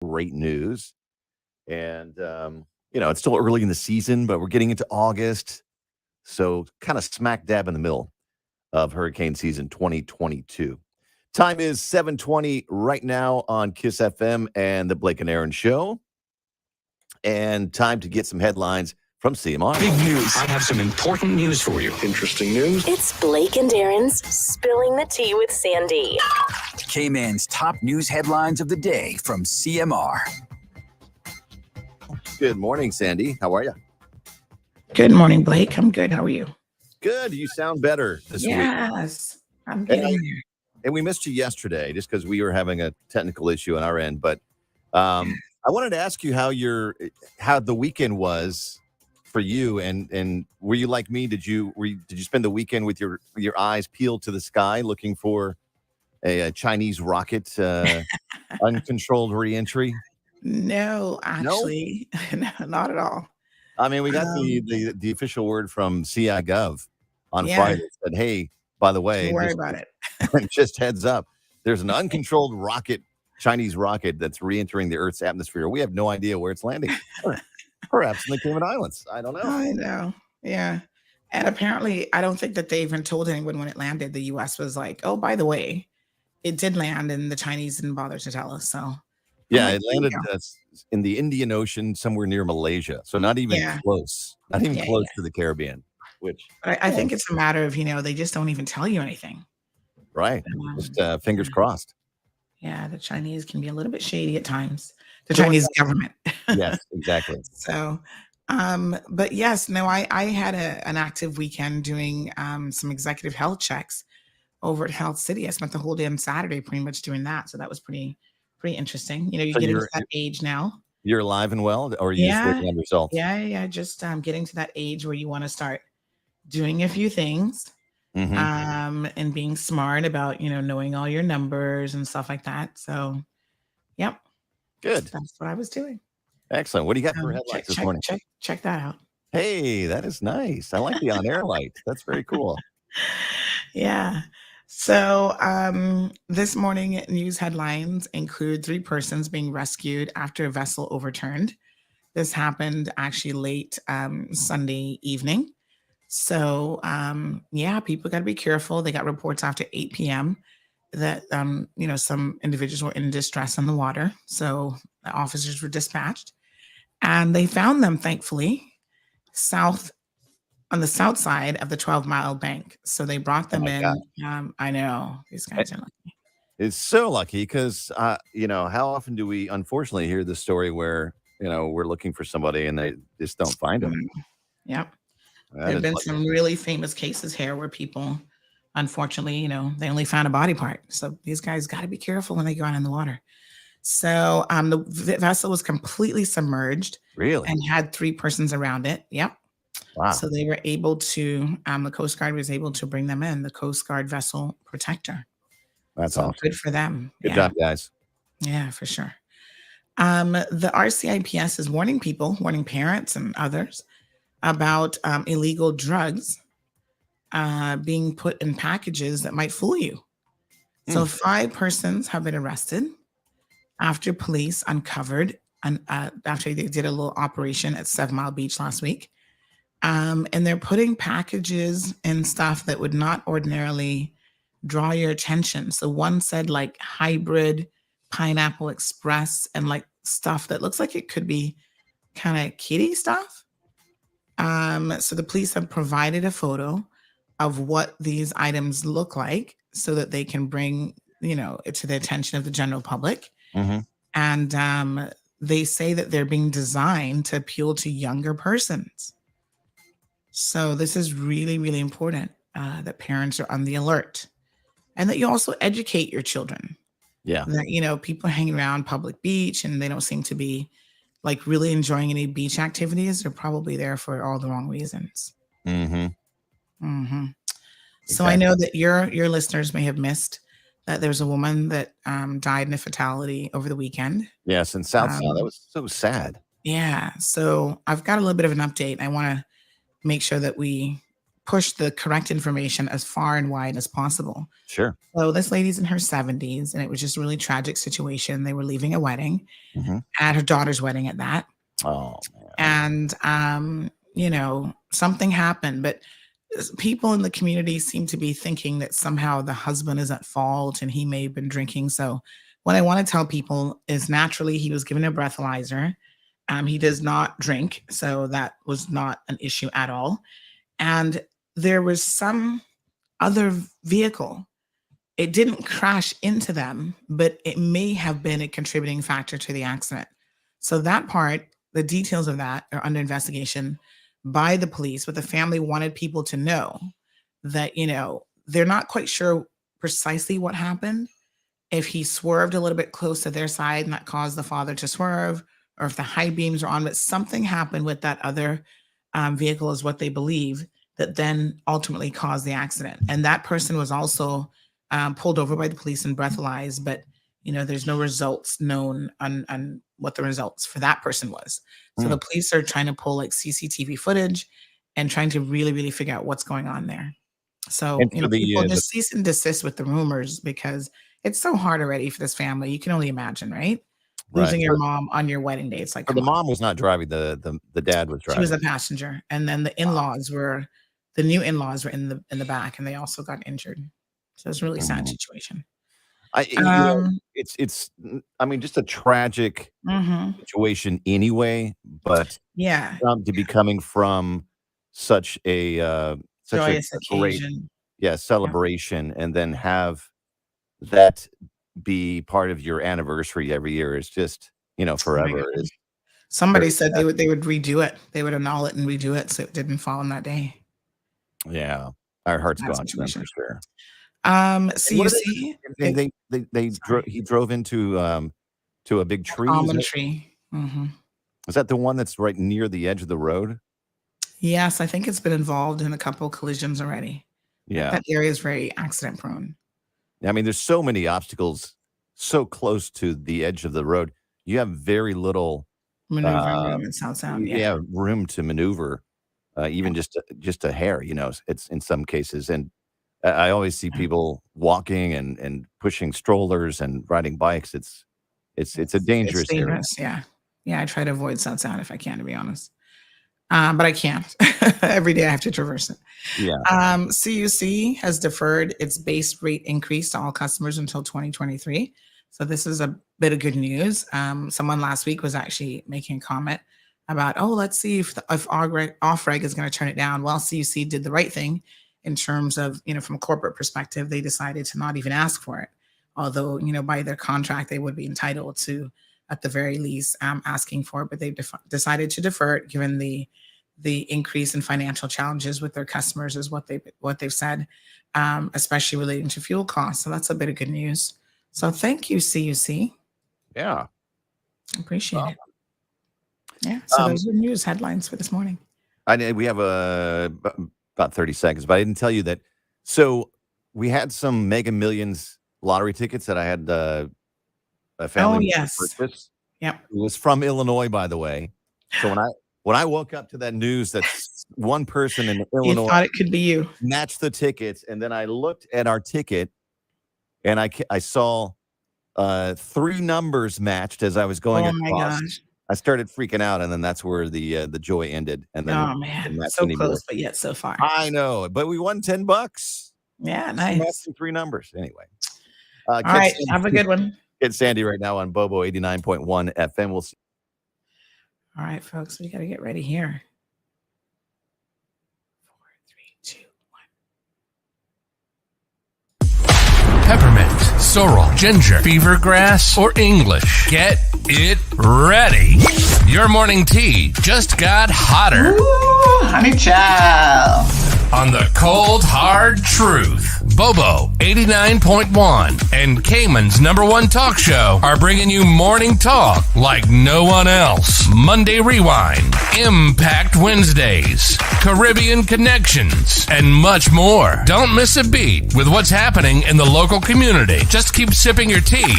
great news. And, it's still early in the season, but we're getting into August. So, kind of smack dab in the middle of hurricane season 2022. Time is 7:20 right now on Kiss FM and the Blake and Aaron Show. And time to get some headlines from CMR. Big news. I have some important news for you. Interesting news. It's Blake and Aaron's Spilling the Tea with Sandy. Cayman's top news headlines of the day from CMR. Good morning, Sandy. How are you? Good morning, Blake. I'm good. How are you? Good. You sound better this week. Yes, I'm getting there. And we missed you yesterday just because we were having a technical issue on our end. But I wanted to ask you how the weekend was for you, and were you like me? Did you spend the weekend with your eyes peeled to the sky, looking for a Chinese rocket uncontrolled reentry? No, actually, no, not at all. I mean, we got the official word from CI Gov on Yeah. Friday that said, "Hey, by the way, Don't worry about it. just heads up, there's an uncontrolled Chinese rocket that's re-entering the Earth's atmosphere. We have no idea where it's landing. Perhaps in the Cayman Islands. I don't know." I know. Yeah. And apparently, I don't think that they even told anyone when it landed. The U.S. was like, oh, by the way, it did land, and the Chinese didn't bother to tell us. So, Yeah, like, it landed in the Indian Ocean, somewhere near Malaysia. So not even close. Not even close to the Caribbean. Which I think it's a matter of, they just don't even tell you anything. Right. Just fingers crossed. Yeah, the Chinese can be a little bit shady at times. The Chinese government. Yes, exactly. So, but yes, no, I had an active weekend doing some executive health checks over at Health City. I spent the whole day on Saturday pretty much doing that. So that was pretty interesting. You So get into that age now. You're alive and well, or are you just waiting on results? Yeah. Just getting to that age where you want to start doing a few things. And being smart about, knowing all your numbers and stuff like that. So, yep. Good. That's what I was doing. Excellent. What do you got for headlines this morning? Check that out. Hey, that is nice. I like the on-air light. That's very cool. Yeah. So this morning news headlines include 3 persons being rescued after a vessel overturned. This happened actually late Sunday evening. So, people got to be careful. They got reports after 8 p.m. that, some individuals were in distress on the water. So the officers were dispatched and they found them, thankfully, on the south side of the 12-mile bank. So they brought them in. I know these guys are lucky. It's so lucky because, how often do we unfortunately hear the story where, we're looking for somebody and they just don't find them? Yep. There have been some really famous cases here where people, unfortunately, they only found a body part. So these guys got to be careful when they go out in the water. So the vessel was completely submerged. Really? And had 3 persons around it. Yep. Wow. So they were able to, the Coast Guard was able to bring them in, the Coast Guard vessel protector. That's awesome. Good for them. Good job, guys. Yeah, for sure. The RCIPS is warning parents and others about illegal drugs being put in packages that might fool you. So 5 persons have been arrested after police uncovered, after they did a little operation at 7 Mile Beach last week. And they're putting packages and stuff that would not ordinarily draw your attention. So one said like hybrid Pineapple Express and like stuff that looks like it could be kind of kiddie stuff. So the police have provided a photo of what these items look like so that they can bring, it to the attention of the general public. And they say that they're being designed to appeal to younger persons. So this is really, really important that parents are on the alert and that you also educate your children. Yeah. That, people hanging around public beach and they don't seem to be like really enjoying any beach activities. They're probably there for all the wrong reasons. So I know that your listeners may have missed that there's a woman that died in a fatality over the weekend. Yes, in South Sound. That was so sad. Yeah. So I've got a little bit of an update. I want to make sure that we push the correct information as far and wide as possible. Sure. So this lady's in her 70s, and it was just a really tragic situation. They were leaving a wedding, at her daughter's wedding at that. Oh, man. And, something happened, but people in the community seem to be thinking that somehow the husband is at fault and he may have been drinking. So what I want to tell people is naturally he was given a breathalyzer. He does not drink, so that was not an issue at all. And there was some other vehicle. It didn't crash into them, but it may have been a contributing factor to the accident. So that part, the details of that are under investigation by the police, but the family wanted people to know that, they're not quite sure precisely what happened. If he swerved a little bit close to their side and that caused the father to swerve, or if the high beams are on, but something happened with that other vehicle is what they believe that then ultimately caused the accident. And that person was also pulled over by the police and breathalyzed, but there's no results known on what the results for that person was. So the police are trying to pull like CCTV footage and trying to really, really figure out what's going on there. So, people just cease and desist with the rumors because it's so hard already for this family. You can only imagine, right? Losing your mom on your wedding day. It's like, the mom was not driving. The dad was driving. She was a passenger. And then the new in-laws were in the back, and they also got injured. So it's a really sad situation. It's just a tragic situation anyway, but to be coming from such a joyous occasion. Celebration, and then have that be part of your anniversary every year is just, forever. Somebody said they would redo it. They would annul it and redo it so it didn't fall on that day. Yeah. Our hearts go out to them for sure. CUC. He drove into a big tree. Almond tree. Mm-hmm. Is that the one that's right near the edge of the road? Yes, I think it's been involved in a couple collisions already. Yeah. That area is very accident prone. I mean, there's so many obstacles so close to the edge of the road. You have very little maneuver room in South Sound. Yeah, room to maneuver, even just a hair. It's in some cases, and I always see people walking and pushing strollers and riding bikes. It's a dangerous area. Yeah. I try to avoid South Sound if I can, to be honest. But I can't. Every day I have to traverse it. Yeah. CUC has deferred its base rate increase to all customers until 2023. So this is a bit of good news. Someone last week was actually making a comment about, let's see if off-reg is going to turn it down. Well, CUC did the right thing in terms of, from a corporate perspective, they decided to not even ask for it. Although, by their contract, they would be entitled to, at the very least, asking for it, but they've decided to defer it given the increase in financial challenges with their customers is what they've said, especially relating to fuel costs. So that's a bit of good news. So thank you, CUC. Yeah. Appreciate it. Yeah. So those are news headlines for this morning. We have about 30 seconds, but I didn't tell you that. So we had some Mega Millions lottery tickets that I had a family purchase. Yep. It was from Illinois, by the way. So when I woke up to that news that one person in Illinois, you thought it could be you, matched the tickets, and then I looked at our ticket, and I saw 3 numbers matched as I was going across. Oh my gosh! I started freaking out, and then that's where the joy ended. And then so close, but yet so far. I know, but we won $10. Yeah, nice. 3 numbers anyway. All right, have a good one. It's Sandy right now on Bobo 89.1 FM. We'll see. All right, folks, we got to get ready here. 4, 3, 2, 1. Peppermint, sorrel, ginger, fever grass, or English. Get it ready. Your morning tea just got hotter. Ooh, honey child. On the cold, hard truth. Bobo 89.1 and Cayman's #1 talk show are bringing you morning talk like no one else. Monday Rewind, Impact Wednesdays, Caribbean Connections, and much more. Don't miss a beat with what's happening in the local community. Just keep sipping your tea.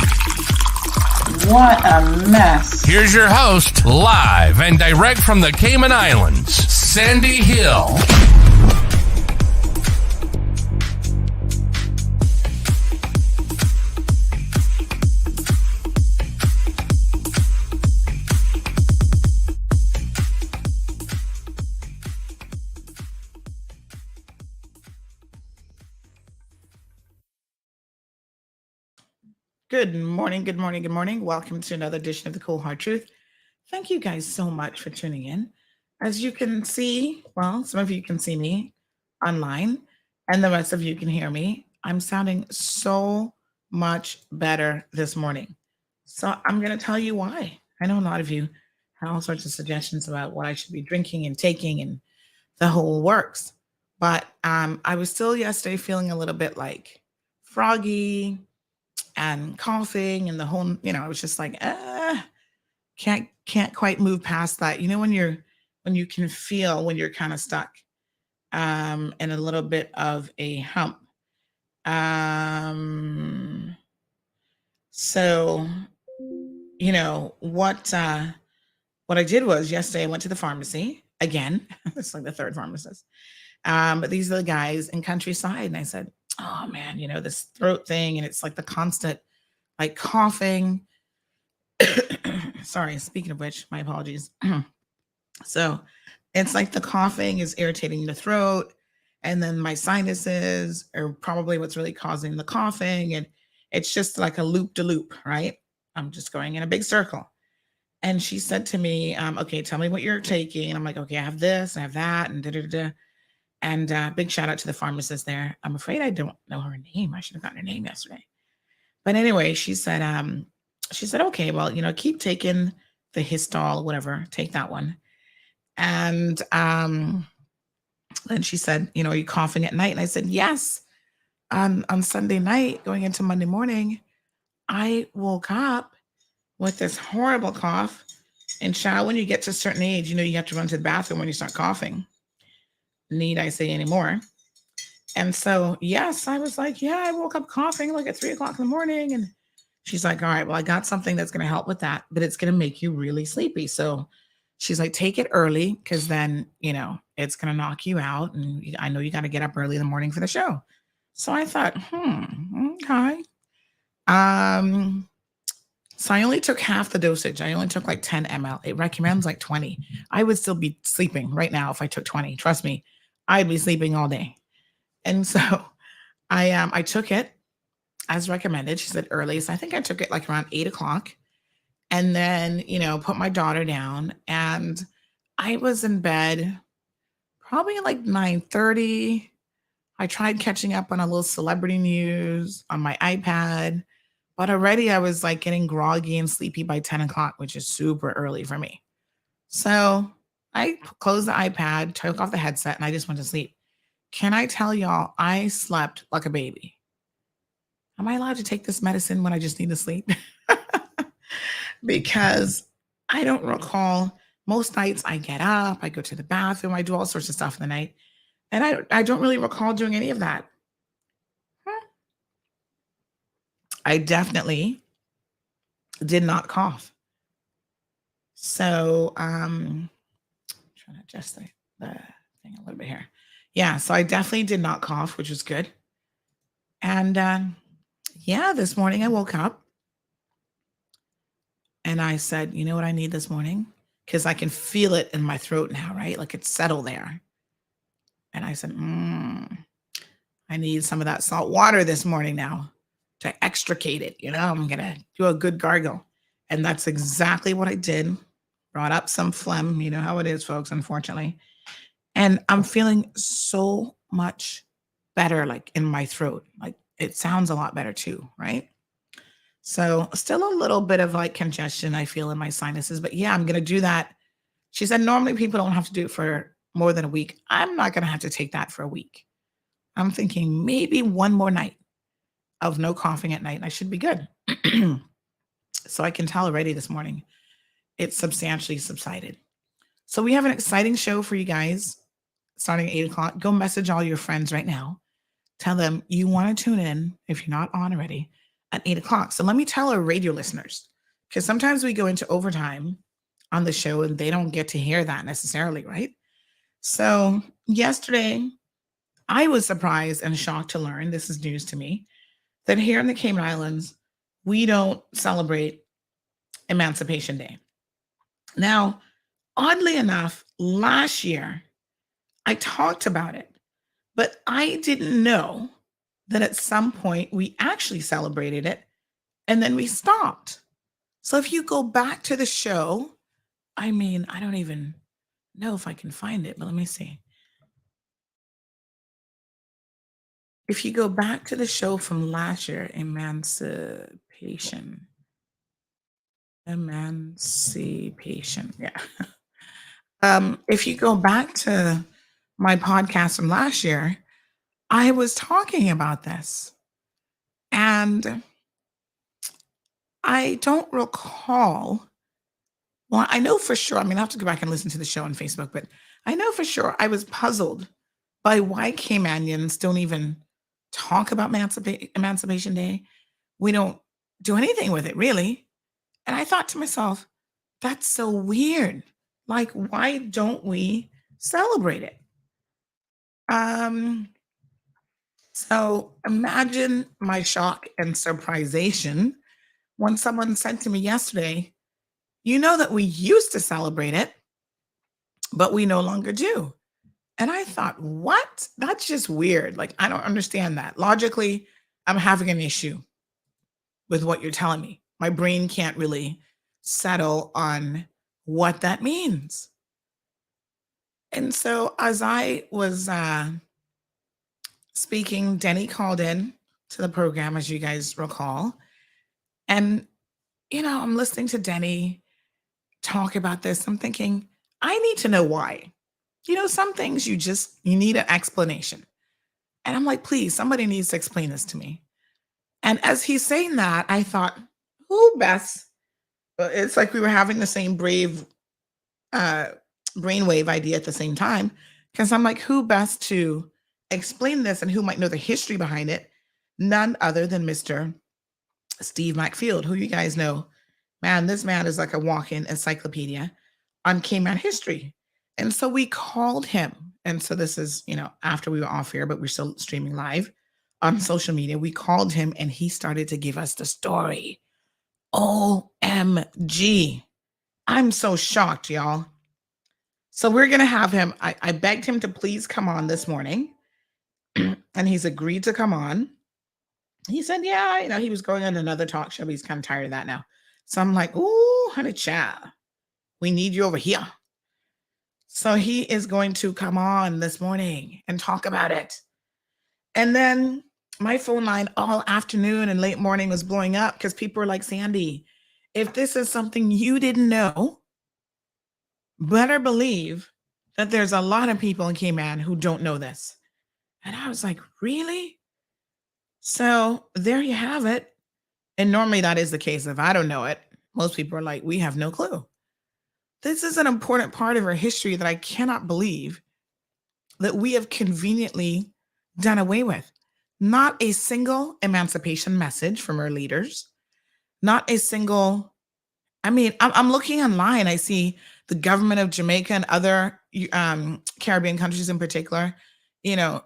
What a mess. Here's your host, live and direct from the Cayman Islands, Sandy Hill. Good morning, good morning, good morning. Welcome to another edition of the Cold Hard Truth. Thank you guys so much for tuning in. As you can see, well, some of you can see me online, and the rest of you can hear me. I'm sounding so much better this morning. So I'm going to tell you why. I know a lot of you have all sorts of suggestions about what I should be drinking and taking and the whole works. But I was still yesterday feeling a little bit like froggy and coughing and the whole, I was just like, can't quite move past that. When you can feel when you're kind of stuck and a little bit of a hump. So, what I did was yesterday I went to the pharmacy again. It's like the third pharmacist. But these are the guys in Countryside. And I said, oh man, this throat thing. And it's like the constant like coughing. Sorry, speaking of which, my apologies. So it's like the coughing is irritating the throat. And then my sinuses are probably what's really causing the coughing. And it's just like a loop de loop, right? I'm just going in a big circle. And she said to me, okay, tell me what you're taking. And I'm like, okay, I have this, I have that, and da-da-da-da. And big shout out to the pharmacist there. I'm afraid I don't know her name. I should have gotten her name yesterday. But anyway, she said, okay, well, keep taking the Histol, whatever, take that one. And then she said, are you coughing at night? And I said, yes. On Sunday night, going into Monday morning, I woke up with this horrible cough. And child, when you get to a certain age, you have to run to the bathroom when you start coughing. Need I say anymore? And so, yes, I was like, yeah, I woke up coughing like at 3:00 in the morning. And she's like, all right, well, I got something that's going to help with that, but it's going to make you really sleepy. So she's like, take it early because then, it's going to knock you out. And I know you got to get up early in the morning for the show. So I thought, okay. So I only took half the dosage. I only took like 10 ml. It recommends like 20. I would still be sleeping right now if I took 20. Trust me, I'd be sleeping all day. And so I took it as recommended. She said early. So I think I took it like around 8:00 and then, put my daughter down and I was in bed probably like 9:30. I tried catching up on a little celebrity news on my iPad, but already I was like getting groggy and sleepy by 10:00, which is super early for me. So I closed the iPad, took off the headset, and I just went to sleep. Can I tell y'all, I slept like a baby. Am I allowed to take this medicine when I just need to sleep? Because I don't recall. Most nights I get up, I go to the bathroom, I do all sorts of stuff in the night. And I don't really recall doing any of that. I definitely did not cough. So trying to adjust the thing a little bit here. Yeah, so I definitely did not cough, which was good. And this morning I woke up and I said, you know what I need this morning? Because I can feel it in my throat now, right? Like it's settled there. And I said, I need some of that salt water this morning now to extricate it. I'm going to do a good gargle. And that's exactly what I did. Brought up some phlegm. You know how it is, folks, unfortunately. And I'm feeling so much better, like in my throat. Like it sounds a lot better too, right? So still a little bit of like congestion I feel in my sinuses. But yeah, I'm going to do that. She said, normally people don't have to do it for more than a week. I'm not going to have to take that for a week. I'm thinking maybe one more night of no coughing at night and I should be good. So I can tell already this morning it's substantially subsided. So we have an exciting show for you guys starting at 8:00. Go message all your friends right now. Tell them you want to tune in if you're not on already at 8:00. So let me tell our radio listeners, because sometimes we go into overtime on the show and they don't get to hear that necessarily, right? So yesterday, I was surprised and shocked to learn, this is news to me, that here in the Cayman Islands, we don't celebrate Emancipation Day. Now, oddly enough, last year, I talked about it, but I didn't know that at some point we actually celebrated it and then we stopped. So if you go back to the show, I mean, I don't even know if I can find it, but let me see. If you go back to the show from last year, Emancipation. Yeah. If you go back to my podcast from last year, I was talking about this. And I don't recall. Well, I know for sure. I mean, I have to go back and listen to the show on Facebook, but I know for sure I was puzzled by why Caymanians don't even talk about Emancipation Day. We don't do anything with it, really. And I thought to myself, that's so weird. Like, why don't we celebrate it? So imagine my shock and surprisation when someone said to me yesterday, you know that we used to celebrate it, but we no longer do. And I thought, what? That's just weird. Like, I don't understand that. Logically, I'm having an issue with what you're telling me. My brain can't really settle on what that means. And so as I was speaking, Denny called in to the program, as you guys recall. And, I'm listening to Denny talk about this. I'm thinking, I need to know why. Some things you need an explanation. And I'm like, please, somebody needs to explain this to me. And as he's saying that, I thought, who best? It's like we were having the same brainwave idea at the same time. Because I'm like, who best to explain this and who might know the history behind it? None other than Mr. Steve McField, who you guys know. Man, this man is like a walk-in encyclopedia on Cayman history. And so we called him. And so this is, after we were off here, but we're still streaming live on social media. We called him and he started to give us the story. OMG. I'm so shocked, y'all. So we're going to have him. I begged him to please come on this morning. And he's agreed to come on. He said, yeah, he was going on another talk show, but he's kind of tired of that now. So I'm like, ooh, honey child, we need you over here. So he is going to come on this morning and talk about it. And then my phone line all afternoon and late morning was blowing up because people were like, Sandy, if this is something you didn't know, better believe that there's a lot of people in Cayman who don't know this. And I was like, really? So there you have it. And normally that is the case. If I don't know it, most people are like, we have no clue. This is an important part of our history that I cannot believe that we have conveniently done away with. Not a single emancipation message from our leaders. Not a single, I'm looking online. I see the government of Jamaica and other Caribbean countries in particular,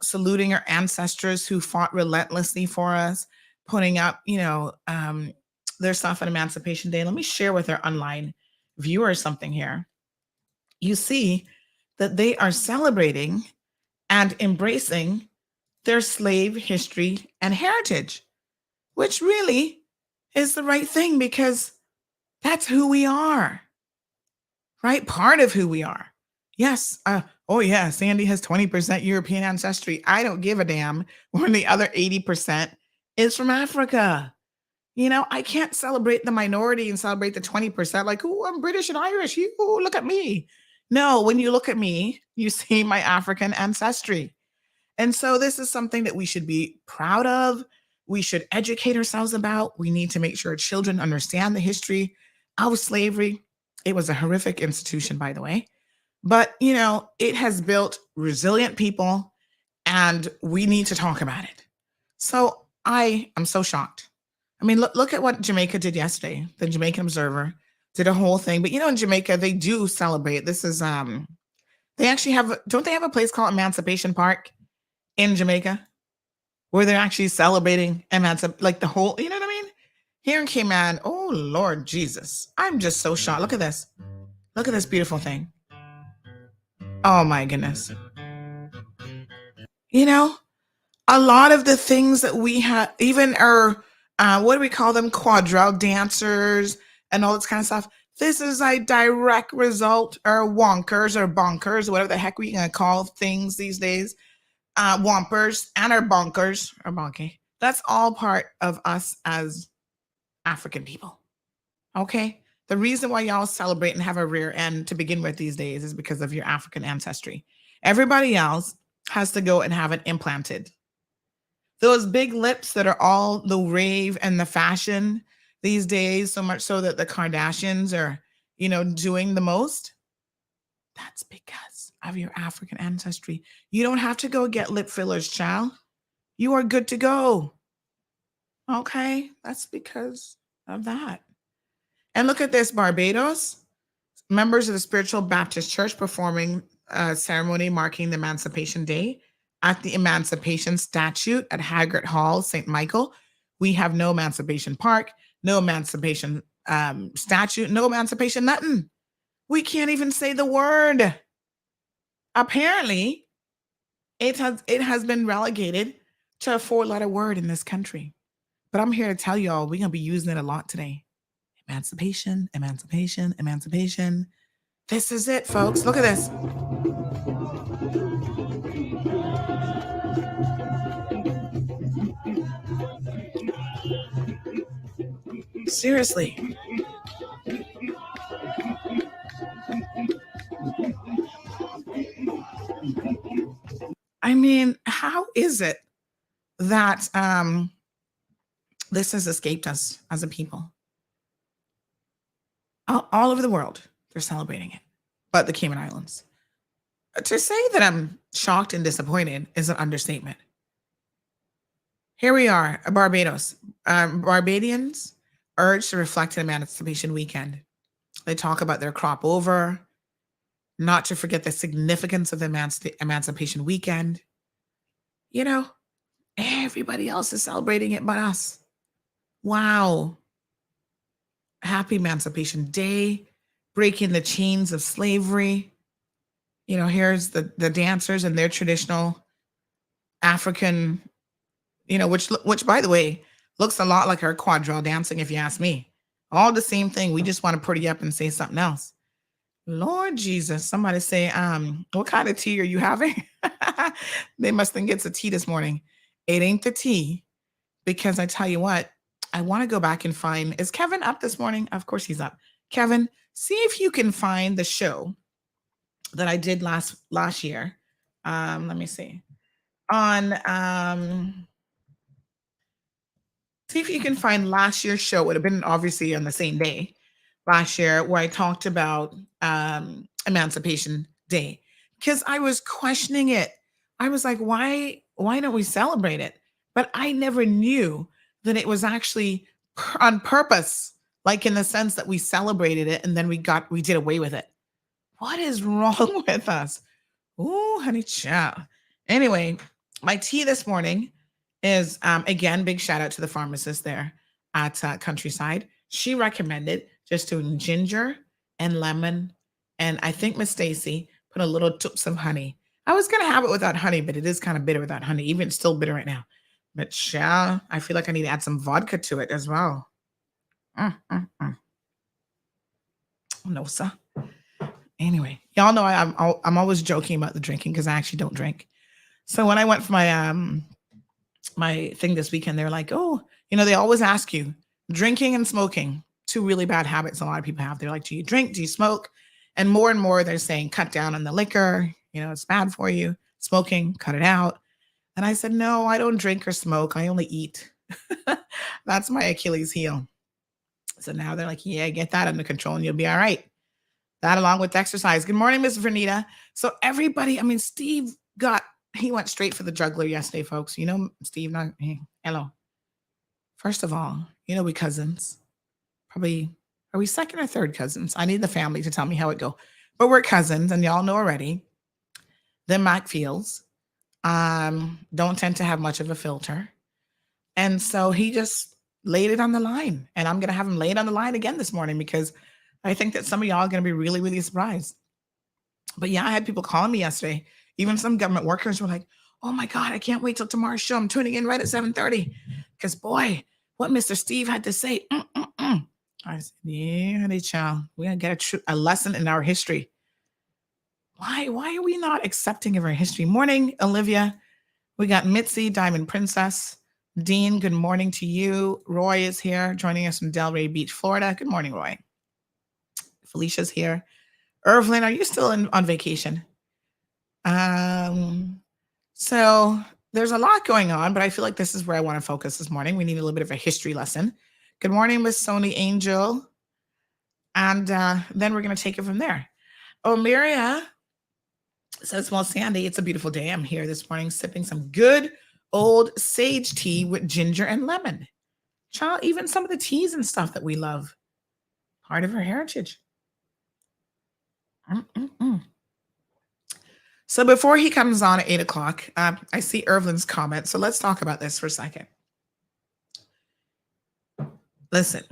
saluting our ancestors who fought relentlessly for us, putting up, their stuff on Emancipation Day. Let me share with our online viewers something here. You see that they are celebrating and embracing their slave history and heritage, which really is the right thing because that's who we are, right? Part of who we are. Yes. Sandy has 20% European ancestry. I don't give a damn when the other 80% is from Africa. I can't celebrate the minority and celebrate the 20%. Like, oh, I'm British and Irish. Look at me. No, when you look at me, you see my African ancestry. And so this is something that we should be proud of. We should educate ourselves about. We need to make sure children understand the history of slavery. It was a horrific institution, by the way. But, it has built resilient people and we need to talk about it. So I am so shocked. Look at what Jamaica did yesterday. The Jamaican Observer did a whole thing. But, in Jamaica, they do celebrate. This is, they actually don't they have a place called Emancipation Park in Jamaica where they're actually celebrating like the whole, you know what I mean? Here in Cayman, oh, Lord Jesus. I'm just so shocked. Look at this. Look at this beautiful thing. Oh, my goodness. A lot of the things that we have, even our what do we call them? Quadrille dancers and all this kind of stuff. This is a direct result, or wonkers or bonkers, whatever the heck we're going to call things these days. Wompers and our bonkers or bonky. That's all part of us as African people. Okay? The reason why y'all celebrate and have a rear end to begin with these days is because of your African ancestry. Everybody else has to go and have it implanted. Those big lips that are all the rave and the fashion these days, so much so that the Kardashians are, doing the most. That's because of your African ancestry. You don't have to go get lip fillers, child. You are good to go. Okay? That's because of that. And look at this, Barbados. Members of the Spiritual Baptist Church performing a ceremony marking the Emancipation Day at the Emancipation Statue at Haggard Hall, St. Michael. We have no Emancipation Park, no Emancipation Statue, no Emancipation nothing. We can't even say the word. Apparently, it has been relegated to a 4-letter word in this country. But I'm here to tell y'all, we're going to be using it a lot today. Emancipation, emancipation, emancipation. This is it, folks. Look at this. Seriously. I mean, how is it that this has escaped us as a people? All over the world, they're celebrating it, but the Cayman Islands. To say that I'm shocked and disappointed is an understatement. Here we are, Barbados. Barbadians urged to reflect on Emancipation Weekend. They talk about their crop over, not to forget the significance of the Emancipation Weekend. Everybody else is celebrating it but us. Wow. Happy Emancipation Day, breaking the chains of slavery. Here's the dancers and their traditional African, which by the way, looks a lot like our quadrille dancing, if you ask me. All the same thing. We just want to pretty up and say something else. Lord Jesus, somebody say, what kind of tea are you having? They must think it's a tea this morning. It ain't the tea, because I tell you what, I want to go back and find, is Kevin up this morning? Of course he's up. Kevin, see if you can find the show that I did last year. Let me see. See if you can find last year's show. It would have been obviously on the same day last year, where I talked about Emancipation Day, because I was questioning it. I was like, why don't we celebrate it? But I never knew that it was actually on purpose, like in the sense that we celebrated it and then we did away with it. What is wrong with us? Ooh, honey child. Anyway, my tea this morning is, again, big shout out to the pharmacist there at Countryside. She recommended just doing ginger and lemon. And I think Miss Stacy put a little tips of honey. I was going to have it without honey, but it is kind of bitter without honey. Even it's still bitter right now. But yeah, I feel like I need to add some vodka to it as well. No, sir. Anyway, y'all know I'm always joking about the drinking because I actually don't drink. So when I went for my my thing this weekend, they're like, oh, they always ask you, drinking and smoking, 2 really bad habits a lot of people have. They're like, do you drink? Do you smoke? And more they're saying, cut down on the liquor. It's bad for you. Smoking, cut it out. And I said, no, I don't drink or smoke. I only eat. That's my Achilles heel. So now they're like, yeah, get that under control and you'll be all right. That along with exercise. Good morning, Miss Vernita. So everybody, Steve he went straight for the juggler yesterday, folks. Steve, hello. First of all, we cousins. Probably, are we second or third cousins? I need the family to tell me how it go. But we're cousins, and y'all know already. The McFields don't tend to have much of a filter. And so he just laid it on the line. And I'm going to have him lay it on the line again this morning, because I think that some of y'all are going to be really, really surprised. But yeah, I had people calling me yesterday. Even some government workers were like, oh my God, I can't wait till tomorrow's show. I'm tuning in right at 7:30. Because boy, what Mr. Steve had to say. I said, yeah, honey, child, we're going to get a lesson in our history. Why are we not accepting of our history? Morning, Olivia. We got Mitzi, Diamond Princess. Dean, good morning to you. Roy is here, joining us from Delray Beach, Florida. Good morning, Roy. Felicia's here. Irvlyn, are you still on vacation? So there's a lot going on, but I feel like this is where I want to focus this morning. We need a little bit of a history lesson. Good morning, Miss Sony Angel. And then we're going to take it from there. Oh, Maria says, well, Sandy, it's a beautiful day. I'm here this morning sipping some good old sage tea with ginger and lemon. Child, even some of the teas and stuff that we love, part of our heritage. So before he comes on at 8 o'clock, I see Irvlin's comment. So let's talk about this for a second. Listen,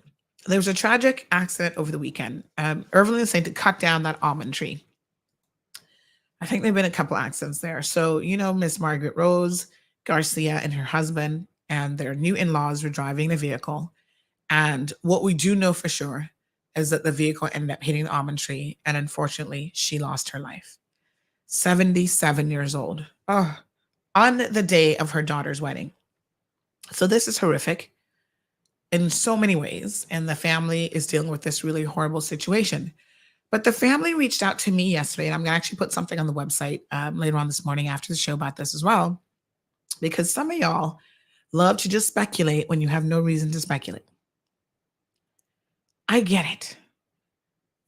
there was a tragic accident over the weekend. Irvlin is saying to cut down that almond tree. I think there've been a couple accidents there. So, Miss Margaret Rose Garcia and her husband and their new in-laws were driving the vehicle. And what we do know for sure is that the vehicle ended up hitting the almond tree. And unfortunately, she lost her life. 77 years old. Oh, on the day of her daughter's wedding. So this is horrific in so many ways. And the family is dealing with this really horrible situation. But the family reached out to me yesterday, and I'm going to actually put something on the website later on this morning after the show about this as well, because some of y'all love to just speculate when you have no reason to speculate. I get it.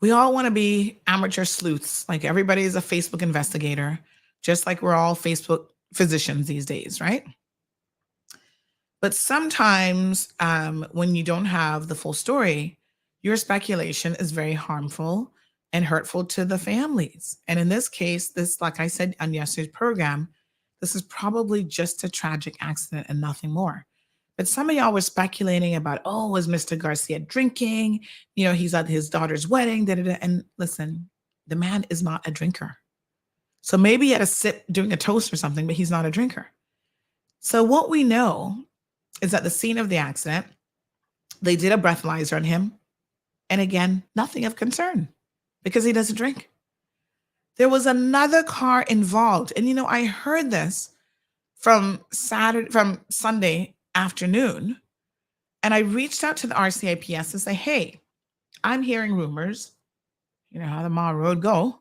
We all want to be amateur sleuths. Like everybody is a Facebook investigator, just like we're all Facebook physicians these days, right? But sometimes when you don't have the full story, your speculation is very harmful and hurtful to the families. And in this case, this, like I said on yesterday's program, this is probably just a tragic accident and nothing more. But some of y'all were speculating about, oh, was Mr. Garcia drinking? He's at his daughter's wedding. And listen, the man is not a drinker. So maybe he had a sip doing a toast or something, but he's not a drinker. So what we know is at the scene of the accident, they did a breathalyzer on him. And again, nothing of concern because he doesn't drink. There was another car involved. And, I heard this from Sunday afternoon. And I reached out to the RCIPS and say, hey, I'm hearing rumors, how the Mall Road go,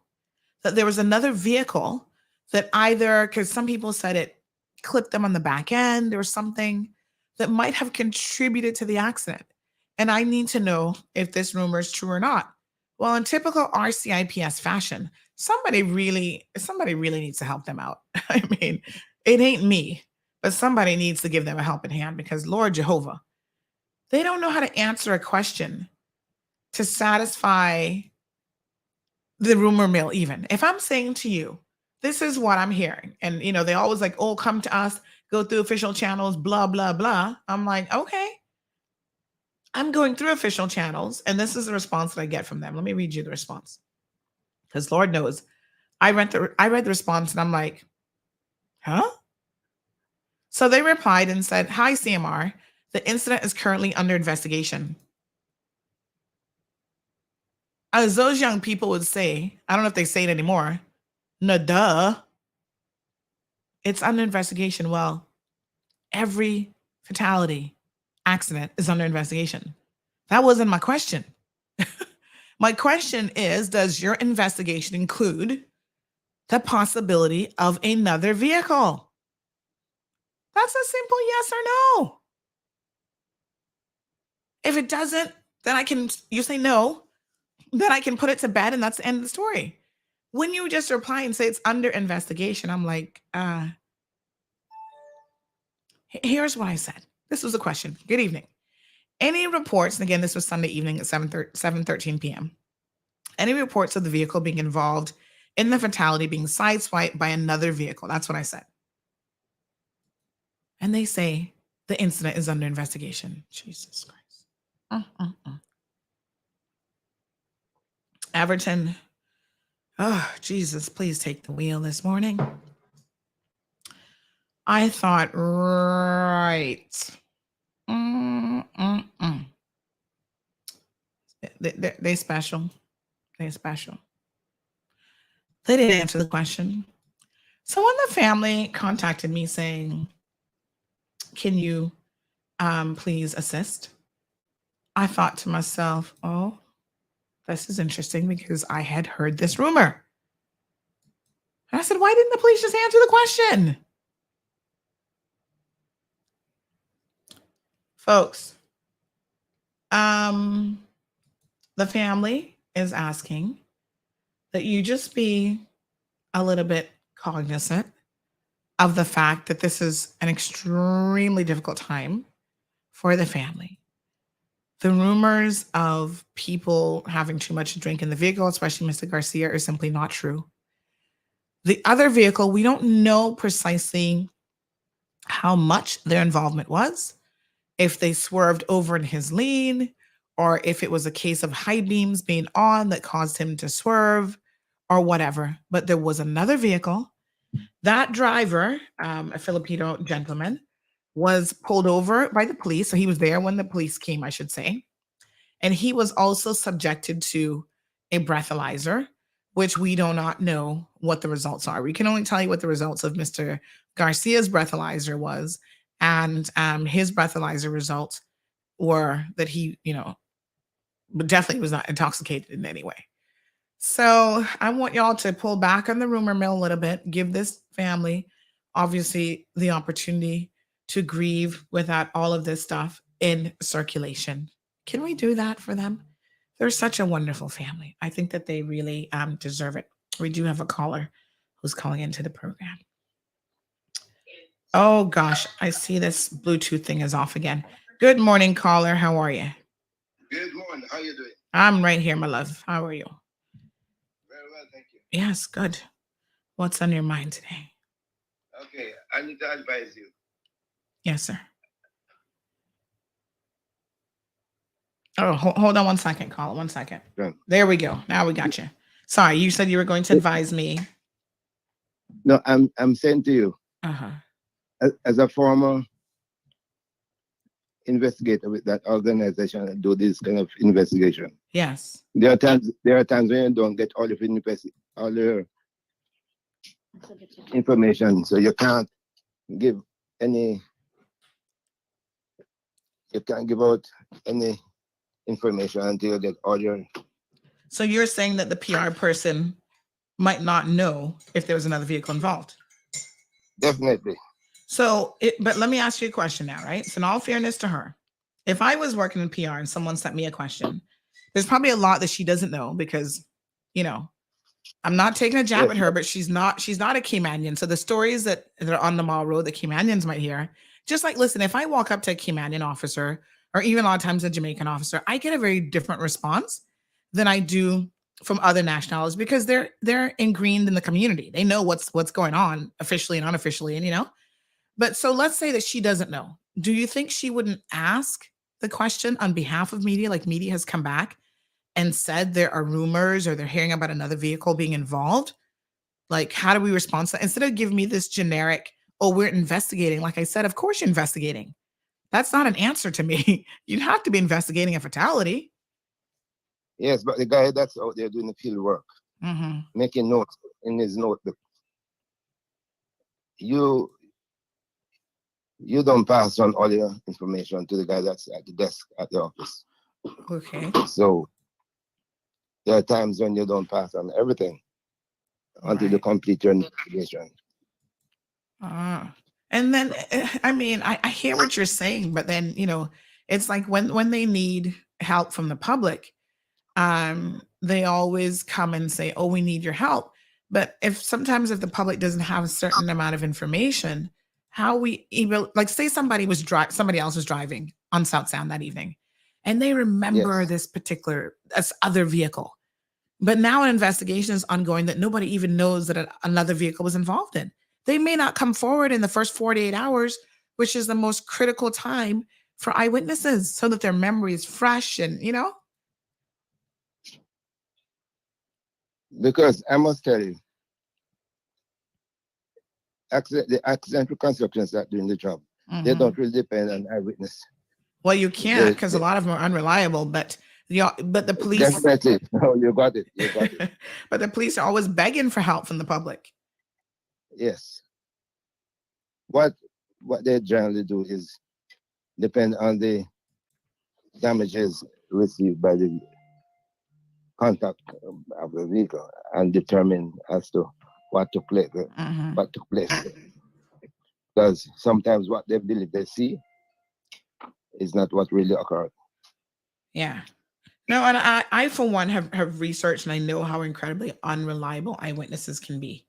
that there was another vehicle that either, because some people said it clipped them on the back end or something that might have contributed to the accident. And I need to know if this rumor is true or not. Well, in typical RCIPS fashion, somebody really needs to help them out. I mean, it ain't me, but somebody needs to give them a helping hand because Lord Jehovah, they don't know how to answer a question to satisfy the rumor mill even. If I'm saying to you, this is what I'm hearing, and they always like, oh, come to us, go through official channels, blah, blah, blah. I'm like, okay. I'm going through official channels, and this is the response that I get from them. Let me read you the response. Because Lord knows, I read the response, and I'm like, huh? So they replied and said, hi, CMR. The incident is currently under investigation. As those young people would say, I don't know if they say it anymore, no duh. It's under investigation. Well, every fatality accident is under investigation. That wasn't my question. My question is, does your investigation include the possibility of another vehicle? That's a simple yes or no. If it doesn't, then you say no, then I can put it to bed and that's the end of the story. When you just reply and say it's under investigation, I'm like, here's what I said. This was a question. Good evening. Any reports, and again, this was Sunday evening at 7:13 p.m. Any reports of the vehicle being involved in the fatality being sideswiped by another vehicle? That's what I said. And they say the incident is under investigation. Jesus Christ. Everton, oh, Jesus, please take the wheel this morning. I thought, right. Mm-mm-mm. They special. They special. They didn't answer the question. So when the family contacted me saying, "Can you please assist?" I thought to myself, "Oh, this is interesting because I had heard this rumor." And I said, "Why didn't the police just answer the question?" Folks, the family is asking that you just be a little bit cognizant of the fact that this is an extremely difficult time for the family. The rumors of people having too much to drink in the vehicle, especially Mr. Garcia, are simply not true. The other vehicle, we don't know precisely how much their involvement was, if they swerved over in his lane, or if it was a case of high beams being on that caused him to swerve, or whatever. But there was another vehicle. That driver, a Filipino gentleman, was pulled over by the police. So he was there when the police came, I should say. And he was also subjected to a breathalyzer, which we do not know what the results are. We can only tell you what the results of Mr. Garcia's breathalyzer was. And his breathalyzer results were that he, definitely was not intoxicated in any way. So I want y'all to pull back on the rumor mill a little bit, give this family, obviously, the opportunity to grieve without all of this stuff in circulation. Can we do that for them? They're such a wonderful family. I think that they really deserve it. We do have a caller who's calling into the program. Oh gosh, I see this Bluetooth thing is off again. Good morning, caller. How are you? Good morning. How you doing? I'm right here, my love. How are you? Very well, thank you. Yes, good. What's on your mind today? Okay, I need to advise you. Yes, sir. Oh, hold on one second, caller. 1 second. Sure. There we go. Now we got you. Sorry, you said you were going to advise me. No, I'm saying to you, Uh-huh. as a former investigator with that organization that do this kind of investigation, Yes. there are times when you don't get all the information, so you can't give out any information until you get all your. So you're saying that the PR person might not know if there was another vehicle involved? Definitely. So, but let me ask you a question now, right? So in all fairness to her, if I was working in PR and someone sent me a question, there's probably a lot that she doesn't know because, I'm not taking a jab at her, but she's not a Caymanian. So the stories that are on the Mall Road that Caymanians might hear, just like, listen, if I walk up to a Caymanian officer or even a lot of times a Jamaican officer, I get a very different response than I do from other nationalities because they're ingrained in the community. They know what's going on officially and unofficially, and But so let's say that she doesn't know. Do you think she wouldn't ask the question on behalf of media? Like media has come back and said there are rumors or they're hearing about another vehicle being involved. Like, how do we respond to that? Instead of giving me this generic, "Oh, we're investigating." Like I said, of course you're investigating. That's not an answer to me. You'd have to be investigating a fatality. Yes, but the guy that's out there doing the field work, making notes in his notebook, you don't pass on all your information to the guy that's at the desk at the office. Okay. So there are times when you don't pass on everything until you complete your investigation. And then, I hear what you're saying, but then, it's like when they need help from the public, they always come and say, "Oh, we need your help." But if the public doesn't have a certain amount of information, how we even, like, say somebody else was driving on South Sound that evening and they remember this other vehicle, but now an investigation is ongoing that nobody even knows that another vehicle was involved in. They may not come forward in the first 48 hours, which is the most critical time for eyewitnesses so that their memory is fresh and, Because I must tell you, the accident reconstructions that doing the job, they don't really depend on eyewitness. Well, you can't They- because a lot of them are unreliable, but the police Definitely. No, you got it. You got it. but the police are always begging for help from the public. Yes. What they generally do is depend on the damages received by the contact of the vehicle and determine as to what took place. Mhm. What took place. Because sometimes what they believe they see is not what really occurred. Yeah. No, and I for one have researched, and I know how incredibly unreliable eyewitnesses can be.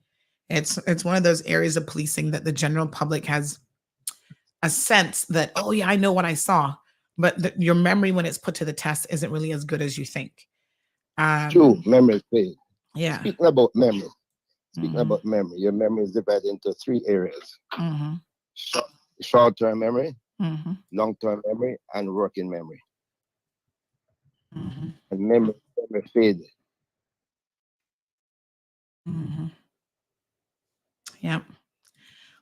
It's one of those areas of policing that the general public has a sense that, oh yeah, I know what I saw, but your memory when it's put to the test isn't really as good as you think. True, memory fade. Yeah. Speaking about memory, Mhm. your memory is divided into 3 areas: Mhm. short-term memory, Mhm. long-term memory, and working memory. Mhm. And memory fade. Mhm. Yep.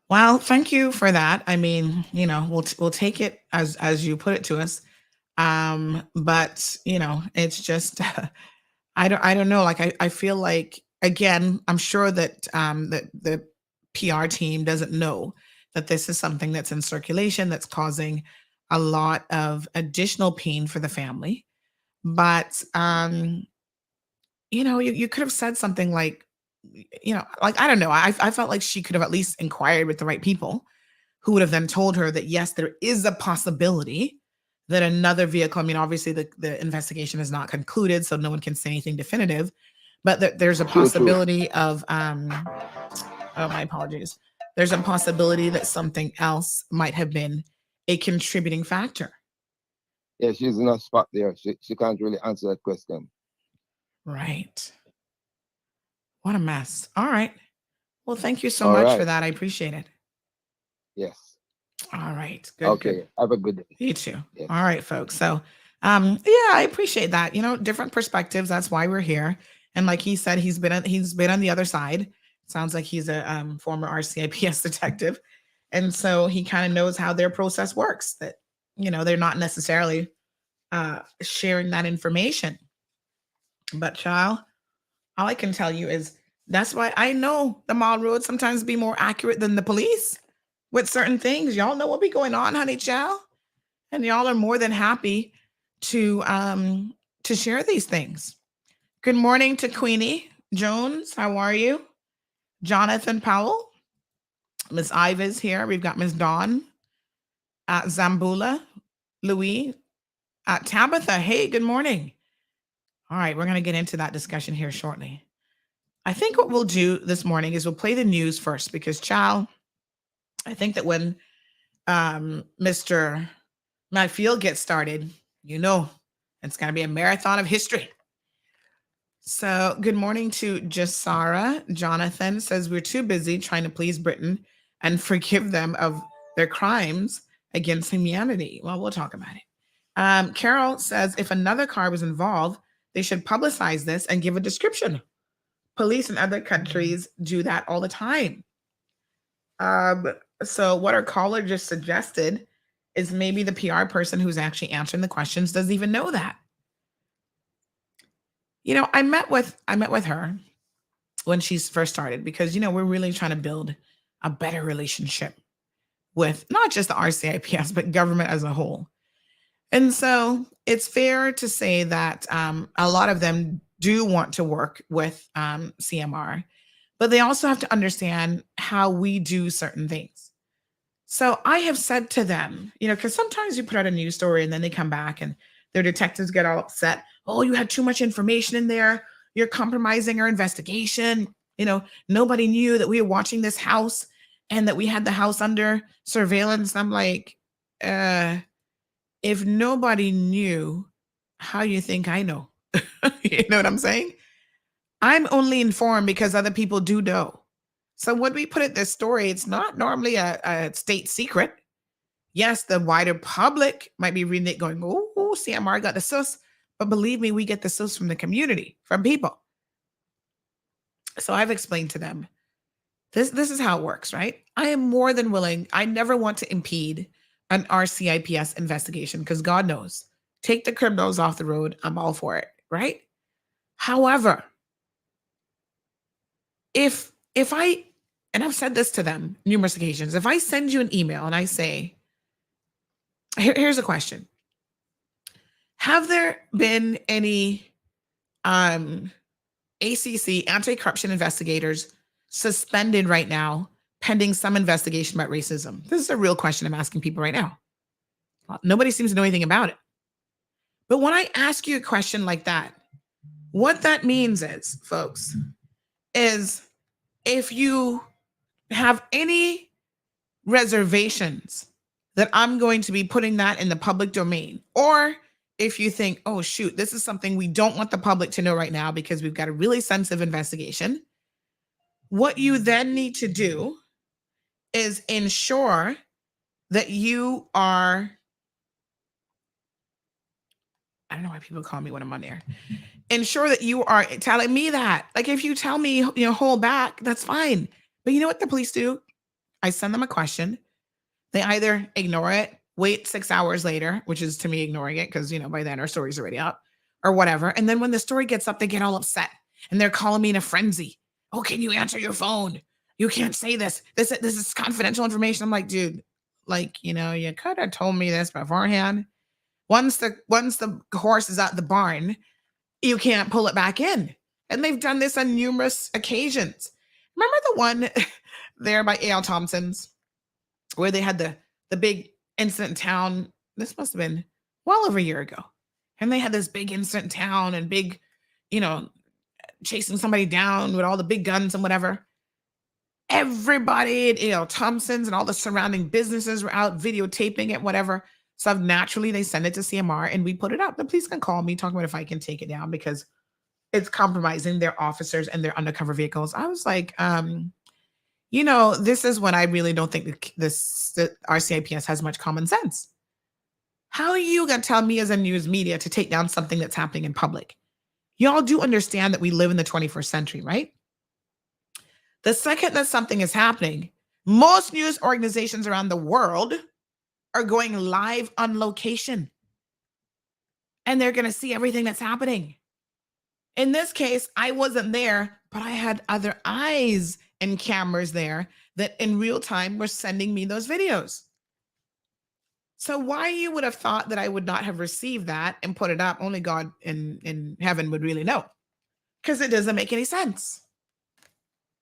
Well, thank you for that. I mean, we'll take it as you put it to us. But it's just I don't know. Like I feel like, again, I'm sure that that the PR team doesn't know that this is something that's in circulation that's causing a lot of additional pain for the family. But you could have said something like, like, I don't know. I felt like she could have at least inquired with the right people who would have then told her that yes, there is a possibility that another vehicle. I mean, obviously the investigation is not concluded, so no one can say anything definitive, but that there's a True, true. possibility of oh, my apologies. There's a possibility that something else might have been a contributing factor. Yeah, she's in a spot there. She can't really answer that question. Right. What a mess. All right. Well, thank you so All much for right. that. I appreciate it. Yes. All right. Good, Okay. good. Have a good day. You too. Yes. All right, folks. So, yeah, I appreciate that. Different perspectives. That's why we're here. And like he said, he's been on the other side. Sounds like he's a former RCIPS detective, and so he kind of knows how their process works. That they're not necessarily sharing that information. But child, all I can tell you is that's why I know the mall road sometimes be more accurate than the police with certain things. Y'all know what be going on, honey child. And y'all are more than happy to share these things. Good morning to Queenie Jones. How are you? Jonathan Powell. Miss Iva's here. We've got Miss Dawn, Zambula, Louis, Tabitha. Hey, good morning. All right, we're going to get into that discussion here shortly. I think what we'll do this morning is we'll play the news first because, child, I think that when Mr. McField gets started, it's going to be a marathon of history. So, good morning to Jasara. Jonathan says we're too busy trying to please Britain and forgive them of their crimes against humanity. Well, we'll talk about it. Carol says if another car was involved, they should publicize this and give a description. Police in other countries do that all the time. So, what our caller just suggested is maybe the PR person who's actually answering the questions doesn't even know that. I met with her when she first started because we're really trying to build a better relationship with not just the RCIPS but government as a whole. And so it's fair to say that a lot of them do want to work with CMR, but they also have to understand how we do certain things. So I have said to them, because sometimes you put out a news story and then they come back and their detectives get all upset. Oh, you had too much information in there. You're compromising our investigation. Nobody knew that we were watching this house and that we had the house under surveillance. I'm like, if nobody knew, how you think I know? You know what I'm saying? I'm only informed because other people do know. So when we put it this story, it's not normally a state secret. Yes, the wider public might be reading it going, oh, CMR got the sus. But believe me, we get the sus from the community, from people. So I've explained to them, this is how it works, right? I am more than willing. I never want to impede an RCIPS investigation because God knows, take the criminals off the road. I'm all for it, right? However, if I, and I've said this to them numerous occasions, if I send you an email and I say, here's a question. Have there been any ACC, anti-corruption investigators, suspended right now pending some investigation about racism? This is a real question I'm asking people right now. Nobody seems to know anything about it. But when I ask you a question like that, what that means is, folks, is if you have any reservations that I'm going to be putting that in the public domain, or if you think, oh, shoot, this is something we don't want the public to know right now because we've got a really sensitive investigation, what you then need to do is ensure that you are, I don't know why people call me when I'm on air, ensure that you are telling me that. Like, if you tell me, hold back, that's fine. But you know what the police do? I send them a question. They either ignore it, wait 6 hours later, which is to me ignoring it because, by then our story's already up or whatever. And then when the story gets up, they get all upset and they're calling me in a frenzy. Oh, can you answer your phone? You can't say this. This is confidential information. I'm like, dude, you could have told me this beforehand. Once the horse is at the barn, you can't pull it back in. And they've done this on numerous occasions. Remember the one there by A.L. Thompson's where they had the big incident in town? This must have been well over a year ago. And they had this big incident in town and big, chasing somebody down with all the big guns and whatever. Everybody at A.L. Thompson's and all the surrounding businesses were out videotaping it, whatever. So naturally, they send it to CMR and we put it up. The police can call me, talk about if I can take it down because it's compromising their officers and their undercover vehicles. I was like, this is when I really don't think the RCIPS has much common sense. How are you going to tell me as a news media to take down something that's happening in public? Y'all do understand that we live in the 21st century, right? The second that something is happening, most news organizations around the world are going live on location. And they're going to see everything that's happening. In this case, I wasn't there, but I had other eyes and cameras there that in real time were sending me those videos. So why you would have thought that I would not have received that and put it up, only God in heaven would really know. Because it doesn't make any sense.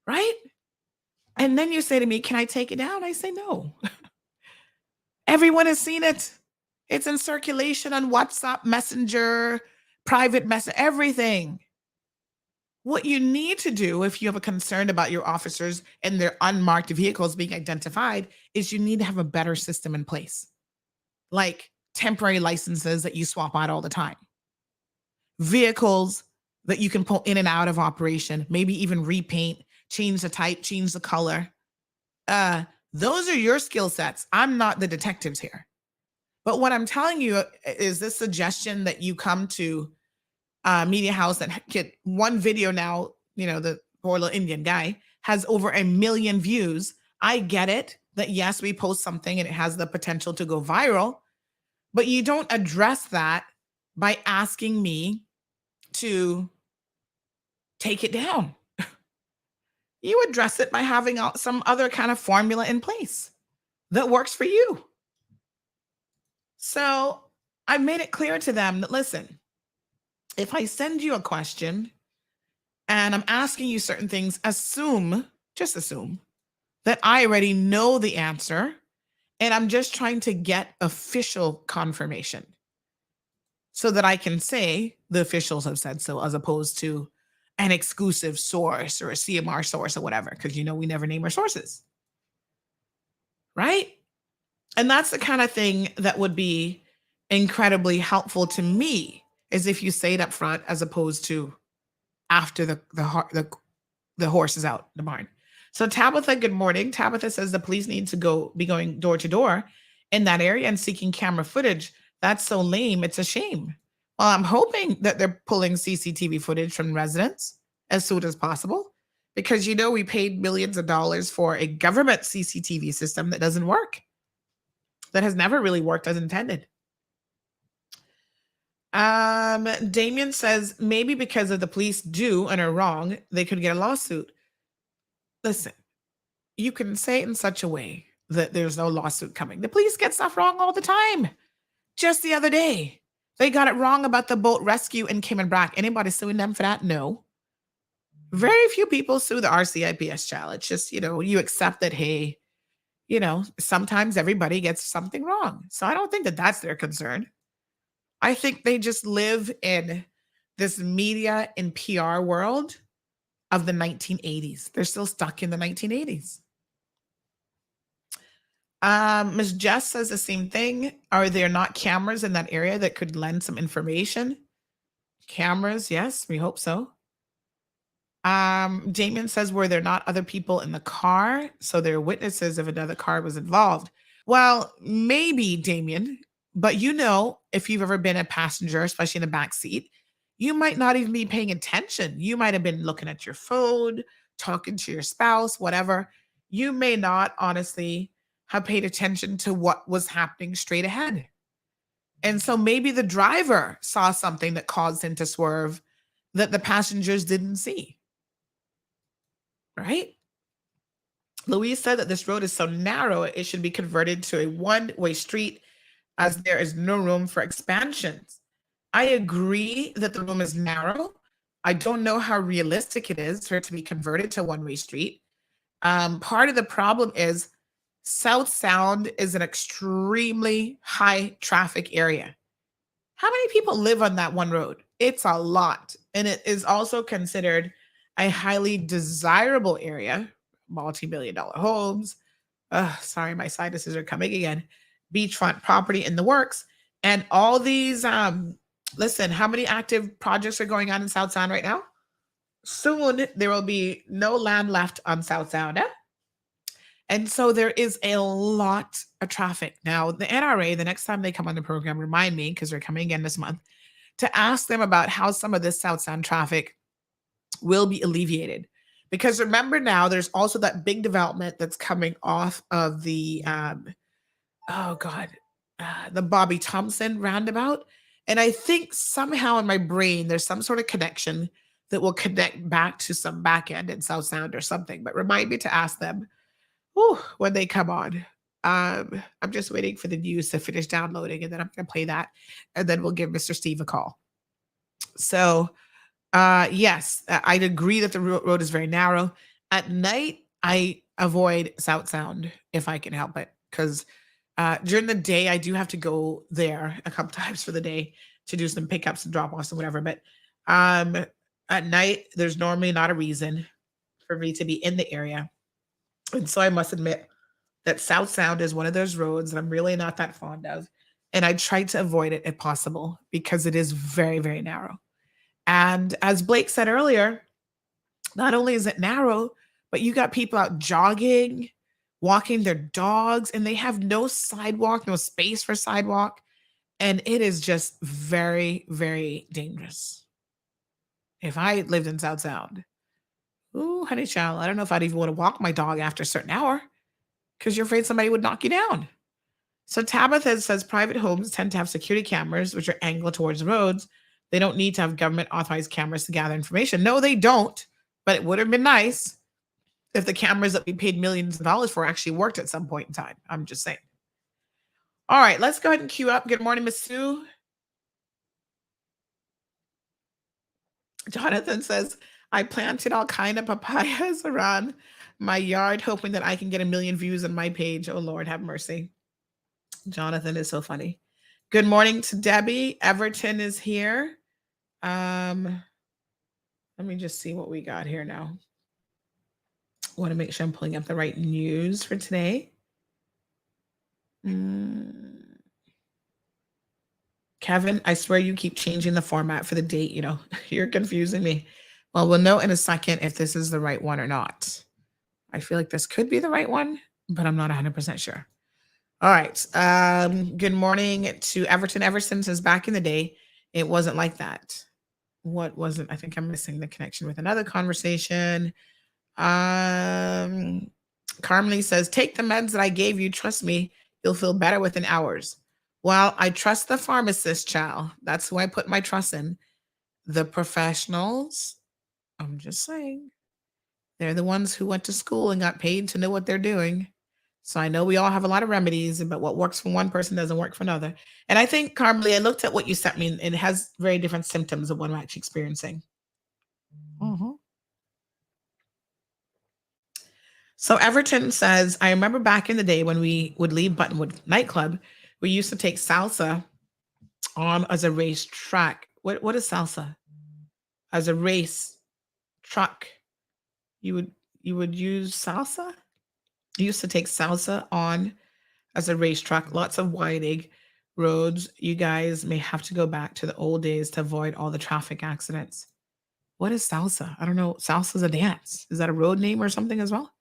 Right? And then you say to me, can I take it down? I say no. Everyone has seen it. It's in circulation on WhatsApp, Messenger, private message, everything. What you need to do if you have a concern about your officers and their unmarked vehicles being identified is you need to have a better system in place. Like temporary licenses that you swap out all the time. Vehicles that you can pull in and out of operation, maybe even repaint, change the type, change the color. Those are your skill sets. I'm not the detectives here. But what I'm telling you is this suggestion that you come to Media House and get one video now, the poor little Indian guy has over 1 million views. I get it that yes, we post something and it has the potential to go viral, but you don't address that by asking me to take it down. You address it by having some other kind of formula in place that works for you. So I made it clear to them that, listen, if I send you a question and I'm asking you certain things, just assume that I already know the answer and I'm just trying to get official confirmation so that I can say the officials have said so as opposed to an exclusive source or a CMR source or whatever, because we never name our sources. Right? And that's the kind of thing that would be incredibly helpful to me is if you say it up front as opposed to after the horse is out the barn. So Tabitha, good morning. Tabitha says the police need to be going door to door in that area and seeking camera footage. That's so lame. It's a shame. Well, I'm hoping that they're pulling CCTV footage from residents as soon as possible because, we paid millions of dollars for a government CCTV system that doesn't work. that has never really worked as intended. Damien says maybe because if the police do and are wrong, they could get a lawsuit. Listen, you can say it in such a way that there's no lawsuit coming. The police get stuff wrong all the time. Just the other day, they got it wrong about the boat rescue in Cayman Brac. Anybody suing them for that? No. Very few people sue the RCIPS child. It's just, you accept that, hey, sometimes everybody gets something wrong. So I don't think that that's their concern. I think they just live in this media and PR world of the 1980s. They're still stuck in the 1980s. Ms. Jess says the same thing. Are there not cameras in that area that could lend some information? Cameras, yes, we hope so. Damien says, were there not other people in the car? So there are witnesses if another car was involved. Well, maybe, Damien, but if you've ever been a passenger, especially in the back seat, you might not even be paying attention. You might have been looking at your phone, talking to your spouse, whatever. You may not honestly have paid attention to what was happening straight ahead. And so maybe the driver saw something that caused him to swerve that the passengers didn't see. Right? Louise said that this road is so narrow, it should be converted to a one-way street as there is no room for expansions. I agree that the room is narrow. I don't know how realistic it is for it to be converted to a one-way street. Part of the problem is South Sound is an extremely high traffic area. How many people live on that one road? It's a lot. And it is also considered a highly desirable area, multi-million-dollar homes. Sorry, my sinuses are coming again. Beachfront property in the works. And all these, listen, how many active projects are going on in South Sound right now? Soon, there will be no land left on South Sound. And so there is a lot of traffic. Now, the NRA, the next time they come on the program, remind me, because they're coming again this month, to ask them about how some of this South Sound traffic will be alleviated. Because remember now, there's also that big development that's coming off of the, the Bobby Thompson roundabout. And I think somehow in my brain, there's some sort of connection that will connect back to some back end in South Sound or something. But remind me to ask them when they come on. I'm just waiting for the news to finish downloading, and then I'm going to play that, and then we'll give Mr. Steve a call. So, yes, I'd agree that the road is very narrow. At night, I avoid South Sound if I can help it, because during the day, I do have to go there a couple times for the day to do some pickups and drop-offs and whatever. But at night, there's normally not a reason for me to be in the area. And so I must admit that South Sound is one of those roads that I'm really not that fond of. And I try to avoid it if possible because it is very, very narrow. And as Blake said earlier, not only is it narrow, but you got people out jogging, walking their dogs, and they have no sidewalk, no space for sidewalk. And it is just very, very dangerous. If I lived in South Sound, ooh, honey child, I don't know if I'd even want to walk my dog after a certain hour because you're afraid somebody would knock you down. So Tabitha says private homes tend to have security cameras, which are angled towards the roads. They don't need to have government authorized cameras to gather information. No, they don't. But it would have been nice if the cameras that we paid millions of dollars for actually worked at some point in time. I'm just saying. All right, let's go ahead and queue up. Good morning, Miss Sue. Jonathan says, I planted all kind of papayas around my yard, hoping that I can get 1 million views on my page. Oh, Lord, have mercy. Jonathan is so funny. Good morning to Debbie. Everton is here. Let me just see what we got here now. Want to make sure I'm pulling up the right news for today. Kevin, I swear you keep changing the format for the date. You're confusing me. Well, we'll know in a second if this is the right one or not. I feel like this could be the right one, but I'm not 100% sure. All right. Good morning to Everton. Everton says back in the day, it wasn't like that. What wasn't? I think I'm missing the connection with another conversation. Carmely says, take the meds that I gave you. Trust me, You'll feel better within hours. Well, I trust the pharmacist, child. That's who I put my trust in. The professionals, I'm just saying, they're the ones who went to school and got paid to know what they're doing. So I know we all have a lot of remedies, but what works for one person doesn't work for another. And I think, Carmelie, I looked at what you sent me, and it has very different symptoms of what I'm actually experiencing. So Everton says, I remember back in the day when we would leave Buttonwood nightclub, we used to take salsa on as a race track. What is salsa? As a race truck. You would use salsa? You used to take salsa on as a race truck, lots of winding roads. You guys may have to go back to the old days to avoid all the traffic accidents. What is salsa? I don't know. Salsa's a dance. Is that a road name or something as well?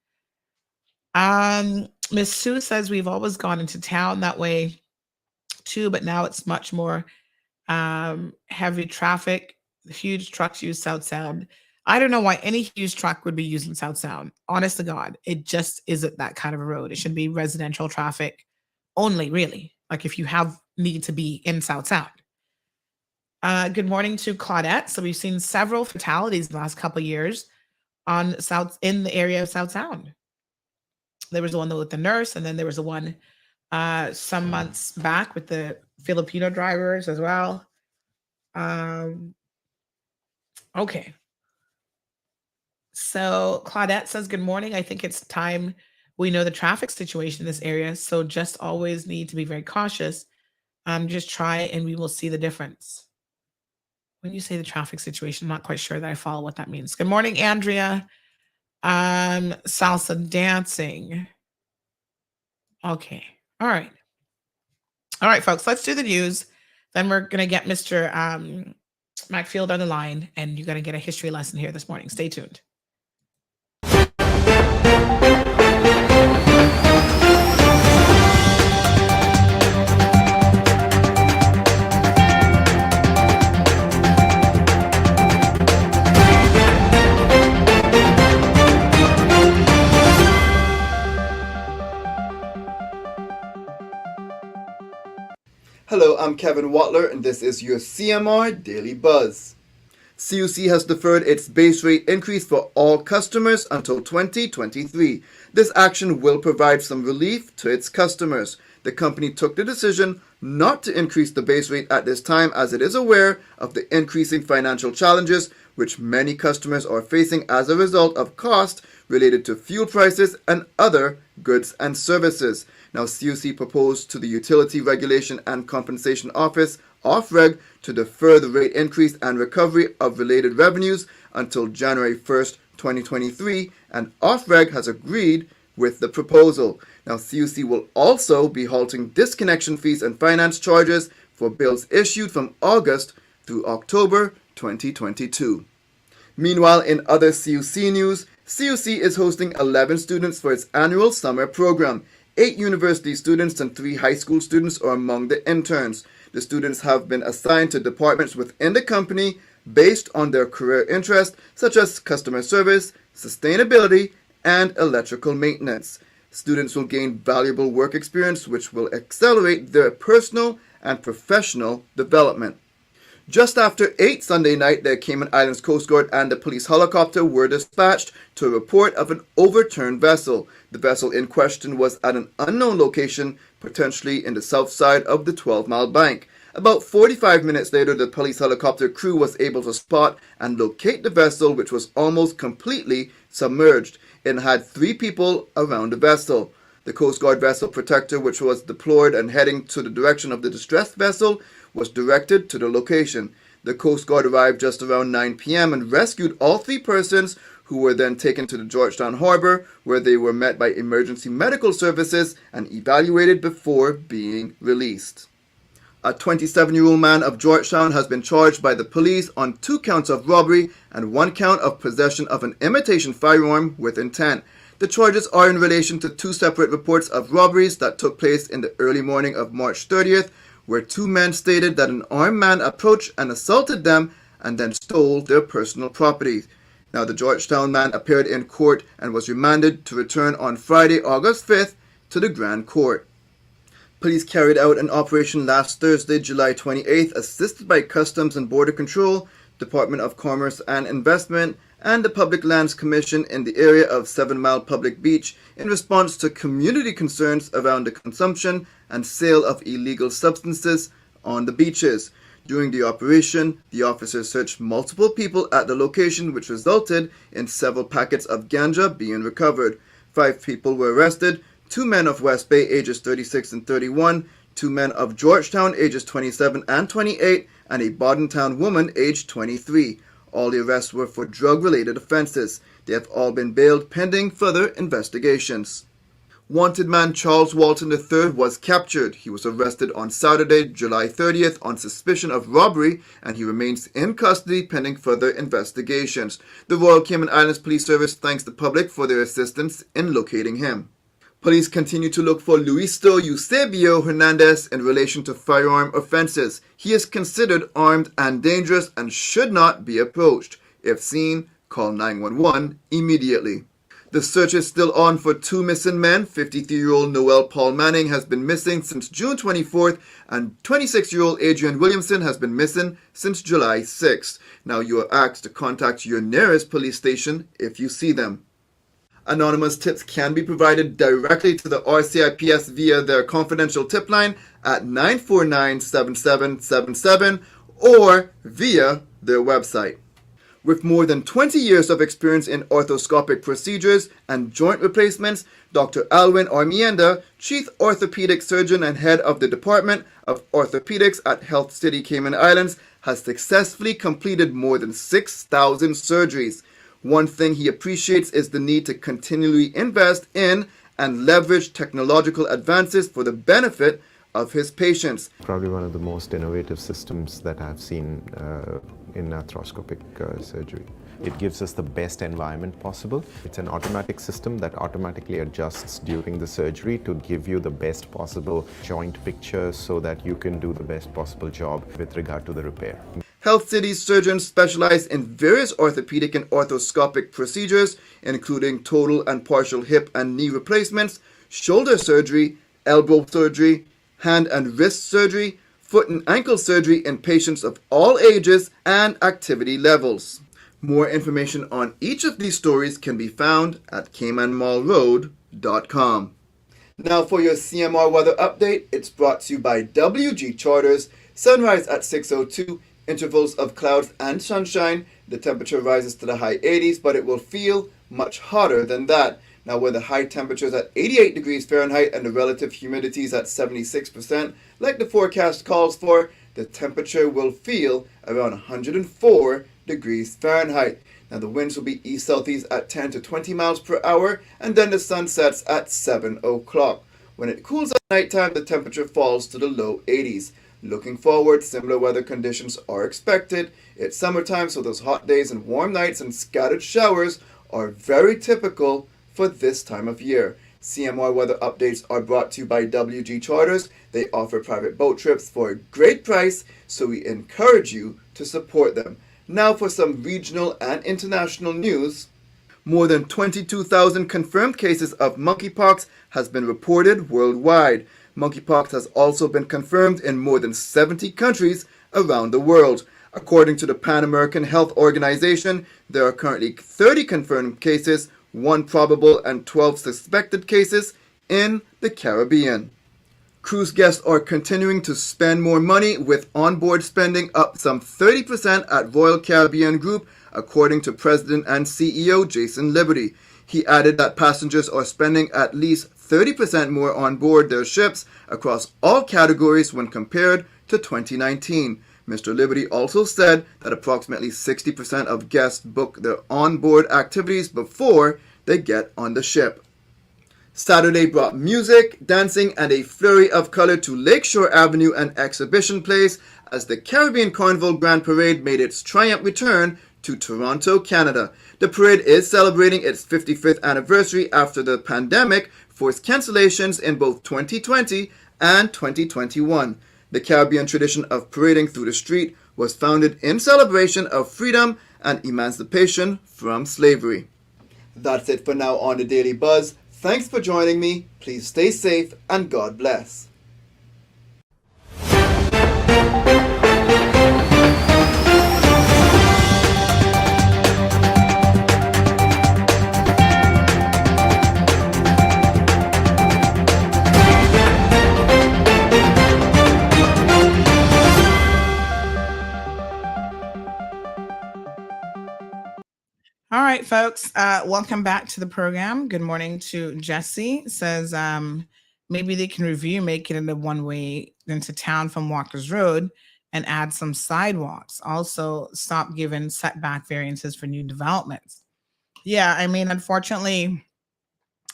Miss Sue says we've always gone into town that way too, but now it's much more heavy traffic. Huge trucks use South Sound. I don't know why any huge truck would be using South Sound. Honest to God, it just isn't that kind of a road. It should be residential traffic only, really. Like if you need to be in South Sound. Good morning to Claudette. So we've seen several fatalities in the last couple of years in the area of South Sound. There was the one with the nurse, and then there was the one some months back with the Filipino drivers as well. Okay. So Claudette says, good morning. I think it's time we know the traffic situation in this area. So just always need to be very cautious. Just try and we will see the difference. When you say the traffic situation, I'm not quite sure that I follow what that means. Good morning, Andrea. Salsa dancing. Okay. All right. All right, folks, let's do the news. Then we're going to get Mr. McField on the line, and you're going to get a history lesson here this morning. Stay tuned. Hello, I'm Kevin Watler, and this is your CMR Daily Buzz. CUC has deferred its base rate increase for all customers until 2023. This action will provide some relief to its customers. The company took the decision not to increase the base rate at this time as it is aware of the increasing financial challenges which many customers are facing as a result of costs related to fuel prices and other goods and services. Now, CUC proposed to the Utility Regulation and Compensation Office, OFREG, to defer the rate increase and recovery of related revenues until January 1st, 2023, and OFREG has agreed with the proposal. Now, CUC will also be halting disconnection fees and finance charges for bills issued from August through October 2022. Meanwhile, in other CUC news, CUC is hosting 11 students for its annual summer program. 8 university students and 3 high school students are among the interns. The students have been assigned to departments within the company based on their career interests, such as customer service, sustainability, and electrical maintenance. Students will gain valuable work experience, which will accelerate their personal and professional development. Just after 8 Sunday night, the Cayman Islands Coast Guard and the police helicopter were dispatched to a report of an overturned vessel. The vessel in question was at an unknown location, potentially in the south side of the 12-mile bank. About 45 minutes later, the police helicopter crew was able to spot and locate the vessel, which was almost completely submerged. It had 3 people around the vessel. The Coast Guard vessel protector, which was deployed and heading to the direction of the distressed vessel, was directed to the location. The Coast Guard arrived just around 9 p.m. and rescued all 3 persons, who were then taken to the Georgetown Harbor, where they were met by emergency medical services and evaluated before being released. A 27-year-old man of Georgetown has been charged by the police on 2 counts of robbery and 1 count of possession of an imitation firearm with intent. The charges are in relation to 2 separate reports of robberies that took place in the early morning of March 30th, where 2 men stated that an armed man approached and assaulted them and then stole their personal property. Now, the Georgetown man appeared in court and was remanded to return on Friday, August 5th to the Grand Court. Police carried out an operation last Thursday, July 28th, assisted by Customs and Border Control, Department of Commerce and Investment, and the Public Lands Commission in the area of 7 Mile Public Beach in response to community concerns around the consumption and sale of illegal substances on the beaches. During the operation, the officers searched multiple people at the location, which resulted in several packets of ganja being recovered. 5 people were arrested, 2 men of West Bay ages 36 and 31, 2 men of Georgetown ages 27 and 28, and a Bordentown woman aged 23. All the arrests were for drug-related offenses. They have all been bailed pending further investigations. Wanted man Charles Walton III was captured. He was arrested on Saturday, July 30th on suspicion of robbery, and he remains in custody pending further investigations. The Royal Cayman Islands Police Service thanks the public for their assistance in locating him. Police continue to look for Luisto Eusebio Hernandez in relation to firearm offenses. He is considered armed and dangerous and should not be approached. If seen, call 911 immediately. The search is still on for 2 missing men. 53-year-old Noel Paul Manning has been missing since June 24th, and 26-year-old Adrian Williamson has been missing since July 6th. Now you are asked to contact your nearest police station if you see them. Anonymous tips can be provided directly to the RCIPS via their confidential tip line at 949-7777 or via their website. With more than 20 years of experience in orthoscopic procedures and joint replacements, Dr. Alwyn Armienda, Chief Orthopedic Surgeon and Head of the Department of Orthopedics at Health City Cayman Islands, has successfully completed more than 6,000 surgeries. One thing he appreciates is the need to continually invest in and leverage technological advances for the benefit of his patients. Probably one of the most innovative systems that I've seen in arthroscopic surgery. It gives us the best environment possible. It's an automatic system that automatically adjusts during the surgery to give you the best possible joint picture so that you can do the best possible job with regard to the repair. Health City's surgeons specialize in various orthopedic and orthoscopic procedures, including total and partial hip and knee replacements, shoulder surgery, elbow surgery, hand and wrist surgery, foot and ankle surgery in patients of all ages and activity levels. More information on each of these stories can be found at caymanmallroad.com. Now for your CMR weather update, it's brought to you by WG Charters. Sunrise at 6:02, intervals of clouds and sunshine. The temperature rises to the high 80s, but it will feel much hotter than that. Now, with the high temperatures at 88 degrees Fahrenheit and the relative humidity is at 76%, like the forecast calls for, the temperature will feel around 104 degrees Fahrenheit. Now, the winds will be east-southeast at 10 to 20 miles per hour, and then the sun sets at 7 o'clock. When it cools at nighttime, the temperature falls to the low 80s. Looking forward, similar weather conditions are expected. It's summertime, so those hot days and warm nights and scattered showers are very typical for this time of year. CMR weather updates are brought to you by WG Charters. They offer private boat trips for a great price, so we encourage you to support them. Now for some regional and international news. More than 22,000 confirmed cases of monkeypox has been reported worldwide. Monkeypox has also been confirmed in more than 70 countries around the world. According to the Pan American Health Organization, there are currently 30 confirmed cases, 1 probable and 12 suspected cases in the Caribbean. Cruise guests are continuing to spend more money, with onboard spending up some 30% at Royal Caribbean Group, according to President and CEO Jason Liberty. He added that passengers are spending at least 30% more on board their ships across all categories when compared to 2019. Mr. Liberty also said that approximately 60% of guests book their onboard activities before they get on the ship. Saturday brought music, dancing, and a flurry of color to Lakeshore Avenue and Exhibition Place as the Caribbean Carnival Grand Parade made its triumphant return to Toronto, Canada. The parade is celebrating its 55th anniversary after the pandemic forced cancellations in both 2020 and 2021. The Caribbean tradition of parading through the street was founded in celebration of freedom and emancipation from slavery. That's it for now on the Daily Buzz. Thanks for joining me. Please stay safe and God bless. right, folks. Welcome back to the program. Good morning to Jesse. Says maybe they can review, make it into one way into town from Walker's Road and add some sidewalks. Also, stop giving setback variances for new developments. Yeah, I mean, unfortunately,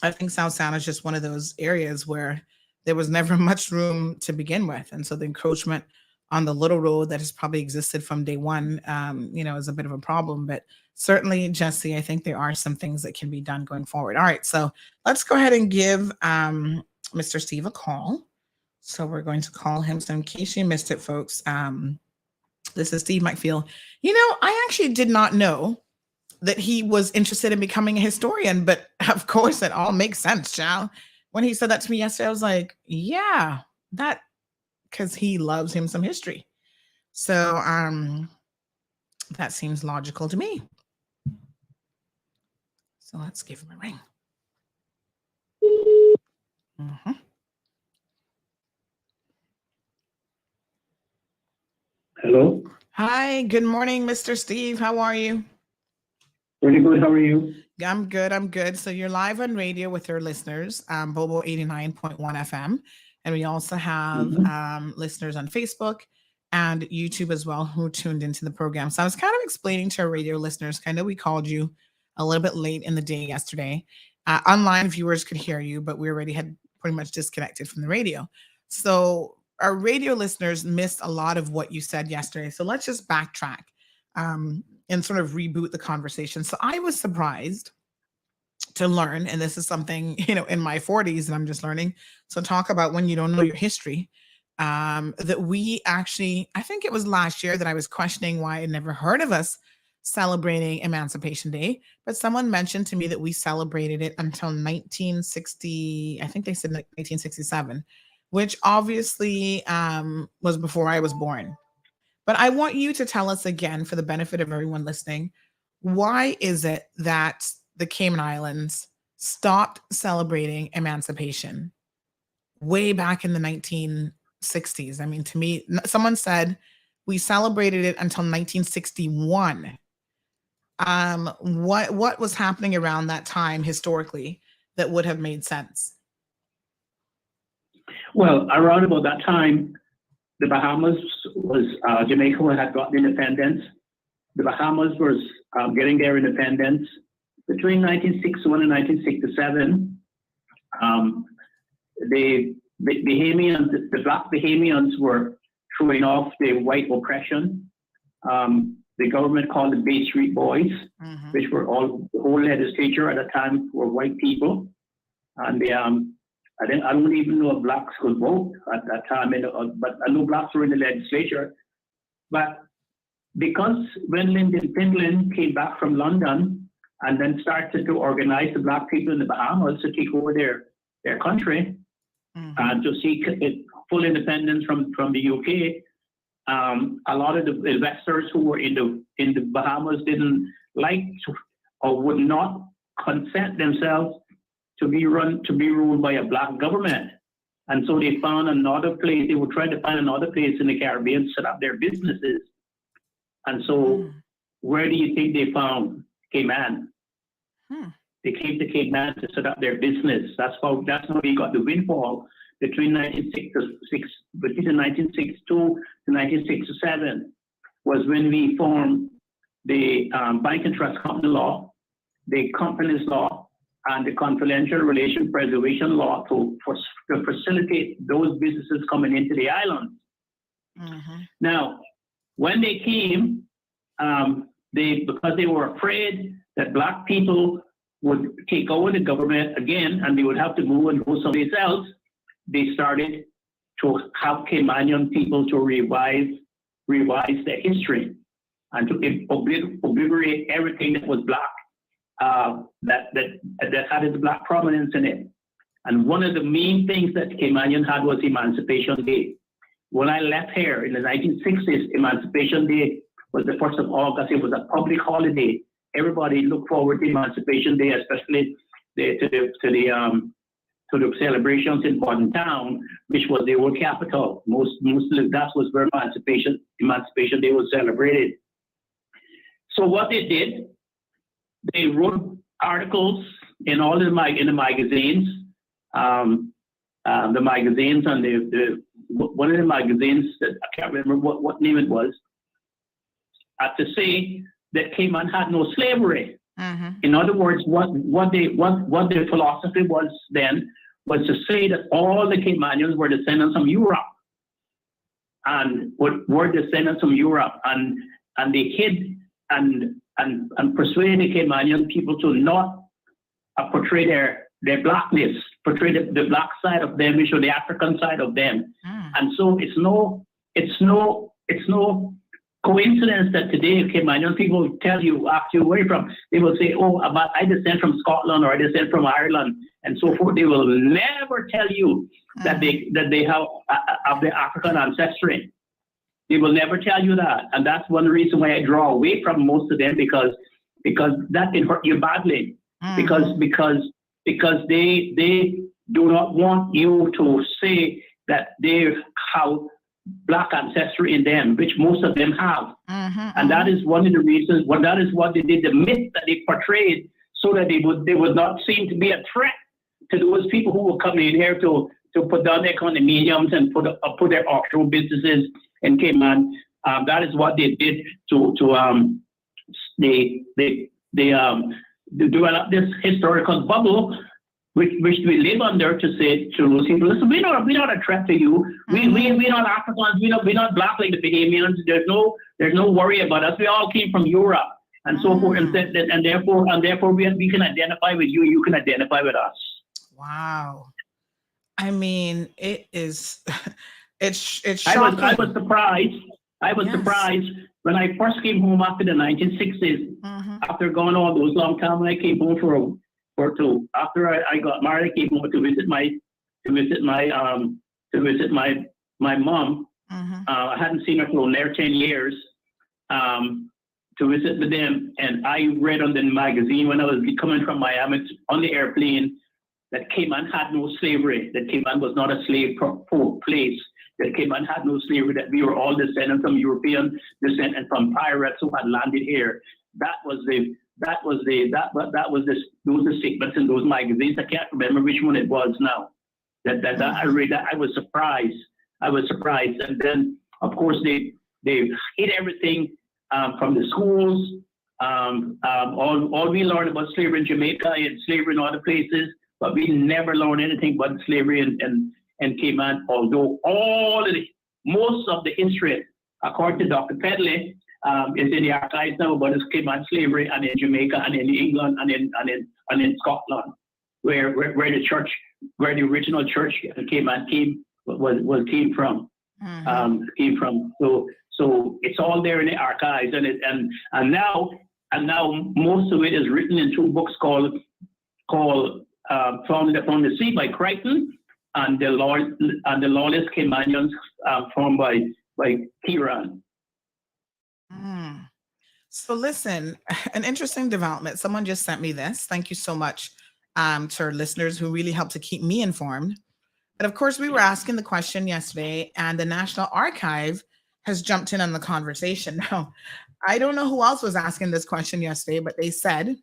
I think South Sound is just one of those areas where there was never much room to begin with. And so the encroachment on the little road that has probably existed from day one, is a bit of a problem. But certainly, Jesse, I think there are some things that can be done going forward. All right, so let's go ahead and give Mr. Steve a call. So we're going to call him. So in case you missed it, folks, this is Steve McField. I actually did not know that he was interested in becoming a historian, but of course it all makes sense, child. When he said that to me yesterday, I was like, yeah, that, because he loves him some history. So that seems logical to me. So let's give him a ring. Mm-hmm. Hello. Hi, good morning, Mr. Steve. How are you? Pretty good. How are you? I'm good. So you're live on radio with your listeners, Bobo 89.1 FM. And we also have listeners on Facebook and YouTube as well who tuned into the program. So I was kind of explaining to our radio listeners, I know we called you a little bit late in the day yesterday. Online viewers could hear you, but we already had pretty much disconnected from the radio. So our radio listeners missed a lot of what you said yesterday. So let's just backtrack and sort of reboot the conversation. So I was surprised to learn, and this is something, in my 40s and I'm just learning. So talk about when you don't know your history, that we actually, I think it was last year that I was questioning why I never heard of us celebrating Emancipation Day, but someone mentioned to me that we celebrated it until 1960, I think they said 1967, which obviously was before I was born. But I want you to tell us again, for the benefit of everyone listening, why is it that the Cayman Islands stopped celebrating emancipation way back in the 1960s? I mean, to me, someone said we celebrated it until 1961. What was happening around that time historically that would have made sense? Well, around about that time, the Bahamas was, Jamaica had gotten independence. The Bahamas was getting their independence. Between 1961 and 1967, the Bahamians, the black Bahamians were throwing off the white oppression. The government called the Bay Street Boys, which were the whole legislature at the time were white people. And I don't even know if blacks could vote at that time, but I know blacks were in the legislature. But because when Lyndon Findlin came back from London and then started to organize the black people in the Bahamas to take over their country and to seek full independence from the UK, a lot of the investors who were in the Bahamas didn't like or would not consent themselves to be ruled by a black government. And so they found another place, they would try to find another place in the Caribbean to set up their businesses. And so where do you think they found Cayman? They came to Cayman to set up their business. That's how they got the windfall between 1962 to 1967 was when we formed the Bank and Trust Company Law, the Companies Law, and the Confidential Relation Preservation Law to facilitate those businesses coming into the island. Now, when they came, because they were afraid that black people would take over the government again and they would have to move and go someplace else, they started to have Caymanian people to revise their history and to obliterate everything that was black. That had its black prominence in it. And one of the main things that Caymanian had was Emancipation Day. When I left here in the 1960s, Emancipation Day was the 1st of August. It was a public holiday. Everybody looked forward to Emancipation Day, especially to the celebrations in Borden Town, which was the old capital. That was where Emancipation Day was celebrated. So what they did, they wrote articles in all the in the magazines, the magazines, and the one of the magazines that I can't remember what name it was, to say that Cayman had no slavery. In other words, what their philosophy was then was to say that all the Caymanians were descendants from Europe, and were descendants from Europe, and they hid and persuaded the Caymanian people to not portray their blackness, portray the black side of them, which or the African side of them. And so it's no coincidence that today Caymanian people tell you, ask you where you're from, they will say, oh, I descend from Scotland, or I descend from Ireland, and so forth. They will never tell you that they have the African ancestry. They will never tell you that. And that's one reason why I draw away from most of them, because that can hurt you badly. Because they do not want you to say that they have black ancestry in them, which most of them have. And that is one of the reasons, that is what they did, the myth that they portrayed, so that they would not seem to be a threat to those people who were coming in here to put down their condominiums and put their offshore businesses in Cayman. That is what they did to develop this historical bubble, which we live under, to say to those people, listen, we're not a threat to you. We're not Africans. We're not black like the Bahamians. There's no worry about us. We all came from Europe and so forth, and therefore we can identify with you. You can identify with us. Wow. I mean, it's shocking. I was surprised. Surprised when I first came home after the 1960s, after going all those long time. When I came home after I got married, I came home to visit my mom. I hadn't seen her for near 10 years. To visit with them, and I read on the magazine when I was coming from Miami on the airplane that Cayman had no slavery, that Cayman was not a slave place, that Cayman had no slavery, that we were all descendants from European descent and from pirates who had landed here. Those are statements in those magazines. I can't remember which one it was now. That I read that. I was surprised. And then, of course, they hid everything from the schools. All we learned about slavery in Jamaica and slavery in other places, but we never learned anything about slavery in Cayman. Although most of the history, according to Dr. Pedley, is in the archives now about Cayman slavery, and in Jamaica and in England and in Scotland, where the original church Cayman came from. So it's all there in the archives, and now most of it is written in two books called From the Sea by Crichton, and the Lawless Caymanians formed by Kieran. So listen, an interesting development. Someone just sent me this. Thank you so much to our listeners who really helped to keep me informed. And of course, we were asking the question yesterday, and the National Archive has jumped in on the conversation. Now, I don't know who else was asking this question yesterday, but they said,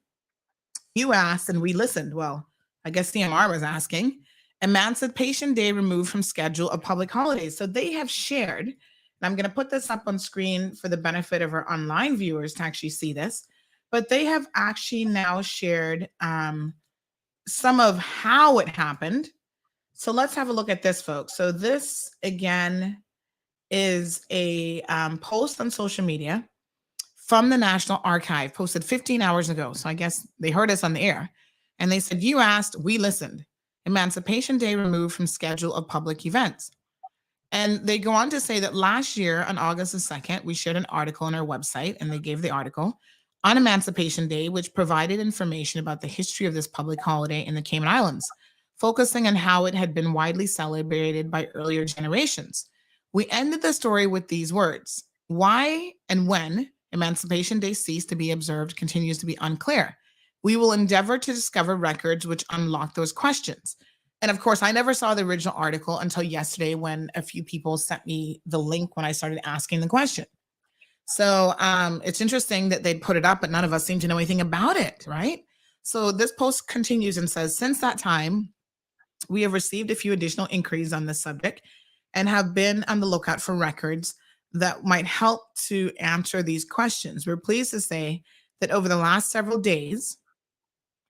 you asked and we listened. Well, I guess CMR was asking, Emancipation Day removed from schedule of public holidays. So they have shared, and I'm going to put this up on screen for the benefit of our online viewers to actually see this, but they have actually now shared some of how it happened. So let's have a look at this, folks. So this, again, is a post on social media from the National Archive, posted 15 hours ago. So I guess they heard us on the air. And they said, you asked, we listened. Emancipation Day removed from schedule of public events. And they go on to say that last year on August the 2nd, we shared an article on our website, and they gave the article on Emancipation Day, which provided information about the history of this public holiday in the Cayman Islands, focusing on how it had been widely celebrated by earlier generations. We ended the story with these words: why and when Emancipation Day ceased to be observed continues to be unclear. We will endeavor to discover records which unlock those questions. And of course, I never saw the original article until yesterday when a few people sent me the link when I started asking the question. So it's interesting that they put it up, but none of us seem to know anything about it, right? So this post continues and says, since that time, we have received a few additional inquiries on this subject and have been on the lookout for records that might help to answer these questions. We're pleased to say that over the last several days,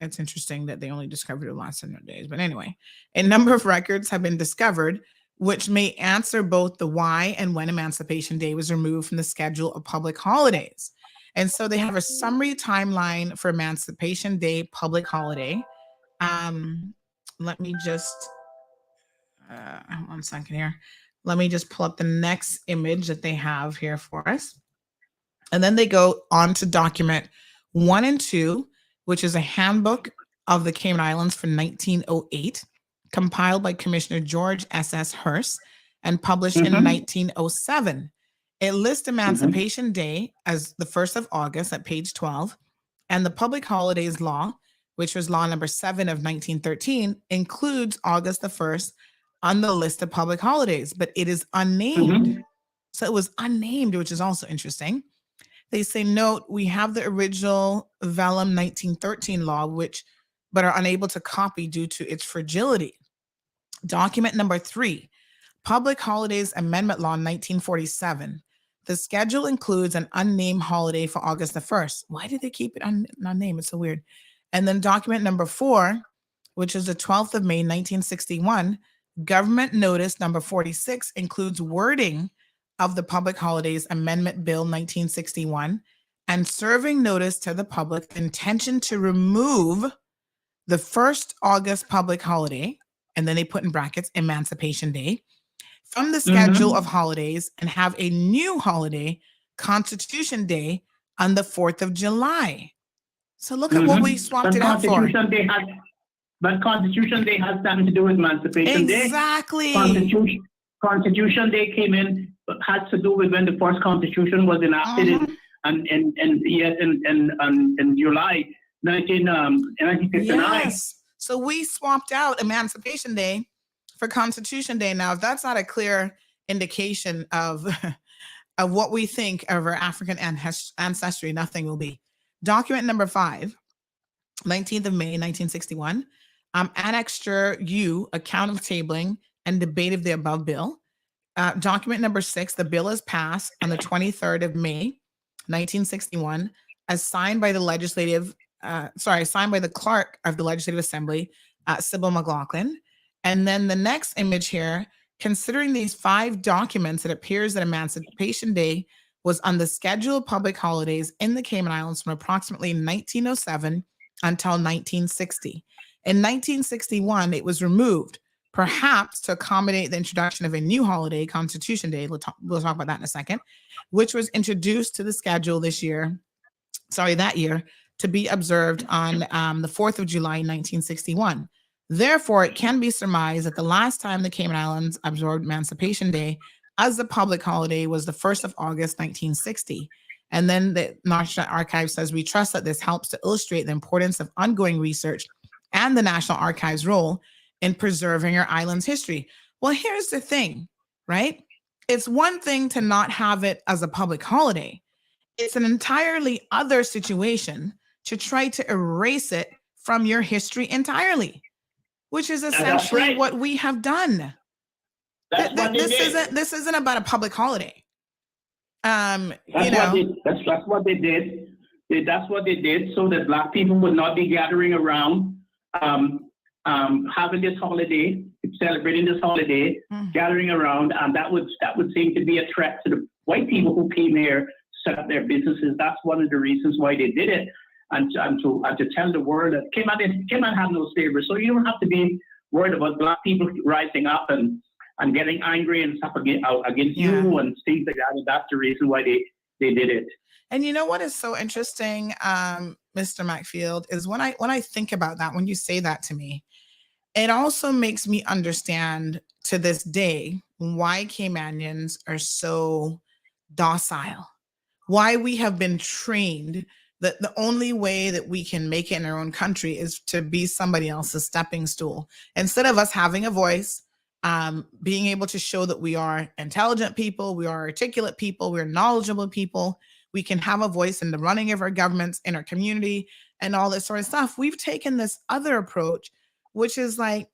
it's interesting that they only discovered it the last 100 days, but anyway, a number of records have been discovered which may answer both the why and when Emancipation Day was removed from the schedule of public holidays. And so they have a summary timeline for Emancipation Day public holiday. Let me just, 1 second here. Let me just pull up the next image that they have here for us. And then they go on to document 1 and 2, which is a handbook of the Cayman Islands for 1908, compiled by Commissioner George S.S. Hearst and published in 1907. It lists Emancipation Day as the 1st of August at page 12, and the Public Holidays Law, which was law number 7 of 1913, includes August the 1st on the list of public holidays, but it is unnamed. So it was unnamed, which is also interesting. They say, note, we have the original vellum 1913 law, but are unable to copy due to its fragility. Document number 3, Public Holidays Amendment Law 1947. The schedule includes an unnamed holiday for August the 1st. Why did they keep it unnamed? It's so weird. And then document number 4, which is the 12th of May, 1961, Government Notice number 46 includes wording of the Public Holidays Amendment Bill 1961 and serving notice to the public the intention to remove the 1st August public holiday, and then they put in brackets Emancipation Day, from the schedule of holidays and have a new holiday, Constitution Day, on the 4th of July. So look at what we swapped it out for. But Constitution Day has something to do with Emancipation Day. Exactly. Constitution Day came in, has to do with when the first Constitution was enacted in July 1959. Yes. So we swapped out Emancipation Day for Constitution Day. Now, if that's not a clear indication of what we think of our African ancestry, nothing will be. Document number 5, 19th of May, 1961. Annexure U, account of tabling and debate of the above bill. Document number 6, the bill is passed on the 23rd of May, 1961, as signed by the clerk of the Legislative Assembly, Sybil McLaughlin. And then the next image here, considering these 5 documents, it appears that Emancipation Day was on the schedule of public holidays in the Cayman Islands from approximately 1907 until 1960. In 1961, it was removed, perhaps to accommodate the introduction of a new holiday, Constitution Day. We'll talk about that in a second, which was introduced to the schedule that year, to be observed on the 4th of July, 1961. Therefore, it can be surmised that the last time the Cayman Islands observed Emancipation Day as a public holiday was the 1st of August, 1960. And then the National Archives says, we trust that this helps to illustrate the importance of ongoing research and the National Archives' role in preserving our island's history. Well, here's the thing, right? It's one thing to not have it as a public holiday. It's an entirely other situation to try to erase it from your history entirely, which is essentially what we have done. This isn't about a public holiday. That's what they did. That's what they did so that Black people would not be gathering around, having this holiday, celebrating this holiday, gathering around, and that would seem to be a threat to the white people who came here, set up their businesses. That's one of the reasons why they did it, and to tell the world that Cayman had no slavery, so you don't have to be worried about Black people rising up and getting angry and stuff against you and things like that. And that's the reason why they did it. And you know what is so interesting, Mr. McField, is when I think about that, when you say that to me, it also makes me understand to this day why Caymanians are so docile, why we have been trained that the only way that we can make it in our own country is to be somebody else's stepping stool. Instead of us having a voice being able to show that we are intelligent people, we are articulate people, we're knowledgeable people, we can have a voice in the running of our governments, in our community, and all this sort of stuff. We've taken this other approach, which is like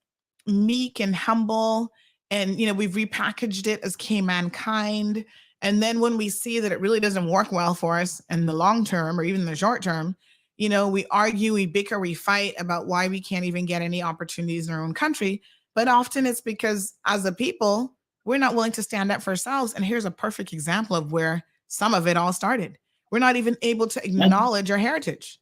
meek and humble, and we've repackaged it as Cayman kind. And then when we see that it really doesn't work well for us in the long term or even the short term, we argue, we bicker, we fight about why we can't even get any opportunities in our own country. But often it's because as a people, we're not willing to stand up for ourselves. And here's a perfect example of where some of it all started. We're not even able to acknowledge our heritage.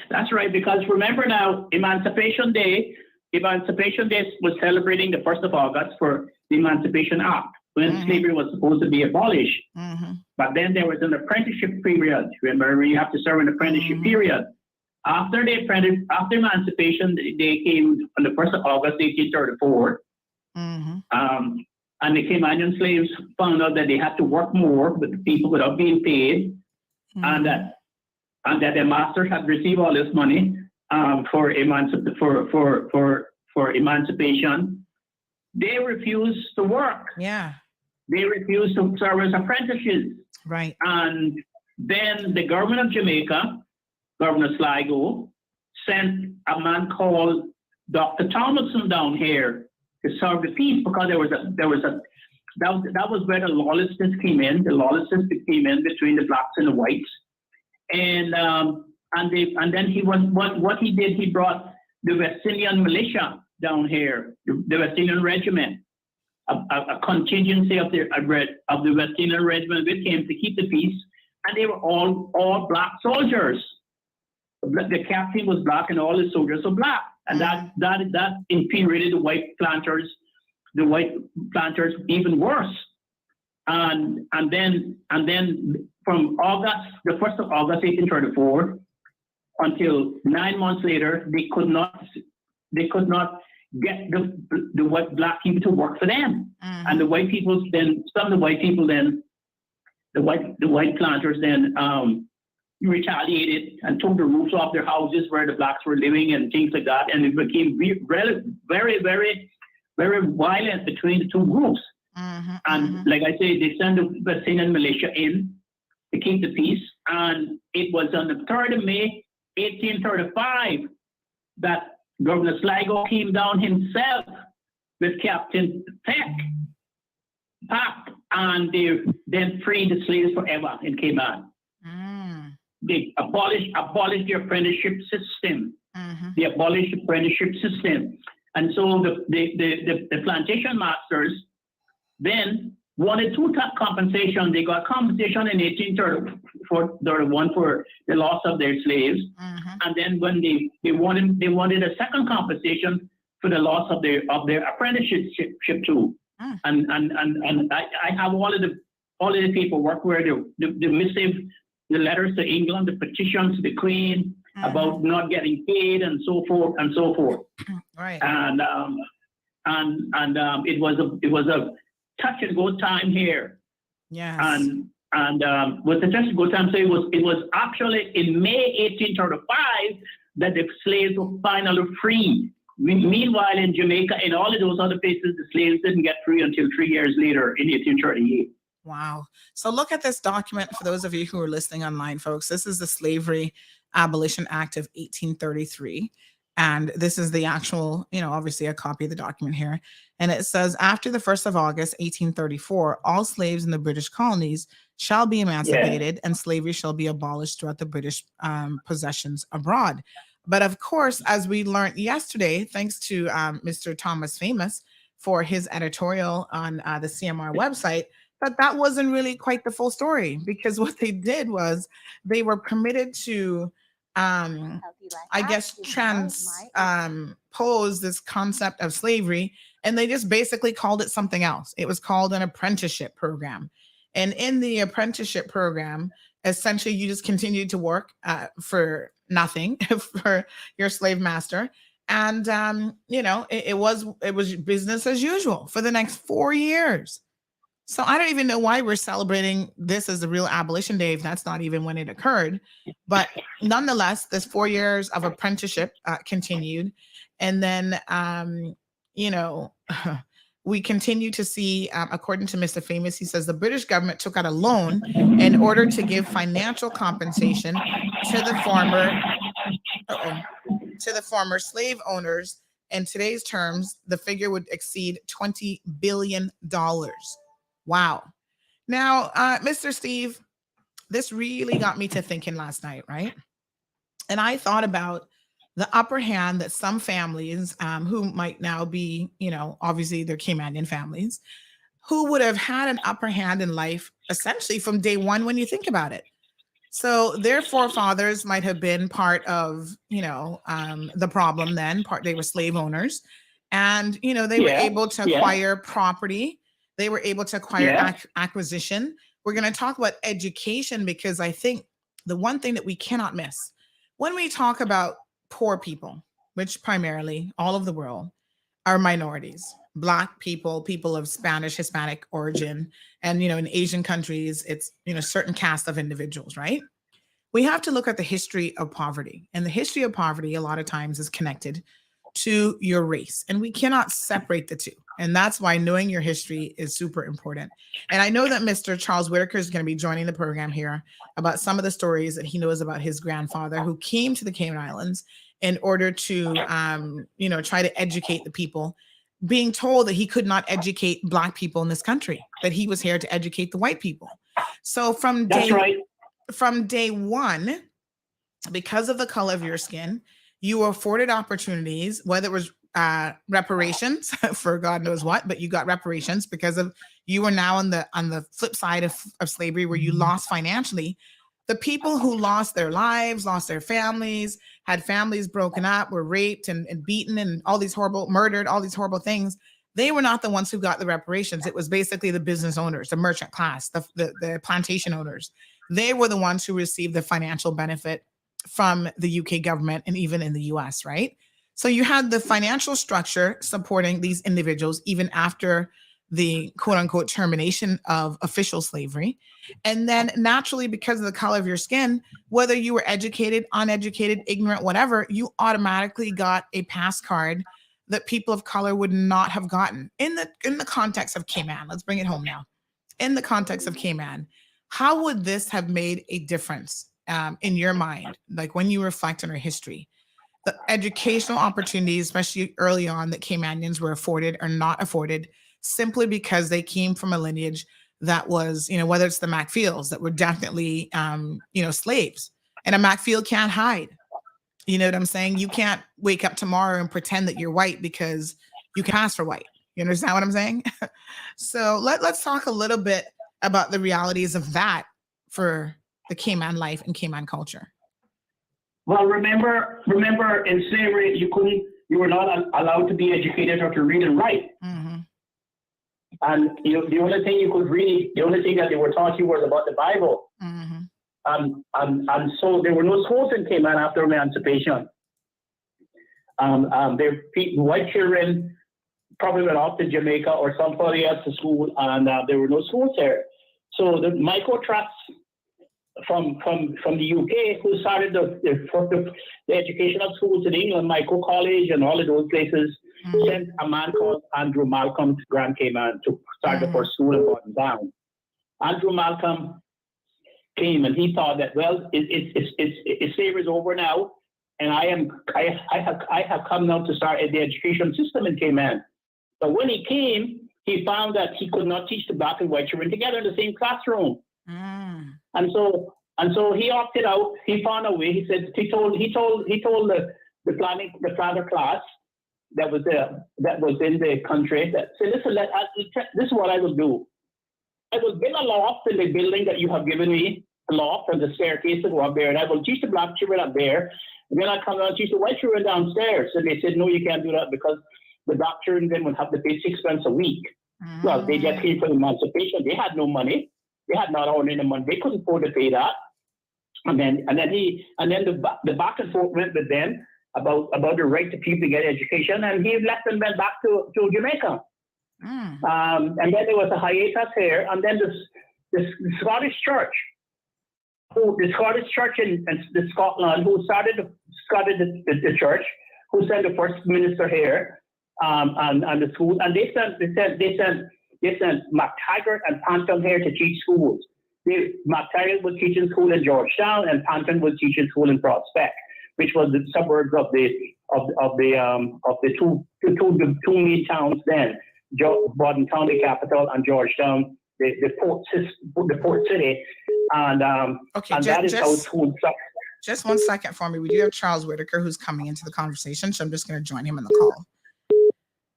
That's right, because remember now, Emancipation Day was celebrating the 1st of August for the Emancipation Act, when slavery was supposed to be abolished. But then there was an apprenticeship period. Remember, you have to serve an apprenticeship period. After emancipation, they came on the 1st of August, 1834. And the Caymanian slaves found out that they had to work more with the people without being paid, and that their masters had received all this money for emancipation. They refused to work. Yeah. They refused to serve as apprentices. Right. And then the government of Jamaica, Governor Sligo, sent a man called Dr. Thomason down here to serve the peace, because that was where the lawlessness came in. The lawlessness came in between the blacks and the whites, and then what he did. He brought the West Indian militia down here, the West Indian regiment, a contingency of the West Indian regiment, which came to keep the peace, and they were all black soldiers. The captain was black, and all the soldiers were black, and that infuriated the white planters even worse. And then from the 1st of August 1834 until 9 months later, they could not get the white black people to work for them. And the white planters then retaliated and took the roofs off their houses where the blacks were living and things like that, and it became very, very, very violent between the two groups. And like I say, they sent the West Indian militia in to keep the peace, and it was on the 3rd of May 1835 that Governor Sligo came down himself with Captain Pack, and they then freed the slaves forever in Cayman. They abolished the apprenticeship system. They abolished the apprenticeship system. And so the plantation masters then wanted two-type compensation. They got compensation in 1831 for the loss of their slaves. And then when they wanted a second compensation for the loss of their apprenticeship too. And I have all of the paperwork where the missive, the letters to England, the petitions to the Queen about not getting paid, and so forth and so forth. Right. And it was a touch and go time here. Yes. And with the touch and go time, so it was actually in May 1835 that the slaves were finally free. Meanwhile, in Jamaica and all of those other places, the slaves didn't get free until 3 years later in 1838. Wow. So look at this document for those of you who are listening online, folks. This is the Slavery Abolition Act of 1833. And this is the actual, obviously a copy of the document here. And it says, after the 1st of August, 1834, all slaves in the British colonies shall be emancipated, and slavery shall be abolished throughout the British possessions abroad. But of course, as we learned yesterday, thanks to Mr. Thomas Famous for his editorial on the CMR website, that wasn't really quite the full story, because what they did was they were permitted to, transpose this concept of slavery, and they just basically called it something else. It was called an apprenticeship program. And in the apprenticeship program, essentially, you just continued to work for nothing for your slave master. And, it was business as usual for the next 4 years. So I don't even know why we're celebrating this as the real abolition day if that's not even when it occurred. But nonetheless, this 4 years of apprenticeship continued. And then you know, we continue to see, according to Mr. Famous, he says the British government took out a loan in order to give financial compensation to the former slave owners. In today's terms, the figure would exceed $20 billion. Wow. Now, Mr. Steve, this really got me to thinking last night, right? And I thought about the upper hand that some families who might now be, you know, obviously they're Caymanian families, who would have had an upper hand in life essentially from day one when you think about it. So their forefathers might have been part of, you know, the problem then, they were slave owners. And, you know, they were able to acquire property. They were able to acquire acquisition. We're going to talk about education because I think the one thing that we cannot miss when we talk about poor people, which primarily all of the world are minorities, Black people, people of Spanish, Hispanic origin, and, you know, in Asian countries, it's, you know, certain caste of individuals, right? We have to look at the history of poverty. And the history of poverty a lot of times is connected to your race. And we cannot separate the two. And that's why knowing your history is super important. And I know that Mr. Charles Whitaker is going to be joining the program here about some of the stories that he knows about his grandfather who came to the Cayman Islands in order to, you know, try to educate the people, being told that he could not educate Black people in this country, that he was here to educate the white people. So from day one, because of the color of your skin, you were afforded opportunities, whether it was reparations for God knows what, but you got reparations because of you were now on the flip side of slavery where you lost financially. The people who lost their lives, lost their families, had families broken up, were raped and beaten and murdered, all these horrible things. They were not the ones who got the reparations. It was basically the business owners, the merchant class, the plantation owners. They were the ones who received the financial benefit from the UK government and even in the US, right? So you had the financial structure supporting these individuals even after the quote unquote termination of official slavery. And then naturally, because of the color of your skin, whether you were educated, uneducated, ignorant, whatever, you automatically got a pass card that people of color would not have gotten in the context of Cayman. Let's bring it home now. In the context of Cayman, how would this have made a difference in your mind? Like when you reflect on our history, the educational opportunities, especially early on, that Caymanians were afforded or not afforded simply because they came from a lineage that was, you know, whether it's the McFields that were definitely, you know, slaves, and a McField can't hide. You know what I'm saying? You can't wake up tomorrow and pretend that you're white because you can pass for white. You understand what I'm saying? So let's talk a little bit about the realities of that for the Cayman life and Cayman culture. Well, remember in slavery, you were not allowed to be educated or to read and write. Mm-hmm. And the only thing you could read, the only thing that they were taught you was about the Bible. Mm-hmm. And so there were no schools in Cayman after emancipation. White children probably went off to Jamaica or somebody else to school, and there were no schools there. So the micro-trusts from the UK, who started the educational schools in England, Micro College and all of those places, sent a man called Andrew Malcolm to Grand Cayman to start the first school in Bottom Down. Andrew Malcolm came and he thought that, well, slavery is over now, and I have come now to start the education system in Cayman. But when he came, he found that he could not teach the Black and white children together in the same classroom. And so he opted out. He found a way. He told the planner class that was in the country that said, listen, this is what I will do. I will build a loft in the building that you have given me, a loft and the staircase to go up there, and I will teach the Black children up there, and then I come down and teach the white children downstairs. And they said, no, you can't do that because the Black children then would have to pay $6 a week. Well, they just came from emancipation. They had no money. They had not earned any money. They couldn't afford to pay that. And then the back and forth went with them about the right to people to get education, and he left and went back to Jamaica. And then there was a hiatus here, and then the Scottish Church, in Scotland, who started the church, who sent the first minister here, and the school, and they sent McTaggart and Panton here to teach schools. McTaggart was teaching school in Georgetown, and Panton was teaching school in Prospect, which was the suburbs of the two main towns then, Borden Town, the capital, and Georgetown, the port city, and okay, and that is how school started. Just 1 second for me. We do have Charles Whitaker who's coming into the conversation, so I'm just going to join him in the call.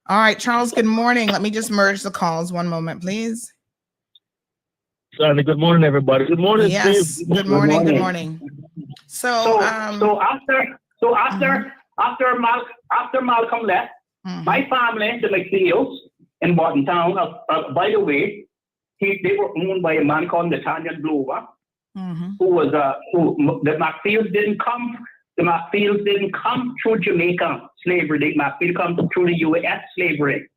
All right, Charles, good morning. Let me just merge the calls. One moment, please. Sorry, good morning, everybody. Good morning, yes, Steve. good morning, good morning. So after Malcolm left, my family, the McFields in Borden Town, by the way, they were owned by a man called Nathaniel Glover, who was the McFields didn't come. The McFields didn't come through Jamaica slavery. The McFields come through the U.S. slavery.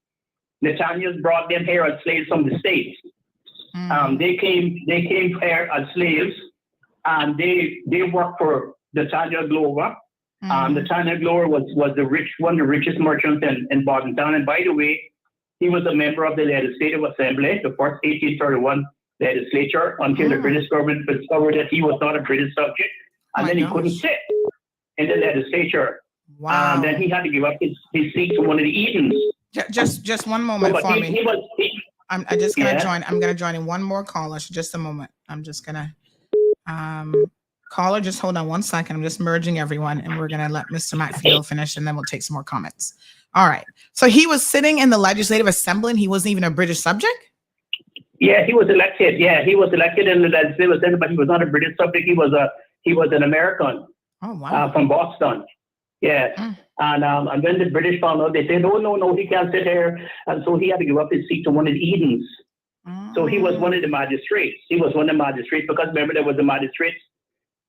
Nathaniel brought them here as slaves from the States. They came here as slaves, and they worked for Nathaniel Glover. Nathaniel Glover was one of the richest merchants in Borden Town. And by the way, he was a member of the Legislative Assembly, the first 1831 legislature, until the British government discovered that he was not a British subject, and then he couldn't sit in the legislature. Wow. And then he had to give up his seat to one of the Edens. Just one moment for me. I'm just gonna join. I'm gonna join in one more caller. So just a moment. I'm just gonna caller. Just hold on 1 second. I'm just merging everyone, and we're gonna let Mr. McField finish, and then we'll take some more comments. All right. So he was sitting in the Legislative Assembly, and he wasn't even a British subject. Yeah, he was elected. Yeah, he was elected in the Legislative Assembly, but he was not a British subject. He was an American. Oh wow. From Boston. Yeah. And when the British found out, they said, no, he can't sit here. And so he had to give up his seat to one of the Edens. So he was one of the magistrates. He was one of the magistrates because remember there was the magistrates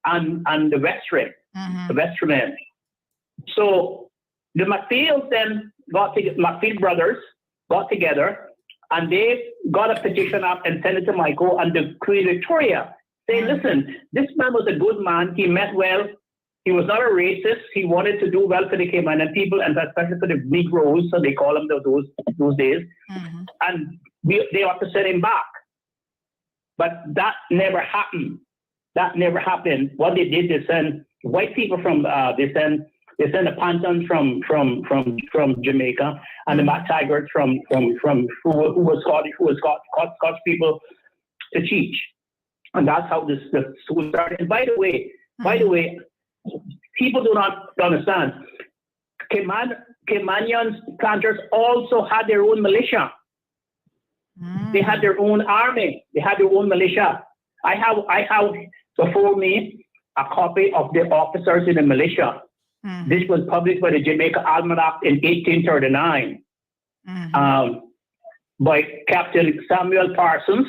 and the vestry, the vestrymen. So the McFields then McField brothers got together and they got a petition up and sent it to Michael and the Queen Victoria. Saying, listen, this man was a good man. He meant well. He was not a racist. He wanted to do well for the Cayman people and especially for the Negroes, so they call them those days. And they ought to send him back. But that never happened. That never happened. What they did, they sent white people from they sent the Pantons from Jamaica and the McTaggart from who was Scotch people to teach. And that's how the school started. And by the way, people do not understand. Caymanian planters also had their own militia. They had their own army. They had their own militia. I have before me a copy of the officers in the militia. This was published by the Jamaica Almanac in 1839 by Captain Samuel Parsons,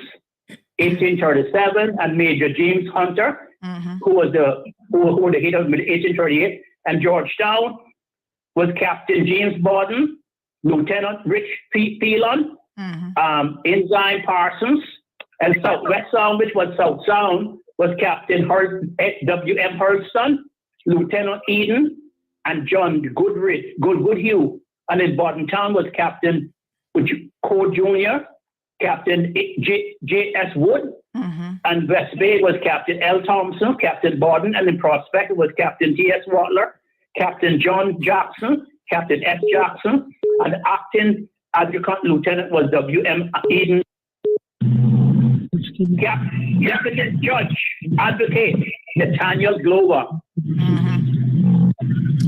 1837, and Major James Hunter, who was the head of 1838, and Georgetown was Captain James Borden, Lieutenant Rich Phelan, Ensign Parsons, and Southwest Sound, which was South Sound, was Captain W.M. Hurston, Lieutenant Eden, and John Goodhue. And in Borden Town was Captain Cole Jr., Captain J.S. Wood, and West Bay was Captain L. Thompson, Captain Borden, and in Prospect was Captain T.S. Watler, Captain John Jackson, Captain S. Jackson, and acting adjutant lieutenant was W.M. Eden. Captain Judge Advocate Nathaniel Glover.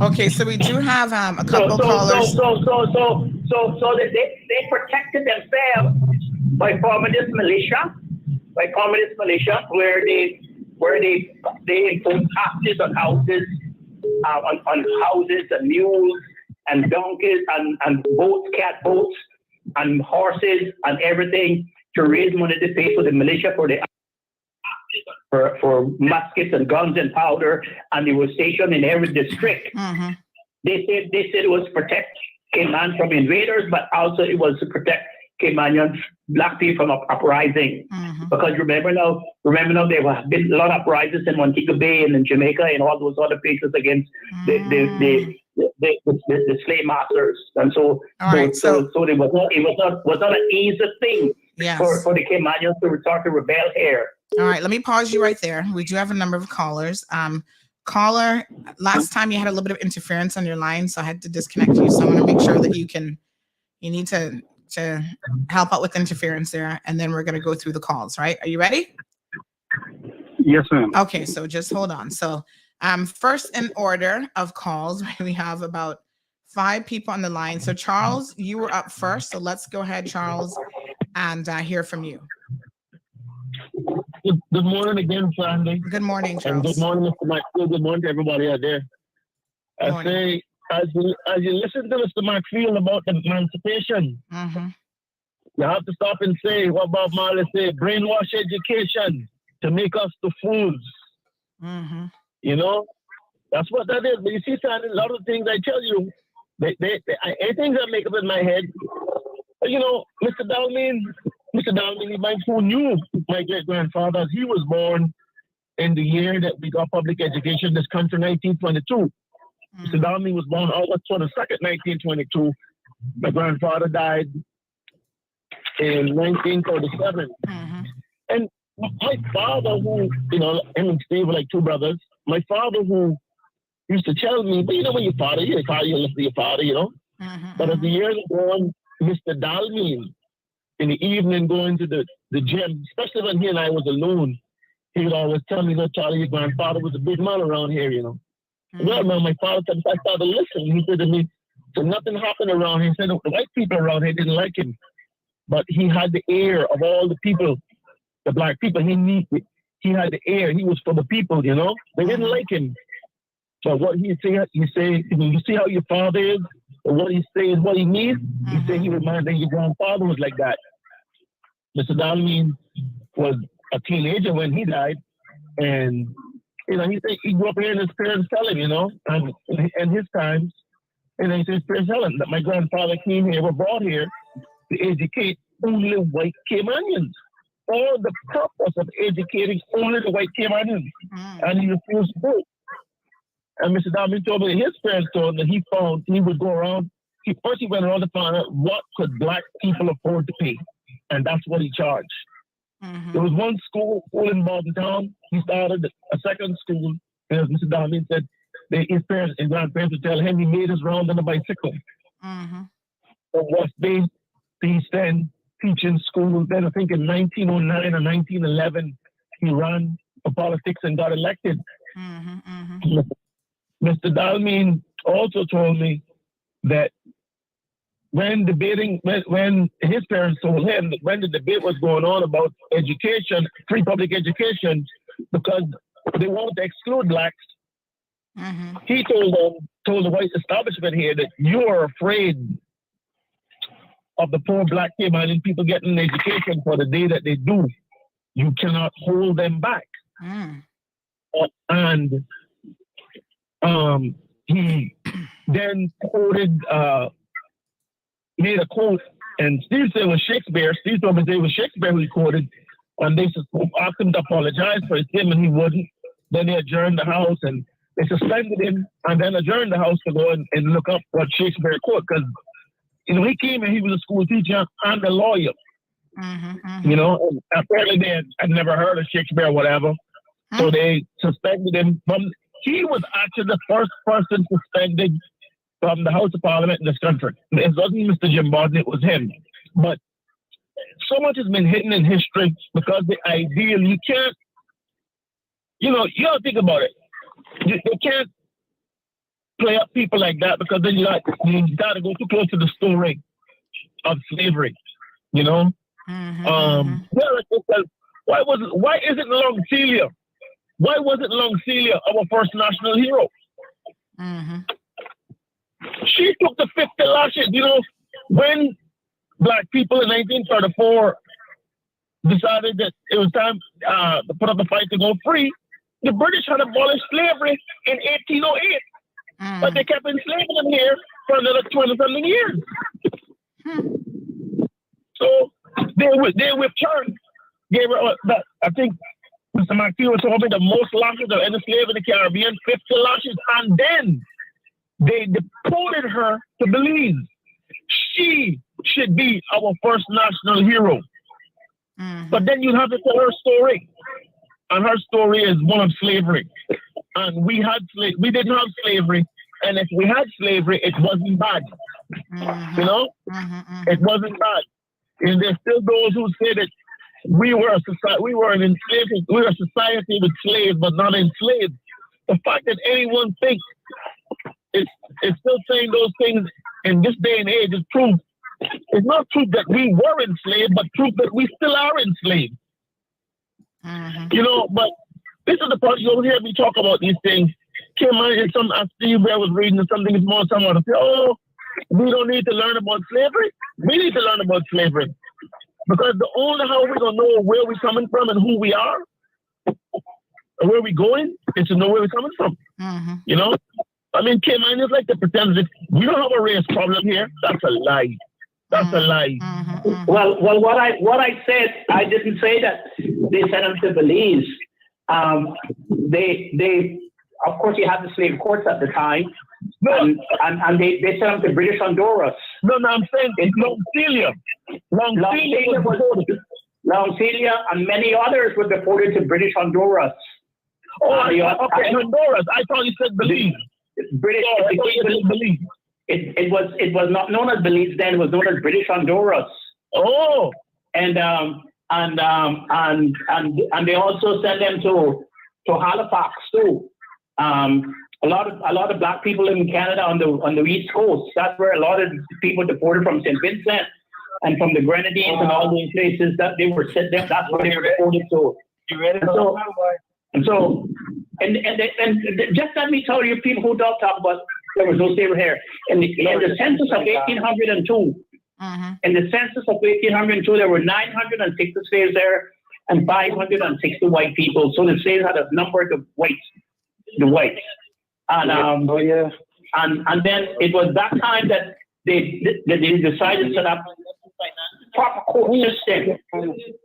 Okay, so we do have a couple callers. So they protected themselves by forming this militia, where they impose taxes on houses, and mules and donkeys and boats, cat boats and horses and everything to raise money to pay for the militia for muskets and guns and powder, and they were stationed in every district. They said it was to protect Cayman from invaders, but also it was to protect Caymanian black people from uprising. Because remember now there have been a lot of uprisings in Montego Bay and in Jamaica and all those other places against the the slave masters. And so Right, so it was not an easy thing Yes. for the Caymanians to start to rebel here. All right, let me pause you right there. We do have a number of callers. Caller, last time you had a little bit of interference on your line, so I had to disconnect you. So I want to make sure that you need to help out with interference there, and then we're going to go through the calls, right? Are you ready? Yes, ma'am. Okay, so just hold on. So first in order of calls, we have about 5 people on the line. So Charles, you were up first. So let's go ahead, Charles, and hear from you. Good morning again, Sandy. Good morning, And Charles. good morning, Mr. McField. Good morning to everybody out there. I Morning. say, as you listen to Mr. McField about the emancipation, Mm-hmm. you have to stop and say what Bob Marley said, brainwash education to make us the fools. Mm-hmm. You know, that's what that is. But you see, Sandy, a lot of things I tell you, things that make up in my head. You know, Mr. Dalman, he might who knew my great-grandfather. He was born in the year that we got public education in this country, 1922. Mm-hmm. Mr. Dalman was born August 22nd, 1922. My grandfather died in 1937. Mm-hmm. And my father, who, you know, him and Steve were like 2 brothers. My father, who used to tell me, but you know, when your father, you listen to your father, you know. Mm-hmm. But as the years go on, Mr. Dalman, in the evening going to the gym, especially when he and I was alone, he would always tell me, "Look, Charlie, your grandfather was a big man around here, you know." Mm-hmm. Well, man, my father said, I started listening. He said to me, so nothing happened around here. He said the white people around here didn't like him, but he had the ear of all the people, the black people. He had the ear. He was for the people, you know. They didn't like him. But what he said, you see how your father is, or what he says, what he needs. He said he reminded your grandfather was like that. Mr. Dalman was a teenager when he died, and you know, he grew up hearing his parents tell him, you know, and his times, and then his parents tell him that my grandfather came here, were brought here to educate only white Caymanians. For the purpose of educating only the white Caymanians, and he refused to do it. And Mr. Dalman told me his parents told him that he would go around. First he went around to find out what could black people afford to pay, and that's what he charged. Mm-hmm. There was one school in Boston Town. He started a second school, and as Mr. Dalman said, his parents and grandparents would tell him he made his round on a bicycle. Mm-hmm. From West Bay to East End, teaching school. Then I think in 1909 or 1911, he ran for politics and got elected. Mm-hmm. Mm-hmm. Mr. Dalman also told me that when his parents told him that when the debate was going on about education, free public education, because they wanted to exclude blacks, he told the white establishment here that you are afraid of the poor black Caymanian people getting an education for the day that they do. You cannot hold them back. And he then made a quote, and Steve said it was Shakespeare. Steve told me it was Shakespeare who he quoted, and they asked him to apologize for his him, and he wouldn't. Then they adjourned the house, and they suspended him, and then adjourned the house to go and look up what Shakespeare quote, because you know he came and he was a school teacher and a lawyer. You know, and apparently they had never heard of Shakespeare or whatever, so they suspended him. He was actually the first person suspended from the House of Parliament in this country. It wasn't Mr. Jim Barton, it was him. But so much has been hidden in history because the ideal, you can't, you know, you gotta think about it. You can't play up people like that because then you gotta go too close to the story of slavery, you know? Why isn't Long Celia? Why wasn't Long Celia our first national hero? She took the 50 lashes. You know, when black people in 1934 decided that it was time to put up a fight to go free, the British had abolished slavery in 1808. But they kept enslaving them here for another 20-something years. So they returned. I think Mr. McField told me the most lashes of any slave in the Caribbean, 50 lashes, and then they deported her to Belize. She should be our first national hero. But then you have to tell her story. And her story is one of slavery. And we didn't have slavery. And if we had slavery, it wasn't bad. You know? It wasn't bad. And there's still those who say that we were a society with slaves, but not enslaved. The fact that anyone thinks is still saying those things in this day and age is proof. It's not proof that we were enslaved, but proof that we still are enslaved. You know, but this is the part you don't hear me talk about these things. Cayman and Steve was reading something this morning, someone say, oh, we don't need to learn about slavery. We need to learn about slavery. Because the only how we're going to know where we're coming from and who we are and where we're going is to know where we're coming from. You know? I mean, Cayman is like the pretend that we don't have a race problem here. That's a lie. That's a lie. Well, what I said, I didn't say that they sent them to Belize. They of course, you had the slave courts at the time, and they sent them to British Honduras. No, I'm saying it's Longcelia and many others were deported to British Honduras. Honduras. I thought you said Belize. British. Belize. It was not known as Belize then. It was known as British Honduras. Oh, and they also sent them to Halifax too. A lot of black people in Canada on the East Coast. That's where a lot of people deported from St. Vincent and from the Grenadines and all those places that they were sent there. That's where they were deported to. And just let me tell you, people who don't talk about there was no slavery here. In the census of 1802, in the census of 1802, there were 960 slaves there and 560 white people. So the slaves had outnumbered the whites. And and then it was that time that they decided to set up proper court system.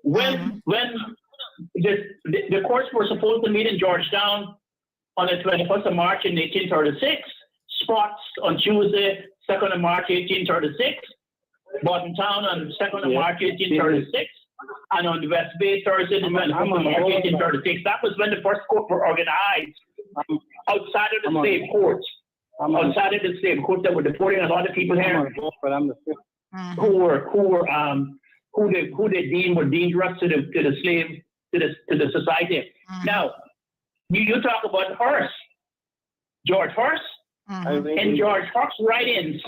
When the courts were supposed to meet in Georgetown on the 21st of March in 1836, spots on Tuesday, 2nd of March 1836, Bordentown on 2nd of March 1836, and on the West Bay Thursday, the 21st of March 1836. That was when the first court were organized outside of the slave courts. Outside of the slave courts that were deporting a lot of people here who they deemed were dangerous to the slave to the society. Now, you talk about Hearst, George Hearst. In George Hearst's writings,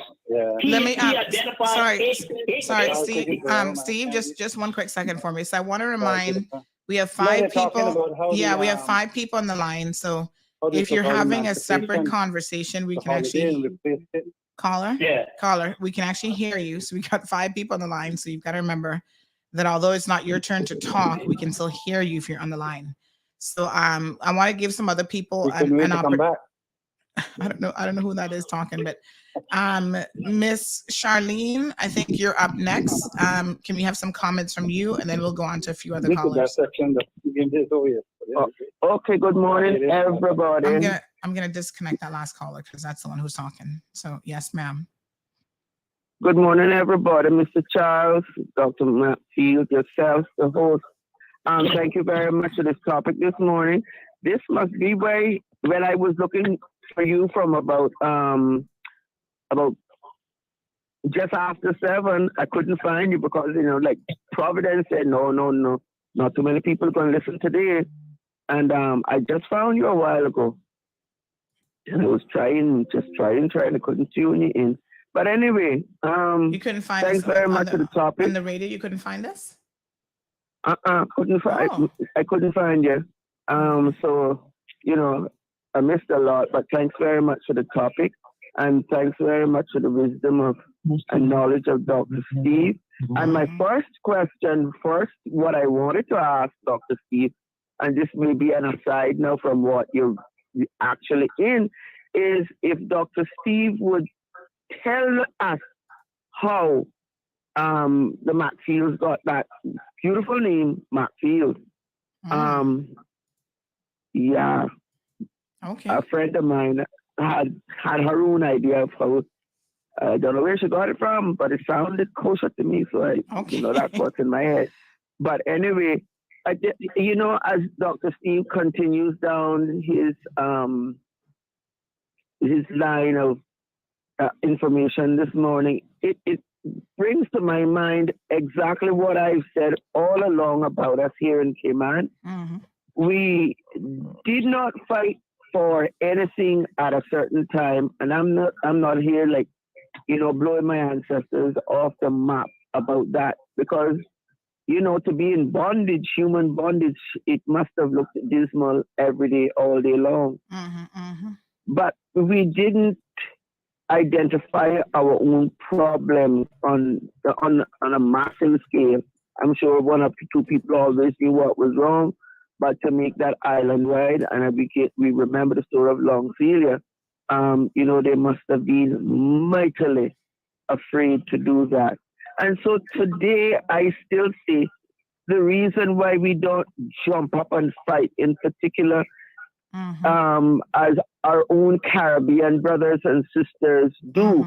he identified. Sorry, Steve. Steve, just one quick second for me. So I want to remind we have 5 people. Yeah, we have 5 people on the line. So if you're having a separate conversation, we can actually caller. We can actually hear you. So we got 5 people on the line. So you've got to remember that although it's not your turn to talk, we can still hear you if you're on the line. So I want to give some other people an opportunity. I don't know who that is talking, but Miss Charlene, I think you're up next. Can we have some comments from you, and then we'll go on to a few other callers. Okay, good morning, everybody. I'm gonna disconnect that last caller because that's the one who's talking. So yes, ma'am. Good morning, everybody. Mr. Charles, Dr. McField, yourself, the host. Thank you very much for this topic this morning. This must be when I was looking for you from about just after 7, I couldn't find you because, like Providence said, no, not too many people going to listen today. And I just found you a while ago. And I was trying, I couldn't tune you in. But anyway, you couldn't find thanks us very much for the topic. On the radio, you couldn't find us? Couldn't find. I couldn't find you. So, I missed a lot, but thanks very much for the topic. And thanks very much for the wisdom and knowledge of Dr. Steve. And my first question, what I wanted to ask Dr. Steve, and this may be an aside now from what you're actually in, is if Dr. Steve would tell us how the McFields got that beautiful name, McField. Yeah. Okay. A friend of mine, had her own idea of how. I don't know where she got it from, but it sounded kosher to me. So that's what's in my head. But anyway, as Dr. Steve continues down his line of information this morning, it brings to my mind exactly what I've said all along about us here in Cayman. Mm-hmm. We did not fight for anything at a certain time, and I'm not here blowing my ancestors off the map about that, because to be in bondage, human bondage, it must have looked dismal every day, all day long. Mm-hmm, mm-hmm. But we didn't identify our own problems on a massive scale. I'm sure one or two people always knew what was wrong, but to make that island wide, and we remember the story of Long Celia, they must have been mightily afraid to do that. And so today, I still see the reason why we don't jump up and fight, in particular, as our own Caribbean brothers and sisters do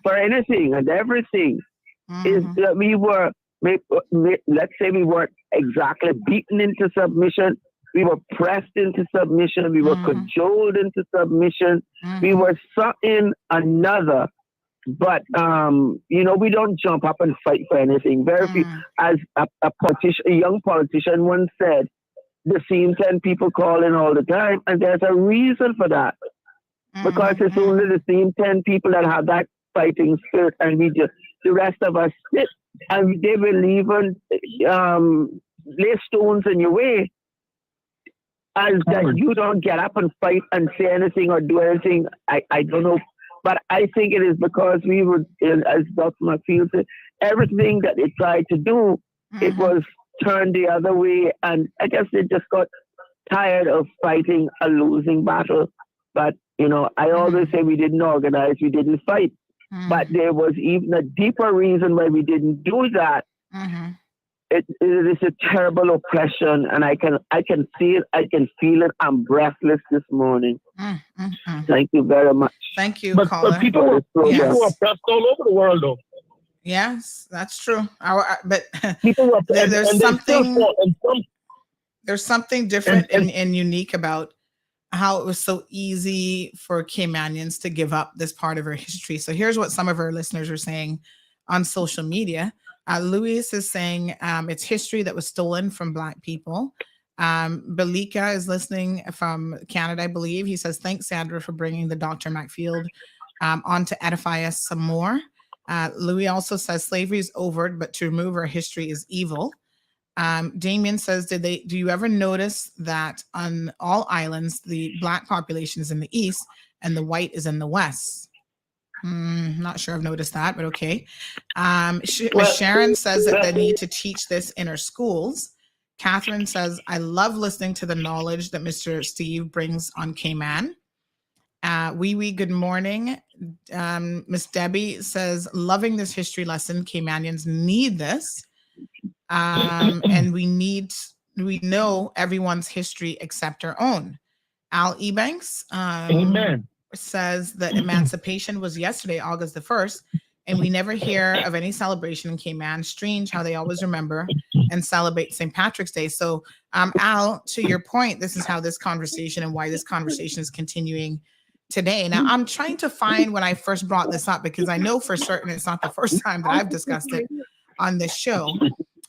for anything and everything, is that we were, let's say we weren't exactly beaten into submission. We were pressed into submission. We were cajoled into submission. We were something another. But, we don't jump up and fight for anything. Very few, as a young politician once said, the same 10 people call in all the time. And there's a reason for that. Because it's only the same 10 people that have that fighting spirit. And the rest of us sit. And they will even lay stones in your way, as that you don't get up and fight and say anything or do anything. I don't know. But I think it is because we were, as Dr. McField said, everything that they tried to do, it was turned the other way. And I guess they just got tired of fighting a losing battle. But, I always say we didn't organize, we didn't fight. But there was even a deeper reason why we didn't do that. It is a terrible oppression, and I can see it, I can feel it. I'm breathless this morning. Thank you very much. Thank you, but caller. People were oppressed all over the world, though. Yes, that's true. But people were there's something different and unique about how it was so easy for Caymanians to give up this part of our history. So here's what some of our listeners are saying on social media. Luis is saying it's history that was stolen from Black people. Balika is listening from Canada, I believe. He says, thanks, Sandra, for bringing the Dr. McField on to edify us some more. Louis also says slavery is over, but to remove our history is evil. Damien says, do you ever notice that on all islands, the Black population is in the east and the white is in the west? Not sure I've noticed that, but okay. Sharon says that they need to teach this in our schools. Catherine says, I love listening to the knowledge that Mr. Steve brings on Cayman. Good morning. Miss Debbie says, loving this history lesson. Caymanians need this. And we know everyone's history except our own. Al Ebanks Amen. Says that Emancipation was yesterday, August the 1st, and we never hear of any celebration in Cayman. Strange how they always remember and celebrate St. Patrick's Day. So, Al, to your point, this is how this conversation and why this conversation is continuing today. Now, I'm trying to find when I first brought this up, because I know for certain it's not the first time that I've discussed it on this show.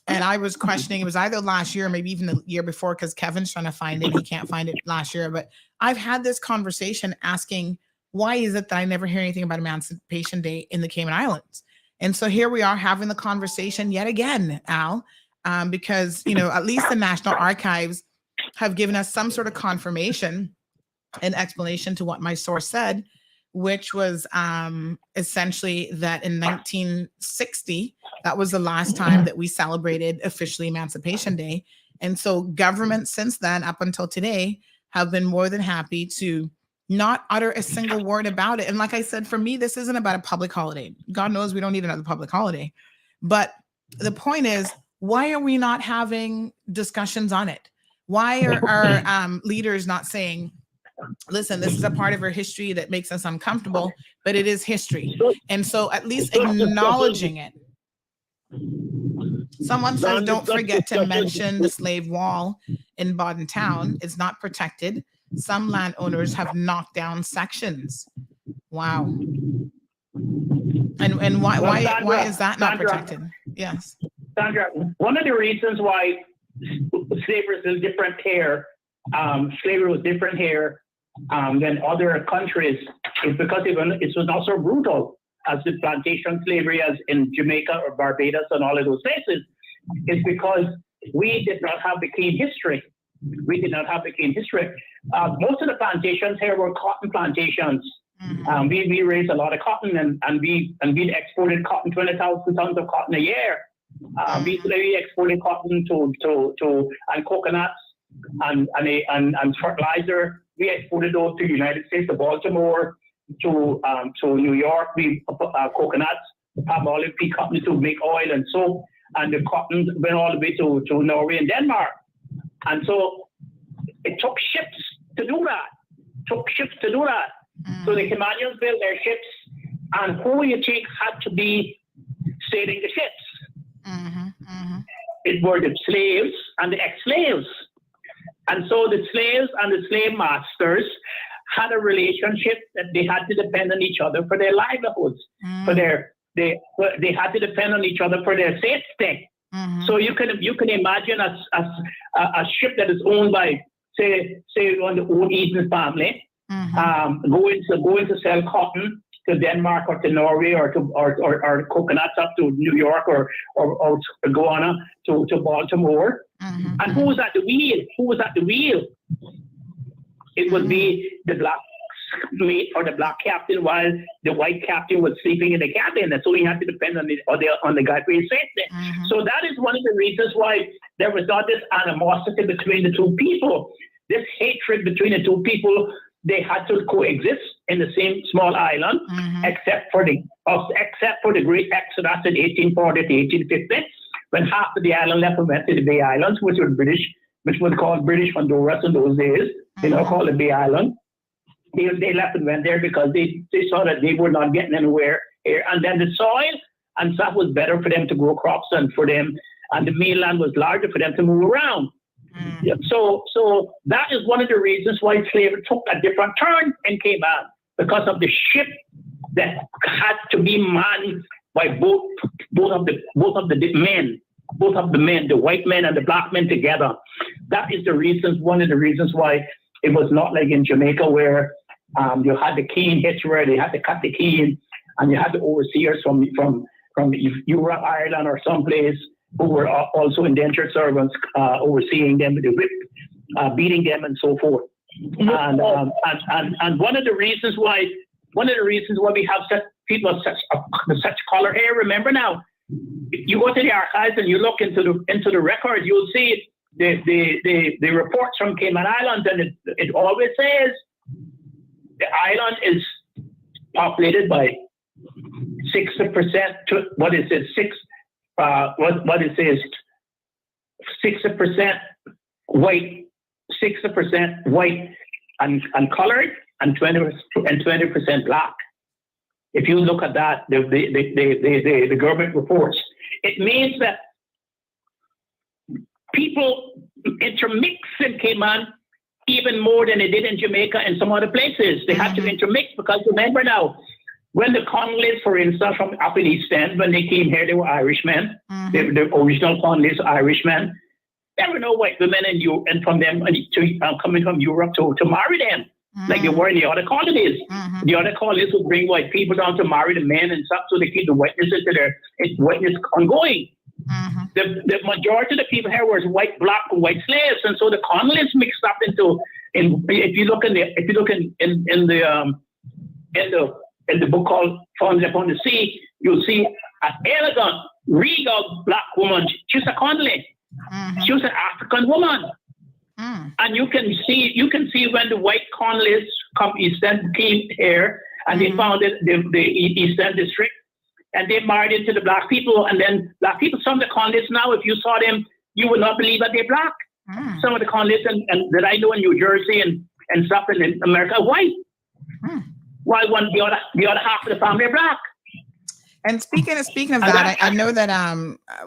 And I was questioning, it was either last year or maybe even the year before, because Kevin's trying to find it. He can't find it last year. But I've had this conversation asking, why is it that I never hear anything about Emancipation Day in the Cayman Islands? And so here we are having the conversation yet again, Al, because, at least the National Archives have given us some sort of confirmation and explanation to what my source said, which was essentially that in 1960, that was the last time that we celebrated officially Emancipation Day. And so governments since then, up until today, have been more than happy to not utter a single word about it. And like I said, for me, this isn't about a public holiday. God knows we don't need another public holiday. But the point is, why are we not having discussions on it? Why are our leaders not saying, listen, this is a part of our history that makes us uncomfortable, but it is history. And so at least acknowledging it. Someone says, don't forget to mention the slave wall in Bodden Town. It's not protected. Some landowners have knocked down sections. Wow. And why is that not protected? Yes. Sandra, one of the reasons why slavery is different here, slavery was different here than other countries is because it was not so brutal as the plantation slavery as in Jamaica or Barbados and all of those places. It's because we did not have the clean history. We did not have the clean history. Most of the plantations here were cotton plantations. We raised a lot of cotton and we exported cotton, 20,000 tons of cotton a year. We exported cotton and coconuts and fertilizer. We exported those to the United States, to Baltimore, to New York. We coconuts, palm olive, pea cotton to make oil and soap, and the cotton went all the way to Norway and Denmark. And so it took ships to do that. So the Caymanians built their ships, and who you think had to be sailing the ships? It were the slaves and the ex-slaves. And so the slaves and the slave masters had a relationship that they had to depend on each other for their livelihoods, they had to depend on each other for their safety. So you can imagine a ship that is owned by say on the old Eden family, going to sell cotton to Denmark or to Norway or coconuts up to New York or Guyana to Baltimore. And who was at the wheel? It would be the black mate or the black captain while the white captain was sleeping in the cabin. And so he had to depend on the guy for his safety. So that is one of the reasons why there was not this animosity between the two people. This hatred between the two people, they had to coexist in the same small island, except for the great exodus in 1840 to 1850, when half of the island left and went to the Bay Islands, which was called British Honduras in those days. They now call it Bay Island. They left and went there because they saw that they were not getting anywhere here. And then the soil and stuff was better for them to grow crops and the mainland was larger for them to move around. So that is one of the reasons why slavery took a different turn in Cayman, because of the ship that had to be manned by both of the men, the white men and the black men together. That is one of the reasons why it was not like in Jamaica where you had the cane hitch where they had to cut the cane, and you had the overseers from Europe, Ireland, or someplace who were also indentured servants overseeing them with the whip, beating them and so forth. And one of the reasons why we have such people such color hair. Remember now, if you go to the archives and you look into the records, you'll see the reports from Cayman Islands, and it always says the island is populated by 60% to what is it 60% white, 60% white and colored, and 20% black. If you look at that, the government reports, it means that people intermix in Cayman even more than they did in Jamaica and some other places. They had to intermix because remember now, when the Congolese, for instance, from up in East End, when they came here, they were Irishmen. The original Congolese were Irishmen. There were no white women and from them coming from Europe to marry them, like they were in the other colonies. The other colonies would bring white people down to marry the men and stuff, so they keep the whiteness whiteness ongoing. The majority of the people here was white, black, and white slaves, and so the colonies mixed up into. If you look in the book called Found Upon the Sea, you'll see an elegant, regal black woman. She's a Congolese. She was an African woman. And you can see when the white Congolese came here and they founded the Eastern District, and they married into the black people, and then black people, some of the Congolese now, if you saw them, you would not believe that they're black. Some of the Congolese and that I know in New Jersey and ends up in America white. Why wouldn't the other half of the family black? And speaking of that, I know that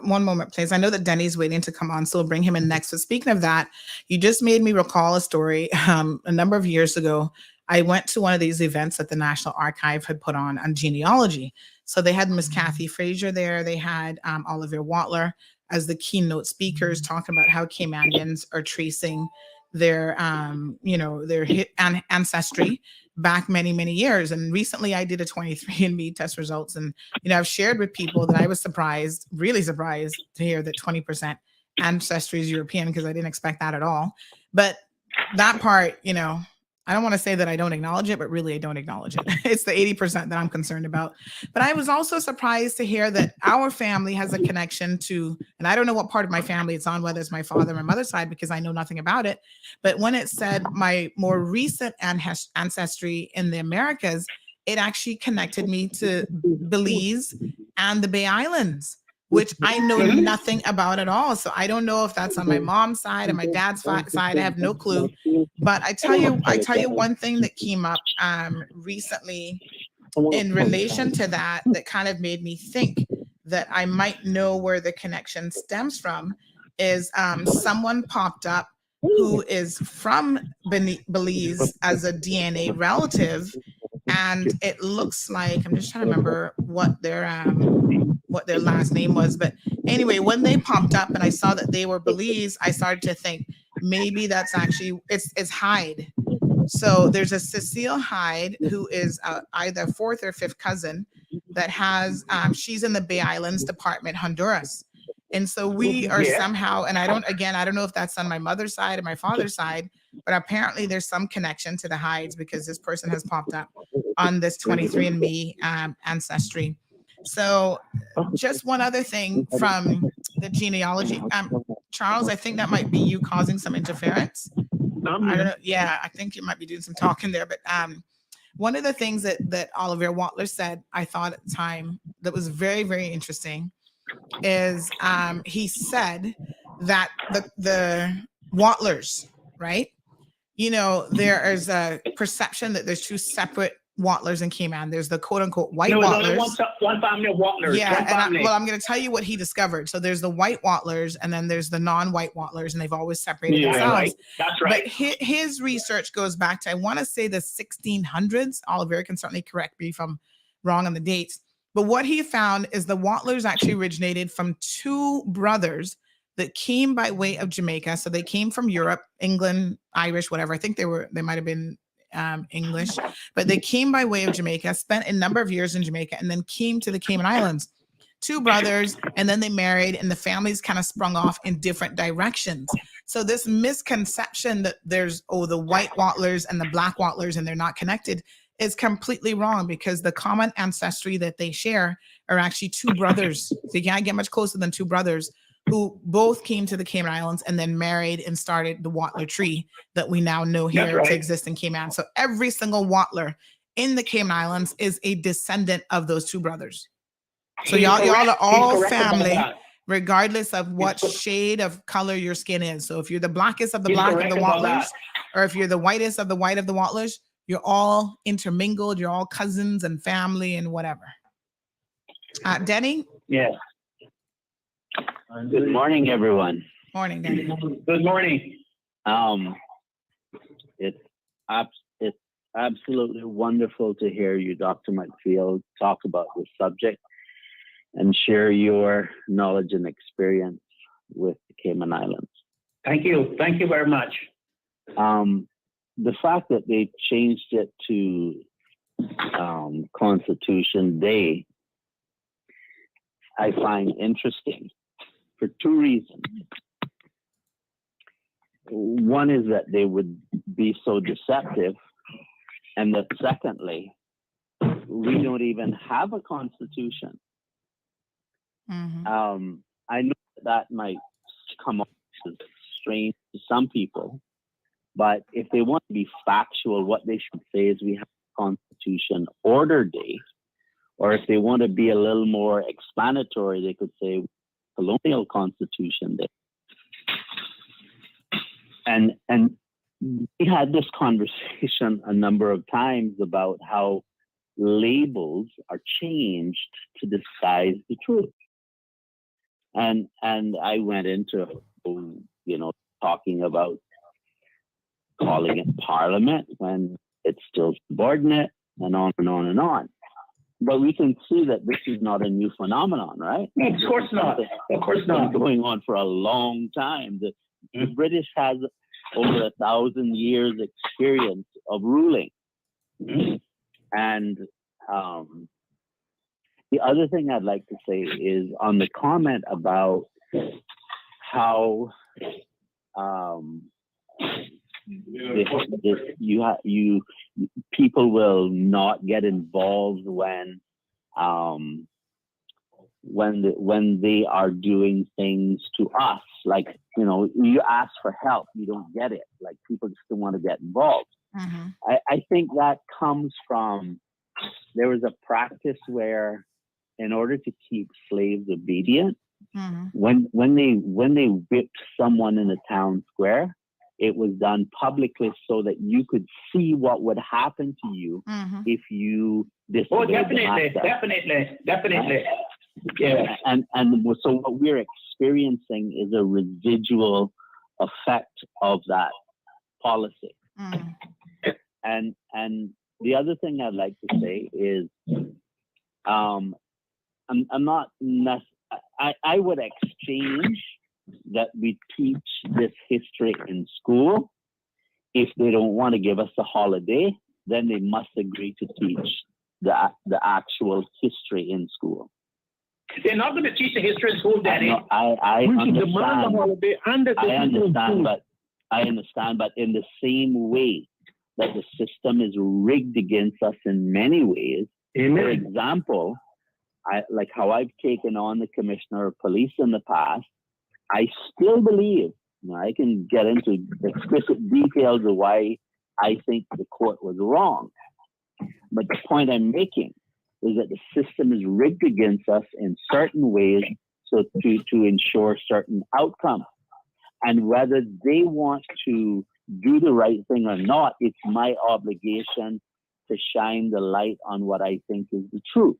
one moment, please. I know that Denny's waiting to come on, so we'll bring him in next. But speaking of that, you just made me recall a story. A number of years ago, I went to one of these events that the National Archive had put on genealogy. So they had Miss Kathy Frazier there. They had Oliver Watler as the keynote speakers, talking about how Caymanians are tracing their ancestry back many, many years. And recently I did a 23andMe test results. And, I've shared with people that I was really surprised to hear that 20% ancestry is European, because I didn't expect that at all. But that part, I don't want to say that I don't acknowledge it, but really I don't acknowledge it. It's the 80% that I'm concerned about. But I was also surprised to hear that our family has a connection to, and I don't know what part of my family it's on, whether it's my father or my mother's side, because I know nothing about it. But when it said my more recent ancestry in the Americas, it actually connected me to Belize and the Bay Islands, which I know nothing about at all. So I don't know if that's on my mom's side and my dad's side. I have no clue. But I tell you one thing that came up recently in relation to that kind of made me think that I might know where the connection stems from is someone popped up who is from Belize as a DNA relative. And it looks like, I'm just trying to remember what their last name was. But anyway, when they popped up and I saw that they were Belize, I started to think maybe that's actually, it's Hyde. So there's a Cecile Hyde who is either fourth or fifth cousin that has, she's in the Bay Islands Department, Honduras. And so we are somehow, and I don't know if that's on my mother's side or my father's side, but apparently there's some connection to the Hydes because this person has popped up on this 23andMe ancestry. So just one other thing from the genealogy. Charles, I think that might be you causing some interference. I don't know. Yeah, I think you might be doing some talking there. But one of the things that Oliver Watler said, I thought at the time that was very, very interesting is he said that the Watlers, right? There is a perception that there's two separate Watlers in Cayman. There's the quote unquote white Watlers. One family of Watlers. Yeah, and I'm going to tell you what he discovered. So there's the white Watlers, and then there's the non-white Watlers, and they've always separated themselves. Right. That's right. But his research goes back to, I want to say, the 1600s. Oliver can certainly correct me if I'm wrong on the dates. But what he found is the Watlers actually originated from two brothers that came by way of Jamaica. So they came from Europe, England, Irish, whatever. I think they might have been English, but they came by way of Jamaica, spent a number of years in Jamaica, and then came to the Cayman Islands. Two brothers, and then they married, and the families kind of sprung off in different directions. So this misconception that there's, the white Watlers and the black Watlers and they're not connected is completely wrong, because the common ancestry that they share are actually two brothers. So you can't get much closer than two brothers who both came to the Cayman Islands and then married and started the Watler tree that we now know here to exist in Cayman. So every single Watler in the Cayman Islands is a descendant of those two brothers. So y'all are all family, regardless of what shade of color your skin is. So if you're the blackest of the black of the Watlers, or if you're the whitest of the white of the Watlers, you're all intermingled. You're all cousins and family and whatever. Denny? Yes. Good morning, everyone. Morning, Denny. Good morning. It's absolutely wonderful to hear you, Dr. McField, talk about this subject and share your knowledge and experience with the Cayman Islands. Thank you. Thank you very much. The fact that they changed it to Constitution Day, I find interesting for two reasons. One is that they would be so deceptive, and that secondly, we don't even have a constitution. Mm-hmm. I know that might come off as strange to some people, but if they want to be factual, what they should say is we have a Constitution Order Day, or if they want to be a little more explanatory, they could say Colonial Constitution Day. And we had this conversation a number of times about how labels are changed to disguise the truth. And I went into, talking about calling it parliament when it's still subordinate, and on and on and on. But we can see that this is not a new phenomenon, right? Of course not. Of course not. It's been going on for a long time. The British has over 1,000 years experience of ruling. And the other thing I'd like to say is on the comment about how people will not get involved when they are doing things to us, like you ask for help, you don't get it, like people just don't want to get involved. I think that comes from, there was a practice where in order to keep slaves obedient, when they whipped someone in the town square, it was done publicly so that you could see what would happen to you if you disobeyed. Definitely. Yeah. And so what we're experiencing is a residual effect of that policy. And the other thing I'd like to say is, I'm not I would exchange that we teach this history in school. If they don't want to give us a holiday, then they must agree to teach the actual history in school. They're not going to teach the history in school, Daddy. No, I understand, but in the same way that the system is rigged against us in many ways. Amen. For example, like how I've taken on the commissioner of police in the past, I still believe, I can get into explicit details of why I think the court was wrong. But the point I'm making is that the system is rigged against us in certain ways so to ensure certain outcomes. And whether they want to do the right thing or not, it's my obligation to shine the light on what I think is the truth.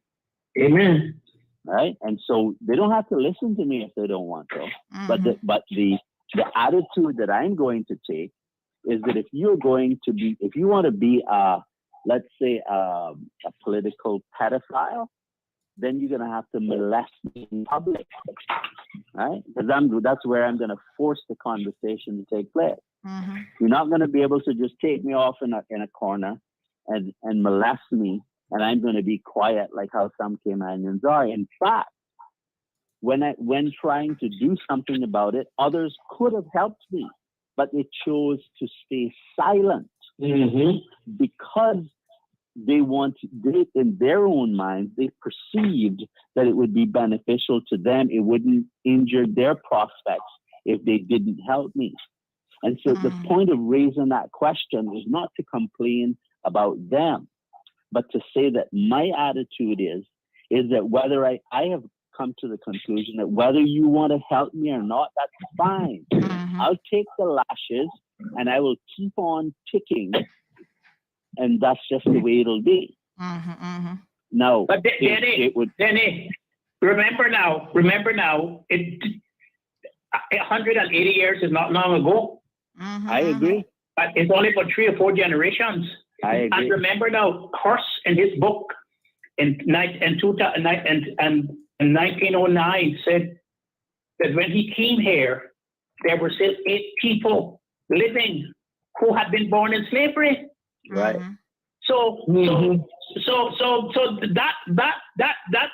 Amen. Right? And so they don't have to listen to me if they don't want to. But the attitude that I'm going to take is that if you want to be let's say a political pedophile, then you're going to have to molest me in public, right? Because that's where I'm going to force the conversation to take place. You're not going to be able to just take me off in a corner and molest me, and I'm going to be quiet like how some Caymanians are. In fact, when trying to do something about it, others could have helped me, but they chose to stay silent because in their own minds, they perceived that it would be beneficial to them. It wouldn't injure their prospects if they didn't help me. And so the point of raising that question is not to complain about them, but to say that my attitude is that whether I have come to the conclusion that whether you want to help me or not, that's fine. I'll take the lashes and I will keep on ticking. And that's just the way it'll be. Now, but Danny, remember now, 180 years is not long ago. I agree. But it's only for 3 or 4 generations. I agree. And remember now, Hurst in his book in 1909 said that when he came here, there were still 8 people living who had been born in slavery. Right. So that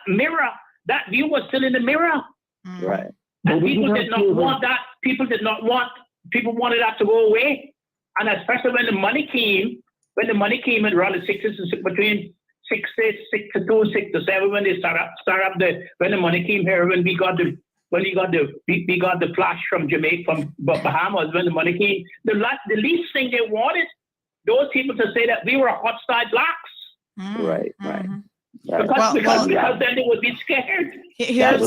mirror, that view was still in the mirror. Right. And people did not want that. People wanted that to go away. And especially when the money came in around the 60s, between 62, 67, when they when the money came here, when we got the flash from Jamaica, from Bahamas, when the money came, the least thing they wanted, those people to say that we were hostile blacks. Right. Because then they would be scared. Here's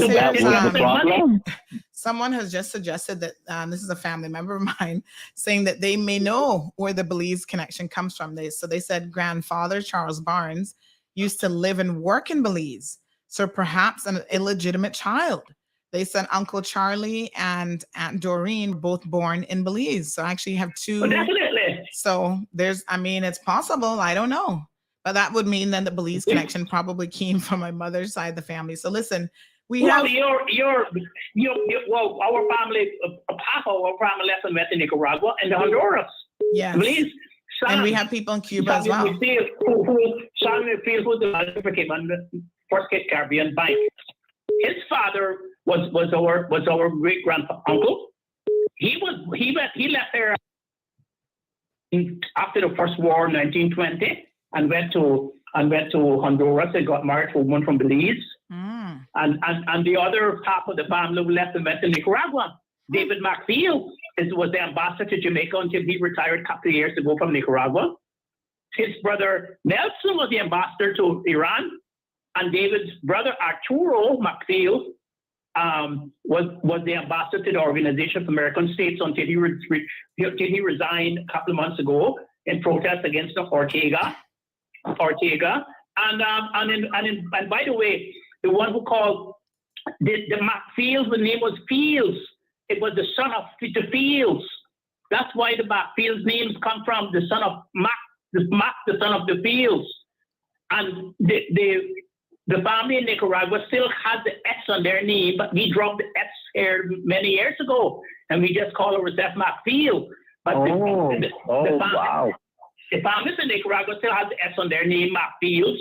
Someone has just suggested that this is a family member of mine saying that they may know where the Belize connection comes from. They said grandfather Charles Barnes used to live and work in Belize, so perhaps an illegitimate child. They said Uncle Charlie and Aunt Doreen both born in Belize. So I actually have two. Well, definitely. So it's possible. I don't know. But that would mean then the Belize connection probably came from my mother's side of the family. So listen, our family, half of our family left and went to Nicaragua and Honduras. Yes. Belize. And we have people in Cuba as well. Sean McField, who's the manager for Cayman, First Caribbean Bank. His father was our great granduncle. He left there after the First War in 1920 and went to Honduras and got married to a woman from Belize. And the other half of the family left and went to Nicaragua. David McField was the ambassador to Jamaica until he retired a couple of years ago from Nicaragua. His brother Nelson was the ambassador to Iran, and David's brother Arturo McField was the ambassador to the Organization of American States until he resigned a couple of months ago in protest against Ortega. And by the way, the one who called the McField, the name was Fields. It was the son of the Fields. That's why the McFields names come from the son of Mac, the son of the Fields. And the family in Nicaragua still has the S on their name, but we dropped the S here many years ago, and we just call ourselves McField. But wow. The families in Nicaragua still have the S on their name, McFields.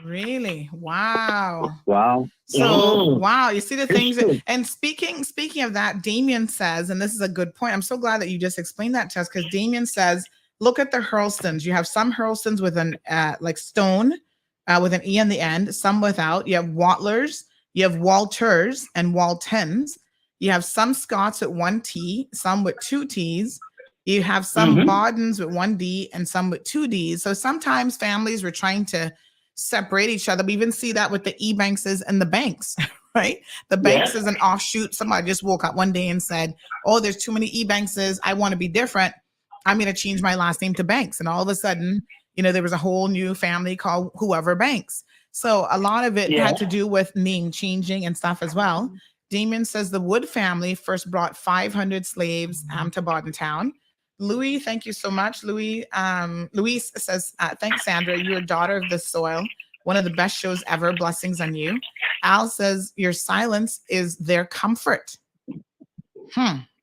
Really? Wow. Wow. So, wow, you see the things. And speaking of that, Damien says, and this is a good point. I'm so glad that you just explained that to us, because Damien says, look at the Hurlstons. You have some Hurlstons with an like stone with an E on the end, some without. You have Wattlers, you have Walters and Waltons. You have some Scots with one T, some with two T's. You have some Bodens with one D and some with two D's. So sometimes families were trying to separate each other. We even see that with the E-Bankses and the banks, right? The banks is an offshoot. Somebody just woke up one day and said, oh, there's too many E-Bankses. I want to be different. I'm going to change my last name to Banks. And all of a sudden, there was a whole new family called whoever Banks. So a lot of it had to do with name changing and stuff as well. Damien says the Wood family first brought 500 slaves to Bordentown. Louis, thank you so much. Luis says, thanks, Sandra. You're a daughter of the soil. One of the best shows ever. Blessings on you. Al says, your silence is their comfort.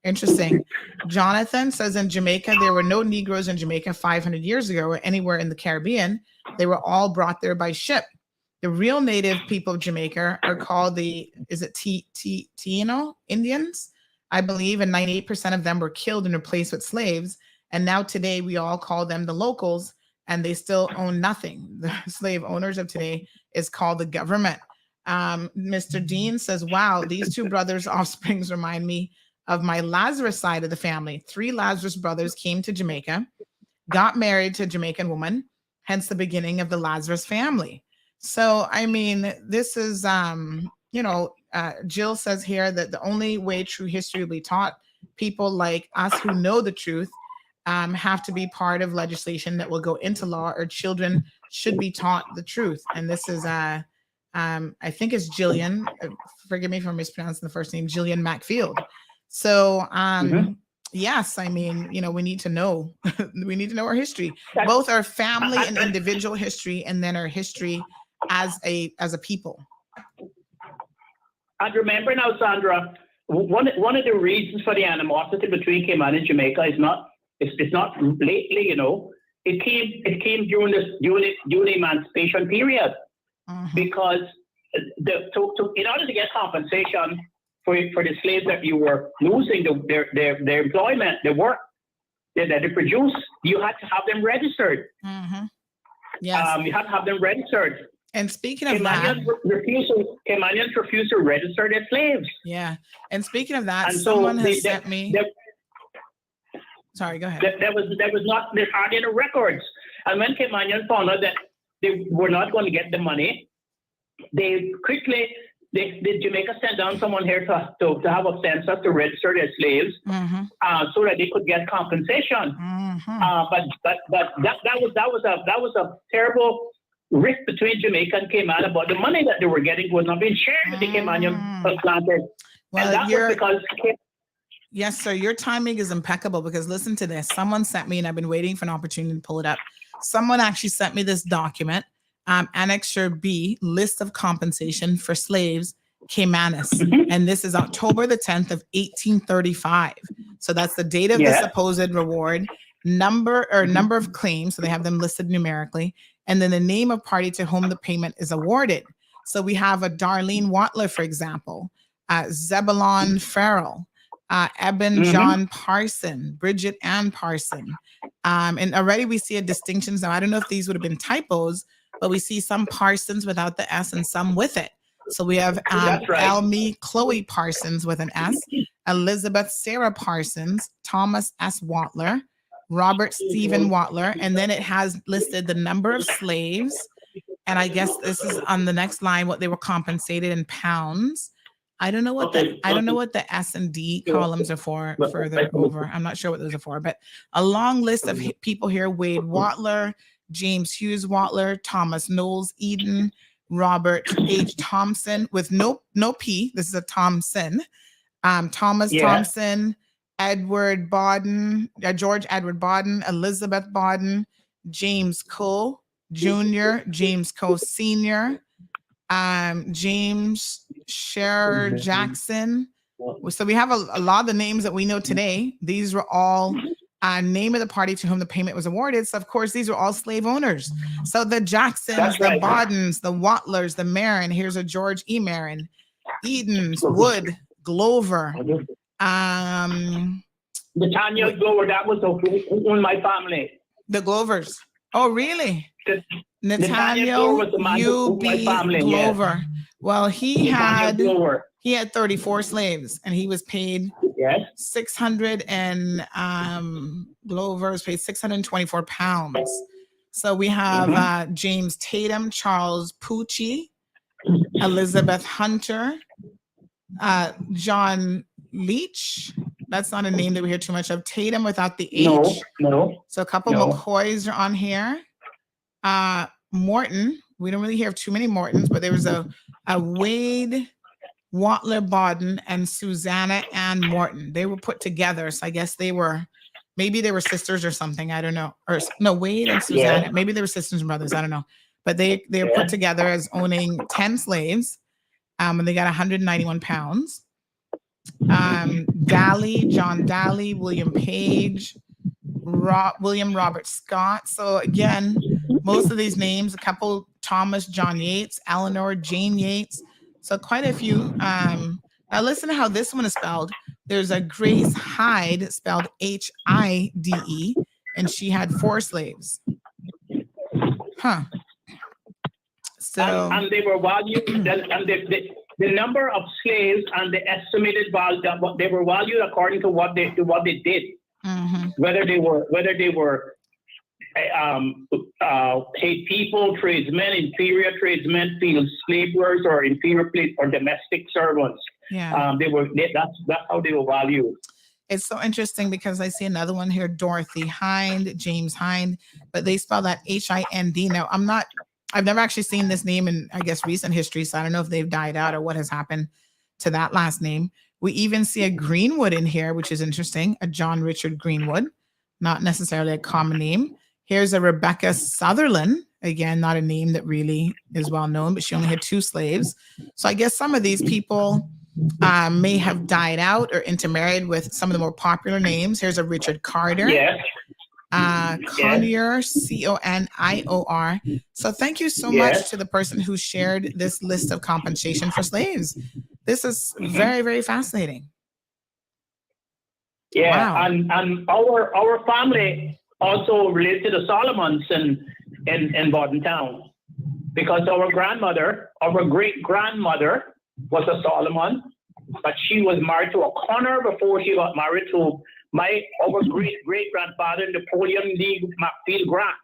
Interesting. Jonathan says, in Jamaica, there were no Negroes in Jamaica 500 years ago or anywhere in the Caribbean. They were all brought there by ship. The real native people of Jamaica are called Taino Indians, I believe, and 98% of them were killed and replaced with slaves. And now today we all call them the locals, and they still own nothing. The slave owners of today is called the government. Mr. Dean says, wow, these two brothers' offsprings remind me of my Lazarus side of the family. 3 Lazarus brothers came to Jamaica, got married to a Jamaican woman, hence the beginning of the Lazarus family. So, I mean, this is, Jill says here that the only way true history will be taught, people like us who know the truth have to be part of legislation that will go into law, or children should be taught the truth. And this is, I think it's Jillian, forgive me for mispronouncing the first name, Jillian McField. So, yes, I mean, we need to know, we need to know our history, both our family and individual history, and then our history as a people. And remember now, Sandra, one of the reasons for the animosity between Cayman and Jamaica is not lately, it came during the Emancipation period, because in order to get compensation for the slaves that you were losing their employment, their work that they produce, you had to have them registered. Yes, you had to have them registered. And speaking of that, Caymanians refuse to register their slaves. Yeah. And speaking of that, and someone so has sent me. Sorry, go ahead. There aren't any records. And when Caymanians found out that they were not going to get the money, they quickly Jamaica sent down someone here to have a census to register their slaves, so that they could get compensation. But that was a terrible rift between Jamaica and Cayman about the money that they were getting was not being shared with the Caymanian planters. Well, and that was because. Yes, sir. Your timing is impeccable because listen to this. Someone sent me, and I've been waiting for an opportunity to pull it up. Someone actually sent me this document, Annexure B, list of compensation for slaves, Caymanas. And this is October the 10th of 1835. So that's the date of the supposed reward, number of claims. So they have them listed numerically. And then the name of party to whom the payment is awarded. So we have a Darlene Watler, for example, Zebulon Farrell, Eben John Parson, Bridget Ann Parson. And already we see a distinction. Now, I don't know if these would have been typos, but we see some Parsons without the S and some with it. So we have Elmy Chloe Parsons with an S, Elizabeth Sarah Parsons, Thomas S. Watler, Robert Stephen Watler, and then it has listed the number of slaves. And I guess this is on the next line, what they were compensated in pounds. I don't know what the S and D columns are for further over. I'm not sure what those are for, but a long list of people here: Wade Watler, James Hughes Watler, Thomas Knowles Eden, Robert H. Thompson with no P. This is a Thompson. Thomas Thompson, Edward Bodden, George Edward Bodden, Elizabeth Bodden, James Coe Jr., James Coe Sr., James Scherer Jackson. So we have a lot of the names that we know today. These were all name of the party to whom the payment was awarded. So of course, these were all slave owners. So the Jacksons, the Boddens, the Watlers, the Marin. Here's a George E. Marin, Edens, Wood, Glover. Nathaniel Glover, that was in my family. The Glovers. Oh, really? Nathaniel U.B. Glover. Yeah. Well, he had 34 slaves, and he was paid 600 and Glover was paid 624 pounds. So we have James Tatum, Charles Pucci, Elizabeth Hunter, John Leach. That's not a name that we hear too much of. Tatum without the H. No. So a couple McCoys are on here. Morton. We don't really hear too many Mortons, but there was a Wade Watler Bodden and Susanna Ann Morton. They were put together. So I guess maybe they were sisters or something. I don't know. Or no, Wade and Susanna. Maybe they were sisters and brothers. I don't know. But they were put together as owning 10 slaves. And they got 191 pounds. Daly, John Daly, William Page, William Robert Scott. So again, most of these names, a couple, Thomas John Yates, Eleanor Jane Yates. So quite a few. Now listen to how this one is spelled. There's a Grace Hyde spelled Hide, and she had 4 slaves. So and they were valued, and the number of slaves and the estimated value, they were valued according to what they did. Whether they were paid people, tradesmen, inferior tradesmen, field laborers, or inferior or domestic servants. That's how they were valued. It's so interesting because I see another one here, Dorothy Hind, James Hind, but they spell that Hind. Now I've never actually seen this name in, I guess, recent history, so I don't know if they've died out or what has happened to that last name. We even see a Greenwood in here, which is interesting, a John Richard Greenwood, not necessarily a common name. Here's a Rebecca Sutherland, again, not a name that really is well known, but she only had 2 slaves. So I guess some of these people may have died out or intermarried with some of the more popular names. Here's a Richard Carter. Conior, Conior. So thank you so much to the person who shared this list of compensation for slaves. This is very, very fascinating. Wow. And our family also related to the Solomons in Borden Town, because our great grandmother was a Solomon, but she was married to a Connor before she got married to our great-great-grandfather, Napoleon Lee McField Grant.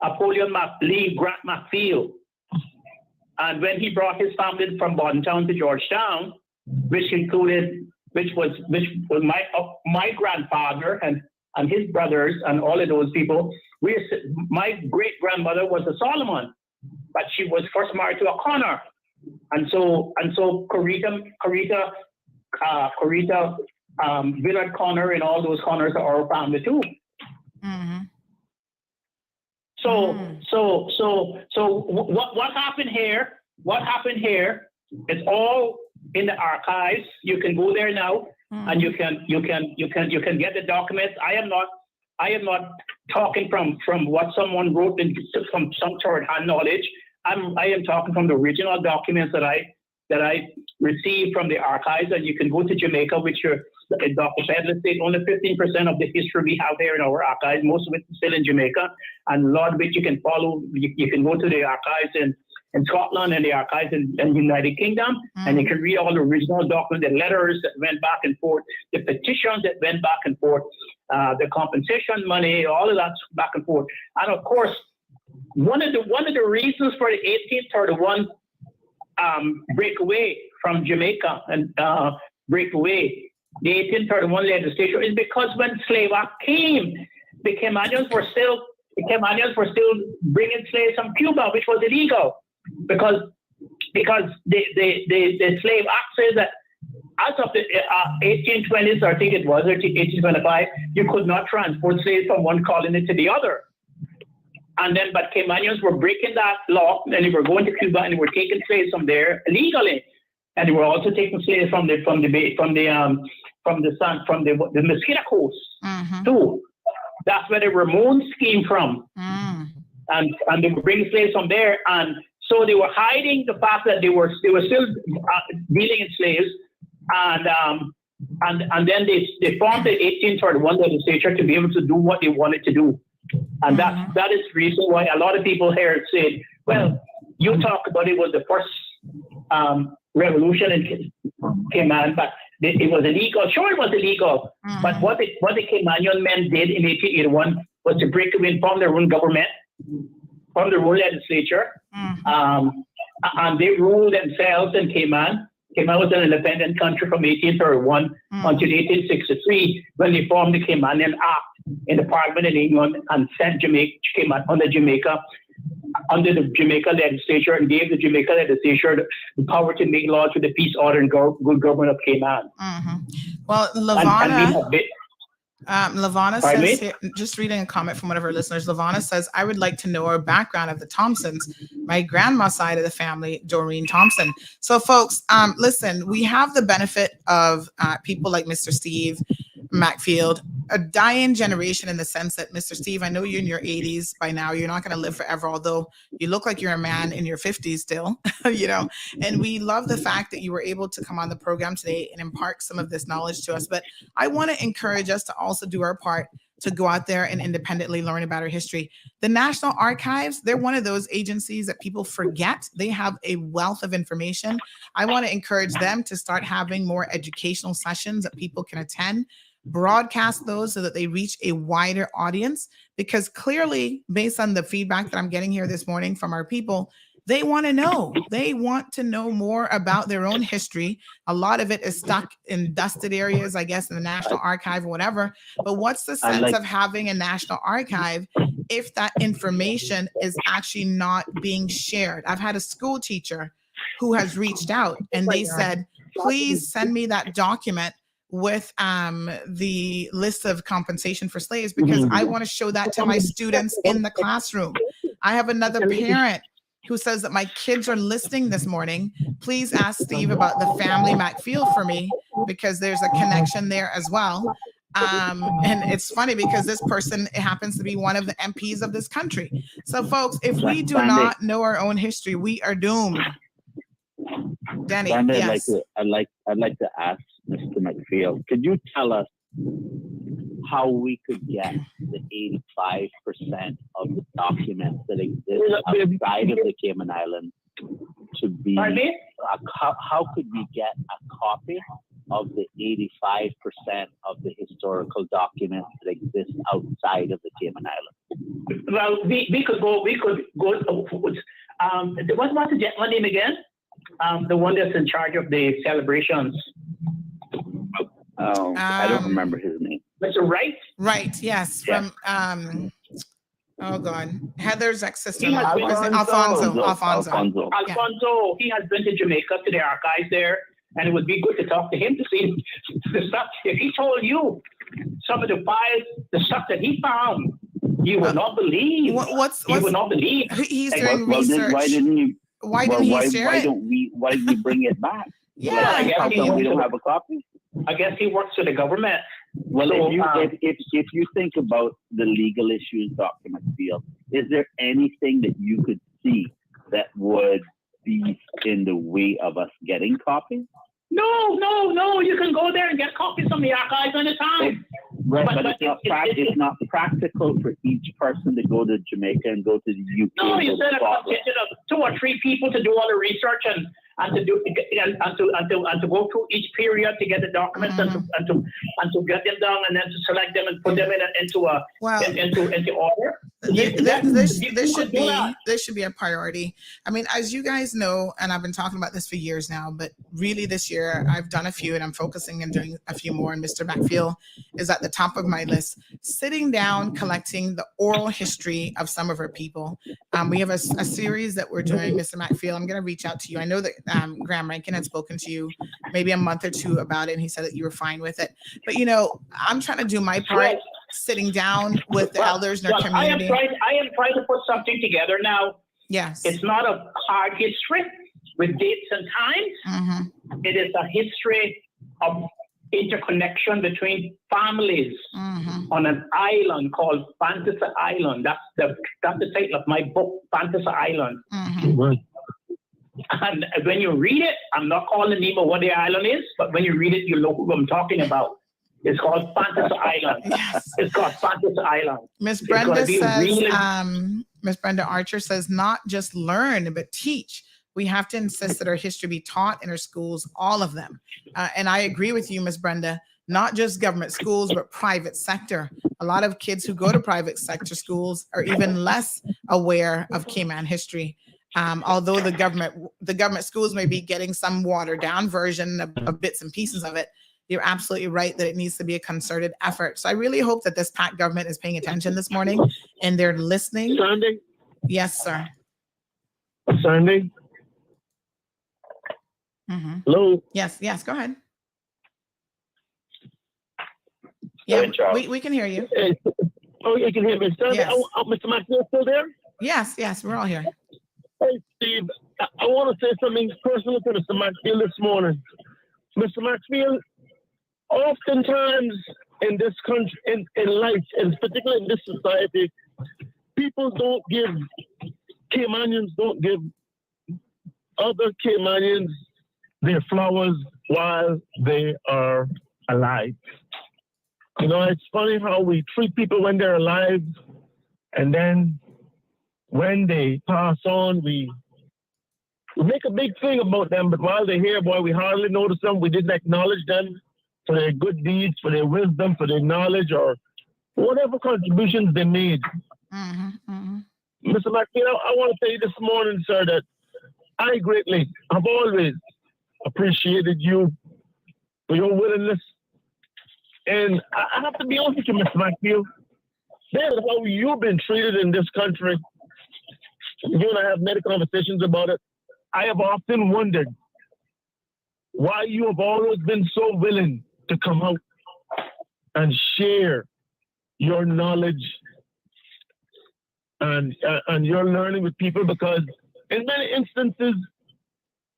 Napoleon Lee Grant McField. And when he brought his family from Bontown to Georgetown, which was my grandfather and his brothers and all of those people, my great grandmother was a Solomon, but she was first married to a Connor, and so Corita Willard Connor and all those Connors are our family too. Mm-hmm. So what happened here? What happened here? It's all in the archives. You can go there now, and you can get the documents. I am not talking from what someone wrote from some third-hand knowledge. I am talking from the original documents that I received from the archives. And you can go to Jamaica, which Dr. Pedler said only 15% of the history we have here in our archives. Most of it is still in Jamaica, and a lot of it you can follow. You can go to the archives in Scotland and the archives in the United Kingdom, and you can read all the original documents, the letters that went back and forth, the petitions that went back and forth, the compensation money, all of that back and forth. And of course, one of the reasons for the 1831 breakaway from Jamaica and breakaway, the 1831 legislature, is because when Slave Act came, the Caymanians were still bringing slaves from Cuba, which was illegal, because the Slave Act says that as of the 1820s, I think it was, or 1825, you could not transport slaves from one colony to the other. And then, but Caymanians were breaking that law, and they were going to Cuba, and they were taking slaves from there illegally, and they were also taking slaves from the Mosquito Coast too. That's where the Ramones came from, and they were bringing slaves from there, and so they were hiding the fact that they were still dealing in slaves, and then they formed the 1831 legislature to be able to do what they wanted to do. And that is the reason why a lot of people here said, well, you talk about it was the first revolution in Cayman, but it was illegal. Sure, it was illegal. But what the Caymanian men did in 1881 was to break away from their own government, from their own legislature, and they ruled themselves in Cayman. Cayman was an independent country from 1831 until 1863, when they formed the Caymanian Act in the Parliament in England and sent Jamaica under the Jamaica legislature, and gave the Jamaica legislature the power to make laws for the peace, order, and good government of Cayman. Well, Lavana says, here, just reading a comment from one of our listeners, Lavana says, I would like to know our background of the Thompsons, my grandma's side of the family, Doreen Thompson. So folks, listen, we have the benefit of people like Mr. Steve McField, a dying generation, in the sense that, Mr. Steve, I know you're in your 80s by now. You're not going to live forever, although you look like you're a man in your 50s still, and we love the fact that you were able to come on the program today and impart some of this knowledge to us. But I want to encourage us to also do our part to go out there and independently learn about our history. The National Archives, they're one of those agencies that people forget. They have a wealth of information. I want to encourage them to start having more educational sessions that people can attend, broadcast those so that they reach a wider audience, because clearly, based on the feedback that I'm getting here this morning from our people, they want to know. They want to know more about their own history. A lot of it is stuck in dusted areas, I guess, in the National Archive or whatever. But what's the sense of having a National Archive if that information is actually not being shared? I've had a school teacher who has reached out, and they said, please send me that document with the list of compensation for slaves, because I want to show that to my students in the classroom. I have another parent who says that my kids are listening this morning. Please ask Steve about the family McField for me, because there's a connection there as well. And it's funny because this person happens to be one of the MPs of this country. So folks, if we do not know our own history, we are doomed. Danny, yes. I'd like to ask Mr. McField, could you tell us how we could get the 85% of the documents that exist outside of the Cayman Islands to be, how could we get a copy of the 85% of the historical documents that exist outside of the Cayman Islands? Well, we could go What's the gentleman name again? The one that's in charge of the celebrations. I don't remember his name. Mr. Wright? Right, yes. Yeah. From oh God, Heather's ex-sister. Alfonso. Yeah. Alfonso, he has been to Jamaica, to the archives there, and it would be good to talk to him to see the stuff. If he told you some of the files, the stuff that he found, you would not believe. You would not believe. He's doing research. Why didn't he? Why didn't he share it? Why didn't he bring it back? Yeah, how come we don't have a copy? I guess he works for the government. Well, So, if you think about the legal issues, Dr. McField, is there anything that you could see that would be in the way of us getting copies? No. You can go there and get copies from the archives anytime. Right, but it's not practical for each person to go to Jamaica and go to the UK. No, you said a contingent of 2 or 3 people to do all the research and to go through each period to get the documents and to get them down and then to select them and put them into order. This should be a priority. I mean, as you guys know, and I've been talking about this for years now, but really this year I've done a few and I'm focusing on doing a few more. And Mr. McField is at the top of my list, sitting down, collecting the oral history of some of our people. We have a series that we're doing, Mr. McField. I'm going to reach out to you. I know that Graham Rankin had spoken to you maybe a month or 2 about it, and he said that you were fine with it. But, you know, I'm trying to do my part, sitting down with the elders in our community. I am trying to put something together now. Yes. It's not a hard history with dates and times. It is a history of interconnection between families on an island called Fantasy Island. That's the title of my book, Fantasy Island. And when you read it, I'm not calling the name of what the island is, but when you read it, you know who I'm talking about. It's called Fantasy Island. Yes. It's called Fantasy Island. Miss Brenda says, Miss Brenda Archer says, not just learn, but teach. We have to insist that our history be taught in our schools, all of them. And I agree with you, Miss Brenda, not just government schools, but private sector. A lot of kids who go to private sector schools are even less aware of Cayman history. Although the government schools may be getting some watered down version of bits and pieces of it, you're absolutely right that it needs to be a concerted effort. So I really hope that this PAC government is paying attention this morning and they're listening. Sandy? Yes, sir. Sandy? Hello? Yes, go ahead. Yeah, we can hear you. Oh, you can hear me. Sandy, yes. Mr. McField still there? Yes, we're all here. Hey, Steve, I want to say something personal to Mr. McField this morning. Mr. McField, oftentimes in this country, in life, and particularly in this society, people Caymanians don't give other Caymanians their flowers while they are alive. You know, it's funny how we treat people when they're alive, and then when they pass on, we make a big thing about them, but while they're here, boy, we hardly notice them. We didn't acknowledge them for their good deeds, for their wisdom, for their knowledge, or whatever contributions they made. Mr. McField, I want to tell you this morning, sir, that I greatly have always appreciated you for your willingness. And I have to be honest with you, Mr. McField, that is how you've been treated in this country. You and I have many conversations about it. I have often wondered why you have always been so willing to come out and share your knowledge and your learning with people, because in many instances,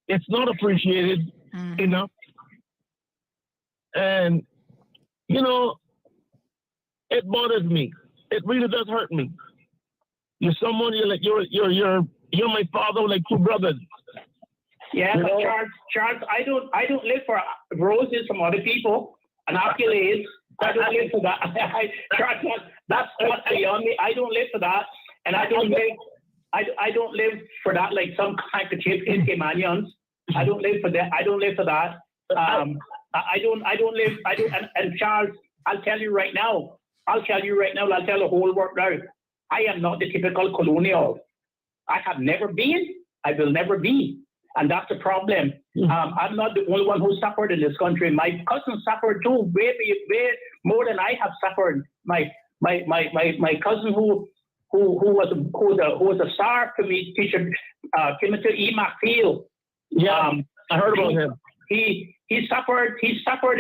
it's not appreciated enough. And, you know, it bothers me. It really does hurt me. You're someone, you're my father, like 2 brothers. Yeah, but Charles, I don't live for roses from other people and accolades. I don't live for that. Charles, that's beyond me. I don't live for that, and I don't live for that like some handkerchief in Caymanians. I don't live for that. I don't live for that. And Charles, I'll tell you right now. I'll tell the whole world now. I am not the typical colonial. I have never been. I will never be. And that's the problem. I'm not the only one who suffered in this country. My cousin suffered too, way more than I have suffered. My cousin who was a star for me, teacher, Timothy McField. Yeah, I heard about him. He suffered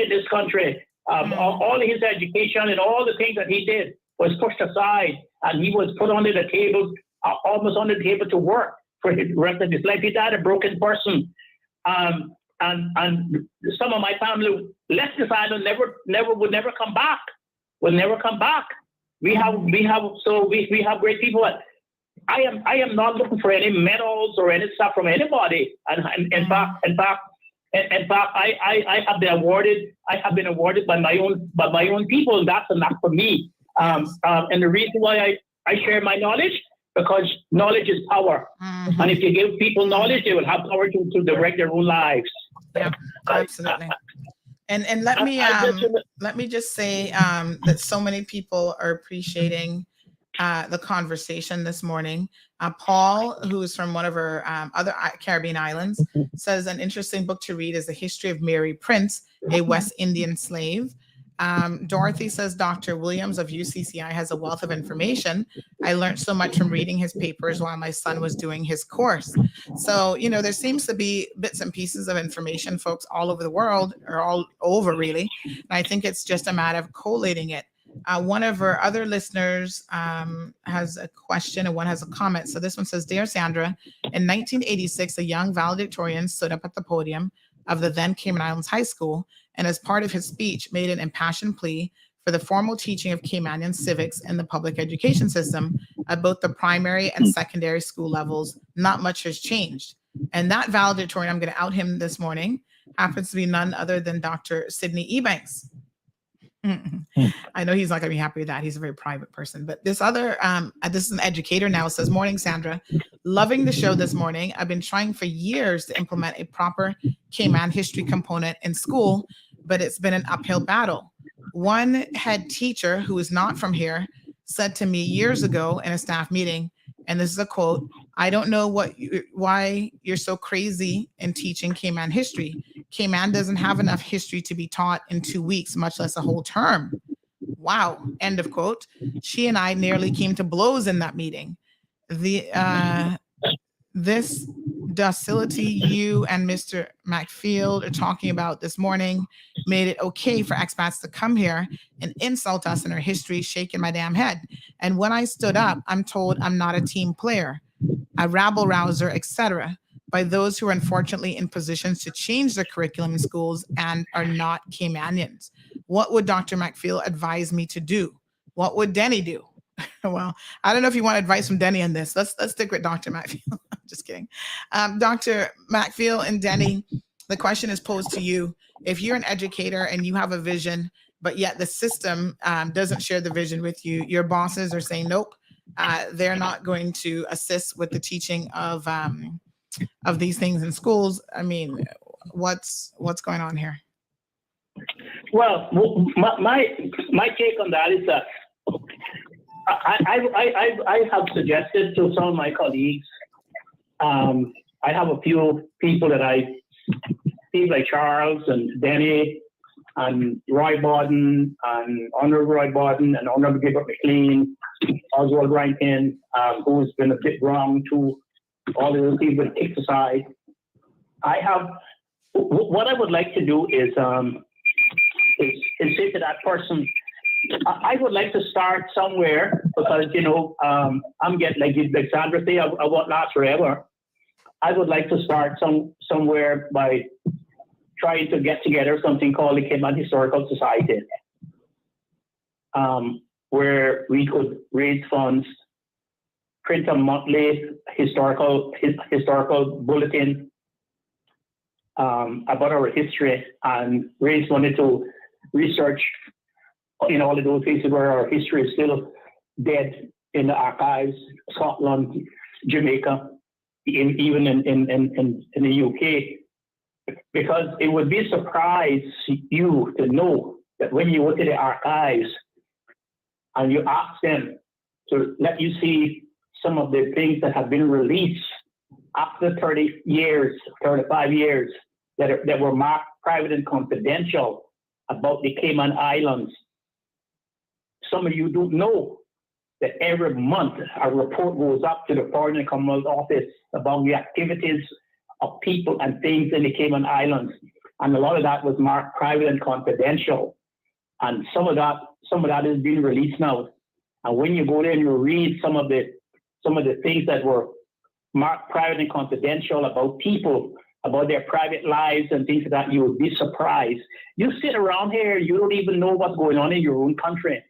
in this country. All his education and all the things that he did was pushed aside, and he was put under the table, almost under the table to work for the rest of his life. He died a broken person. And some of my family left this island, would never come back. Will never come back. We have great people. I am not looking for any medals or any stuff from anybody. And in fact, I have been awarded. I have been awarded by my own people, and that's enough for me. And the reason why I share my knowledge, because knowledge is power. And if you give people knowledge, they will have power to direct their own lives. Yeah, absolutely. And let me just say that so many people are appreciating the conversation this morning. Paul, who is from one of our other Caribbean islands, says an interesting book to read is The History of Mary Prince, a West Indian Slave. Dorothy says Dr. Williams of UCCI has a wealth of information. I learned so much from reading his papers while my son was doing his course. So, there seems to be bits and pieces of information, folks, all over the world, or all over really. And I think it's just a matter of collating it. One of our other listeners has a question and one has a comment. So this one says, Dear Sandra, in 1986, a young valedictorian stood up at the podium of the then Cayman Islands High School, and as part of his speech made an impassioned plea for the formal teaching of Caymanian civics in the public education system at both the primary and secondary school levels. Not much has changed. And that valedictorian, I'm going to out him this morning, happens to be none other than Dr. Sidney Ebanks. I know he's not going to be happy with that. He's a very private person. But this other, this is an educator now, says, Morning, Sandra. Loving the show this morning. I've been trying for years to implement a proper Cayman history component in school, but it's been an uphill battle. One head teacher who is not from here said to me years ago in a staff meeting, and this is a quote, I don't know why you're so crazy in teaching Cayman history. Cayman doesn't have enough history to be taught in 2 weeks, much less a whole term. Wow. End of quote. She and I nearly came to blows in that meeting. This docility you and Mr. McField are talking about this morning made it okay for expats to come here and insult us in our history, shaking my damn head. And when I stood up, I'm told I'm not a team player, a rabble rouser, etc., by those who are unfortunately in positions to change the curriculum in schools and are not Caymanians. What would Dr. McField advise me to do? What would Denny do? Well, I don't know if you want advice from Denny on this. Let's stick with Dr. McField. Just kidding. Dr. McField and Denny, the question is posed to you. If you're an educator and you have a vision, but yet the system doesn't share the vision with you, your bosses are saying, nope, they're not going to assist with the teaching of these things in schools. I mean, what's going on here? Well, my take on that is that I have suggested to some of my colleagues. I have a few people that people like Charles and Denny and Roy Borden and Honorable Roy Borden and Honorable Gilbert McLean, Oswald Rankin, who's been a bit wrong to all of those people kicked aside. What I would like to do is say to that person, I would like to start somewhere because, I'm getting, like Sandra say, I won't last forever. I would like to start somewhere by trying to get together something called the Cayman Historical Society, where we could raise funds, print a monthly historical bulletin about our history, and raise money to research in all of those places where our history is still dead in the archives, Scotland, Jamaica, even in the UK, because it would be a surprise you to know that when you go to the archives and you ask them to let you see some of the things that have been released after 30 years, 35 years, that were marked private and confidential about the Cayman Islands. Some of you don't know that every month a report goes up to the Foreign and Commonwealth Office about the activities of people and things in the Cayman Islands. And a lot of that was marked private and confidential. And some of that is being released now. And when you go there and you read some of the things that were marked private and confidential about people, about their private lives and things like that, you would be surprised. You sit around here, you don't even know what's going on in your own country.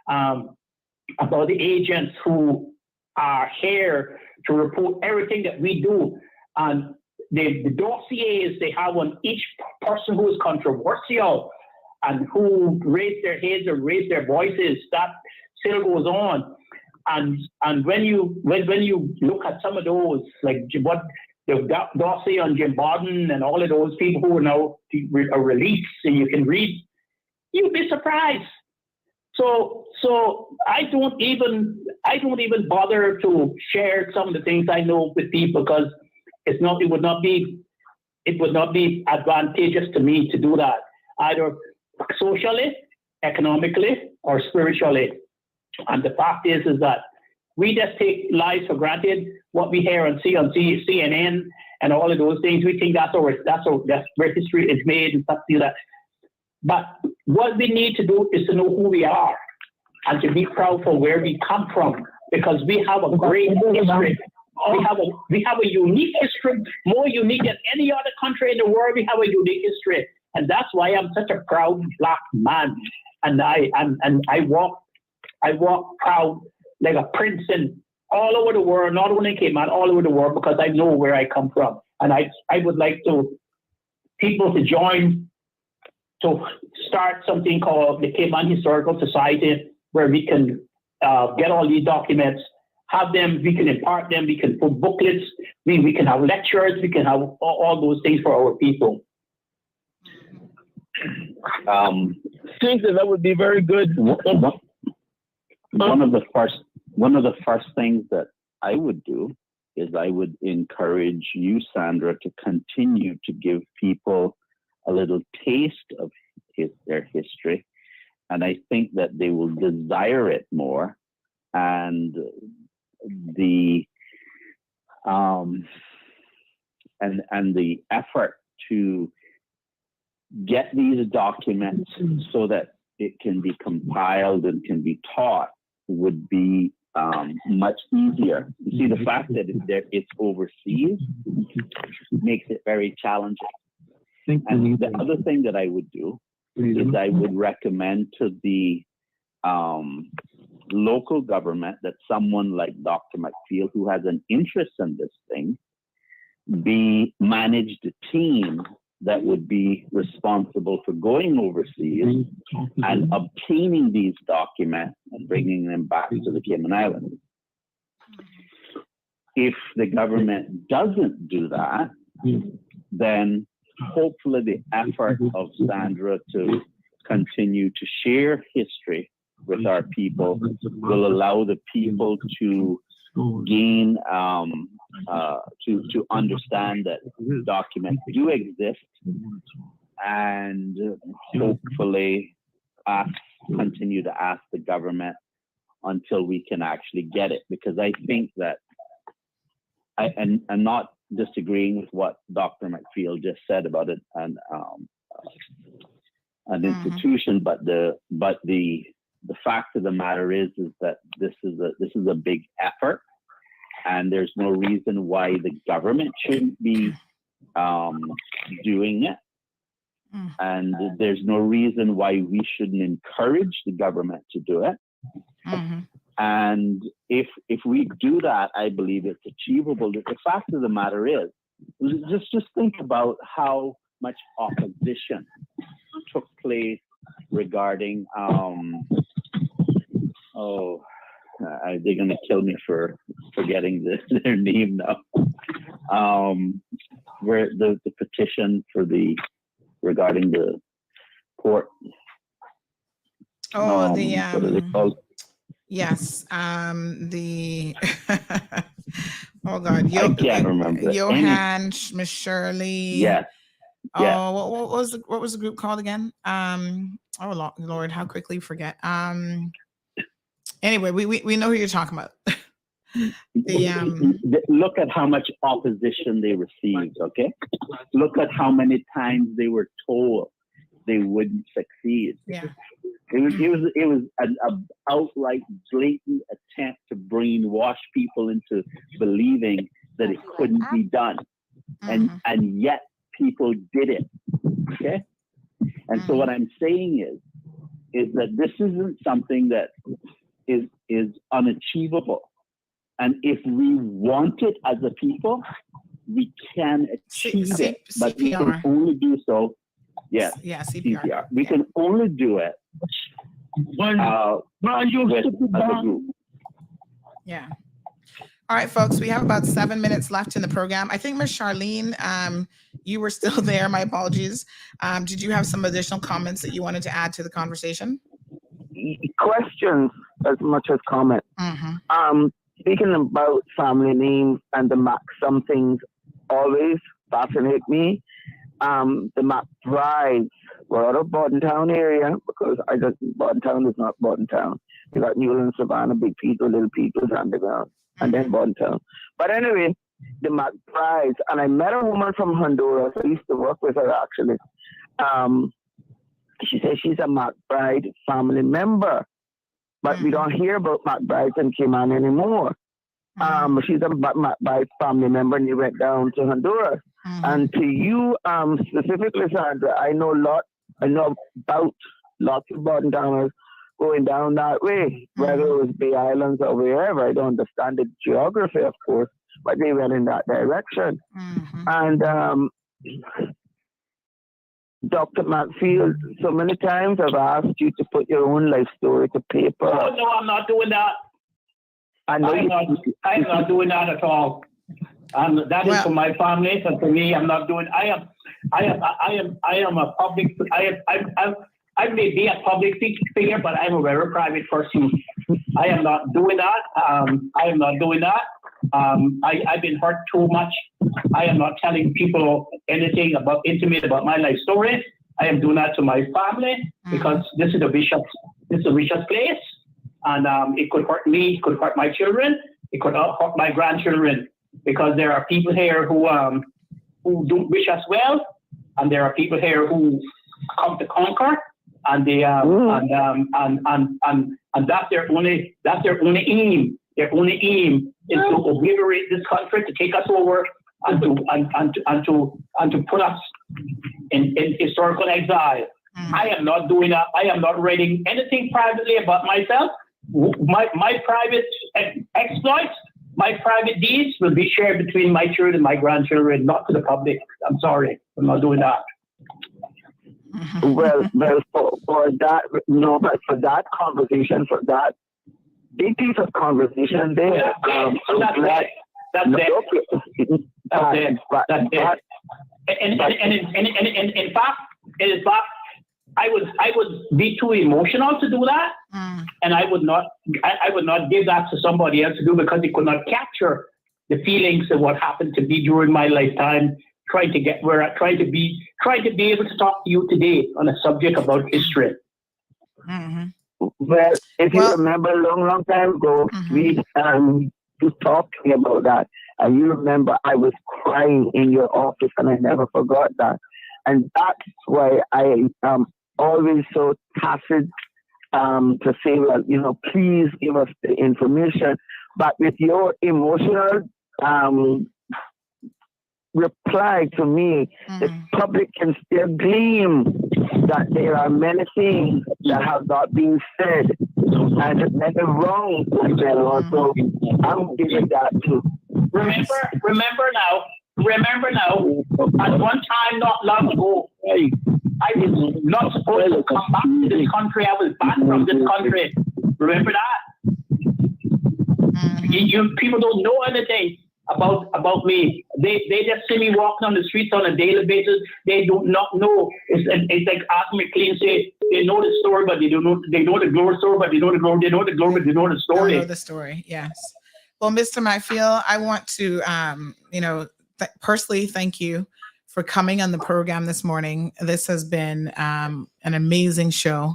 About the agents who are here to report everything that we do. And the dossiers they have on each person who is controversial and who raise their heads or raise their voices, that still goes on. And when you look at some of those, like what the dossier on Jim Borden and all of those people who are now released, and you can read, you'd be surprised. So I don't even bother to share some of the things I know with people because it would not be advantageous to me to do that, either socially, economically, or spiritually. And the fact is that we just take lives for granted. What we hear and see on CNN and all of those things, we think that's where history is made and stuff like that. But what we need to do is to know who we are and to be proud for where we come from, because we have a great history. We have a unique history, more unique than any other country in the world. We have a unique history, and that's why I'm such a proud Black man. And I walk proud like a prince in all over the world, not only in Cayman, all over the world, because I know where I come from. And I would like people to join to start something called the Cayman Historical Society, where we can get all these documents, have them, we can impart them, we can put booklets, we can have lectures, we can have all those things for our people. I think that would be very good. One of the first things that I would do is I would encourage you, Sandra, to continue to give people a little taste of their history, and I think that they will desire it more. And the effort to get these documents so that it can be compiled and can be taught would be much easier. You see, the fact that it's overseas makes it very challenging. And the other thing that I would do is I would recommend to the local government that someone like Dr. McField, who has an interest in this thing, be managed a team that would be responsible for going overseas and obtaining these documents and bringing them back to the Cayman Islands. If the government doesn't do that, then hopefully the effort of Sandra to continue to share history with our people will allow the people to gain, to understand that documents do exist, and hopefully continue to ask the government until we can actually get it. Because I think that, I'm not disagreeing with what Dr. McField just said about it, an institution, but the fact of the matter is that this is a big effort, and there's no reason why the government shouldn't be doing it, and there's no reason why we shouldn't encourage the government to do it. And if we do that, I believe it's achievable. The fact of the matter is, just think about how much opposition took place regarding they're going to kill me for forgetting their name now. Where the petition for regarding the port. What are they called? Yes. The oh God, I can't remember. Johan, Miss Shirley. Yes. Oh, Yeah. what was the group called again? Oh Lord, how quickly you forget. Anyway, we know who you're talking about. Look at how much opposition they received. Okay, look at how many times they were told they wouldn't succeed. Yeah. It was an outright blatant attempt to brainwash people into believing that it couldn't be done, and yet people did it. Okay, and so what I'm saying is that this isn't something that is unachievable, and if we want it as a people, we can achieve it, but we can only do so. Yes, yeah, CPR. We can only do it with as a group. Yeah. All right, folks, we have about 7 minutes left in the program. I think Ms. Charlene, you were still there. My apologies. Did you have some additional comments that you wanted to add to the conversation? Questions as much as comments. Speaking about family names and the Mac, some things always fascinate me. The McBrides were out of Bordentown area because Bordentown is not Bordentown. You got Newland, Savannah, Big People, Little People's Underground, and then Bordentown. But anyway, the McBrides, and I met a woman from Honduras. I used to work with her actually. She says she's a McBride family member, but we don't hear about McBrides in Cayman anymore. She's a McBride family member, and you went down to Honduras. And to you specifically, Sandra, I know about lots of Bordentowners going down that way, whether it was Bay Islands or wherever. I don't understand the geography, of course, but they went in that direction. And Dr. McField, so many times I've asked you to put your own life story to paper. Oh, no, I'm not doing that. I'm not doing that at all. That is for my family, and for me, I'm not doing. I am a public. I may be a public figure, but I'm a very private person. I am not doing that. I am not doing that. I've been hurt too much. I am not telling people anything intimate about my life story. I am doing that to my family because this is a vicious place, and it could hurt me. It could hurt my children. It could hurt my grandchildren. Because there are people here who don't wish us well, and there are people here who come to conquer, and they and that's their only aim. Their only aim is to obliterate this country, to take us over, and to put us in historical exile. I am not doing that. I am not writing anything privately about myself. My private exploits. My private deeds will be shared between my children and my grandchildren, not to the public. I'm sorry, I'm not doing that. Well, for that, no, but for that conversation, for that big piece of conversation there, That's it. And in fact, I would be too emotional to do that, and I would not give that to somebody else to do because it could not capture the feelings of what happened to me during my lifetime. Trying to be able to talk to you today on a subject about history. Well, if you remember a long time ago, you talked to me about that, and you remember I was crying in your office, and I never forgot that. And that's why I am always so tacit to say, well, please give us the information. But with your emotional reply to me, the public can still glean that there are many things that have not been said and many wrongs. So I'm giving that to. Remember now, at one time not long ago, I was not supposed to come back to this country. I was banned from this country. Remember that? You people don't know anything about me. They just see me walking on the streets on a daily basis. They do not know. It's like Arthur McLean say, they know the story, but they don't know. They know the glory story, but they know the glory. They know the glory, but they know the story. Don't know the story. Yes. Well, Mr. McField, I want to, personally thank you for coming on the program this morning. This has been an amazing show.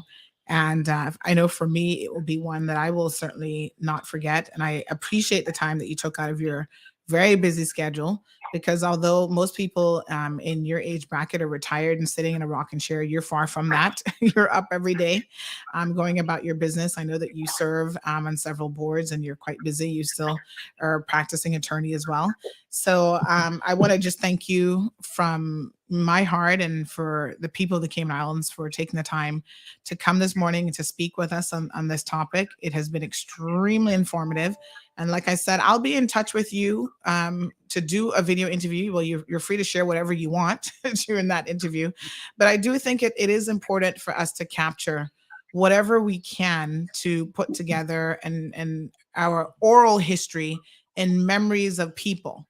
And I know for me, it will be one that I will certainly not forget. And I appreciate the time that you took out of your very busy schedule, because although most people in your age bracket are retired and sitting in a rocking chair, you're far from that. You're up every day going about your business. I know that you serve on several boards and you're quite busy. You still are a practicing attorney as well. So I want to just thank you from my heart and for the people of the Cayman Islands for taking the time to come this morning and to speak with us on this topic. It has been extremely informative. And like I said, I'll be in touch with you to do a video interview. Well, you're free to share whatever you want during that interview. But I do think it is important for us to capture whatever we can to put together and our oral history and memories of people,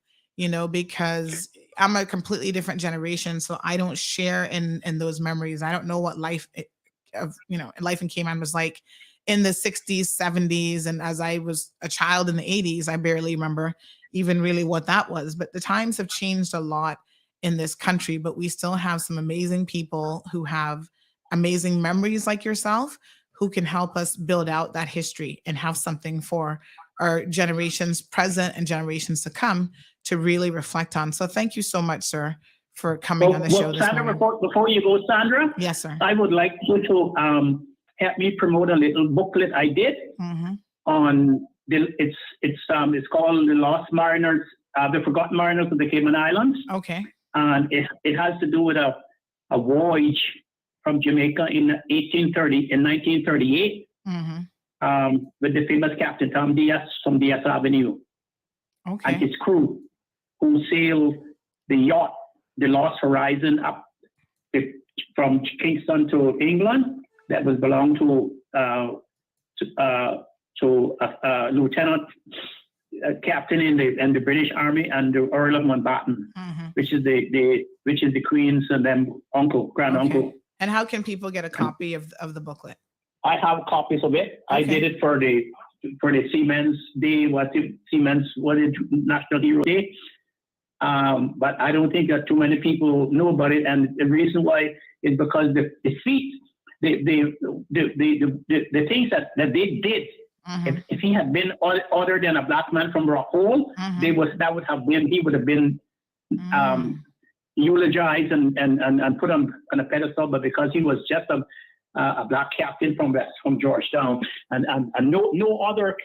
because I'm a completely different generation. So I don't share in those memories. I don't know what life in Cayman was like in the 60s, 70s. And as I was a child in the 80s, I barely remember even really what that was. But the times have changed a lot in this country, but we still have some amazing people who have amazing memories like yourself, who can help us build out that history and have something for our generations present and generations to come to really reflect on. So thank you so much, sir, for coming on the show this Sandra, morning. before you go, Sandra, yes, sir. I would like you to help me promote a little booklet I did on it's called The Lost Mariners, The Forgotten Mariners of the Cayman Islands. Okay. And it has to do with a voyage from Jamaica in 1938 with the famous Captain Tom Diaz from Diaz Avenue and his crew, who sailed the yacht, the Lost Horizon, up from Kingston to England. That was belonged to lieutenant captain in the British Army and the Earl of Mountbatten, which is the Queen's and then grand uncle. And how can people get a copy of the booklet? I have copies of it. I did it for the Seamen's Day, National Hero Day. But I don't think that too many people know about it, and the reason why is because the feats, the things that they did. If he had been other than a black man from Rock Hole, he would have been eulogized and put on a pedestal. But because he was just a black captain from Georgetown, and no other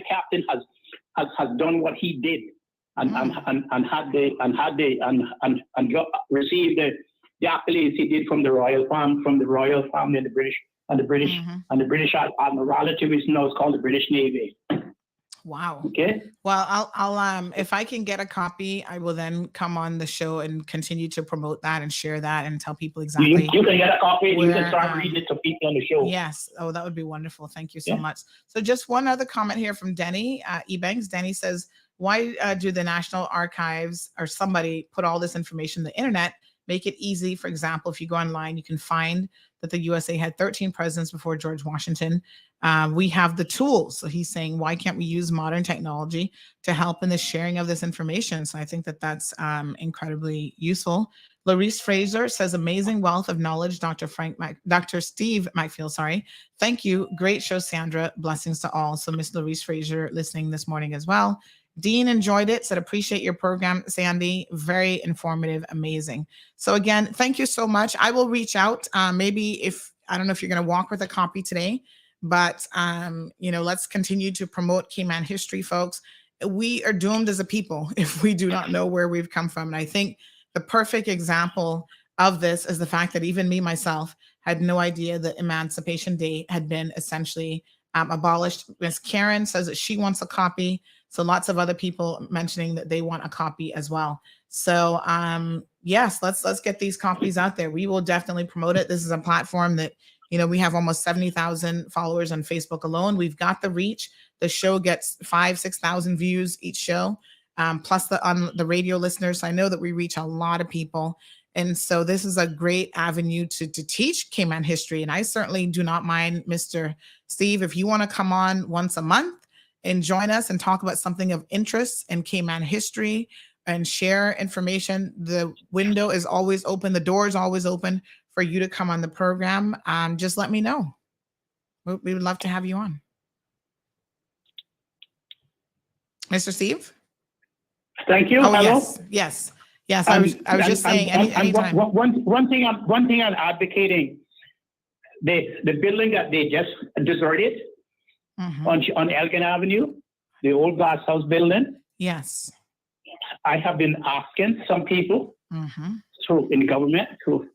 captain has done what he did received the accolades he did from the royal family and the British Admiralty, which now is called the British Navy. Wow. Okay. Well, I'll if I can get a copy, I will then come on the show and continue to promote that and share that and tell people exactly. You can get a copy. You can start reading it to people on the show. Yes. Oh, that would be wonderful. Thank you so much. So just one other comment here from Denny Ebanks. Denny says, why do the National Archives or somebody put all this information on the internet? Make it easy. For example, if you go online, you can find that the USA had 13 presidents before George Washington. We have the tools. So he's saying, why can't we use modern technology to help in the sharing of this information? So I think that that's incredibly useful. Larice Fraser says, amazing wealth of knowledge, Dr. Steve McField, sorry. Thank you. Great show, Sandra. Blessings to all. So Miss Larice Fraser listening this morning as well. Dean enjoyed it, said, appreciate your program, Sandy. Very informative, amazing. So again, thank you so much. I will reach out. Maybe I don't know if you're going to walk with a copy today, but let's continue to promote Cayman history, folks. We are doomed as a people if we do not know where we've come from. And I think the perfect example of this is the fact that even me, myself, had no idea that Emancipation Day had been essentially abolished. Miss Karen says that she wants a copy. So lots of other people mentioning that they want a copy as well. So yes, let's get these copies out there. We will definitely promote it. This is a platform that, we have almost 70,000 followers on Facebook alone. We've got the reach. The show gets 5,000-6,000 views each show. plus on the radio listeners. I know that we reach a lot of people. And so this is a great avenue to teach Cayman history. And I certainly do not mind, Mr. Steve, if you want to come on once a month and join us and talk about something of interest in Cayman history and share information. The window is always open. The door is always open for you to come on the program. Just let me know. We would love to have you on. Mr. Steve? Thank you. Oh, Hello? Yes. I was just saying. Anytime. One thing I'm advocating, the building that they just deserted on Elgin Avenue, the old glass house building. Yes. I have been asking some people in government to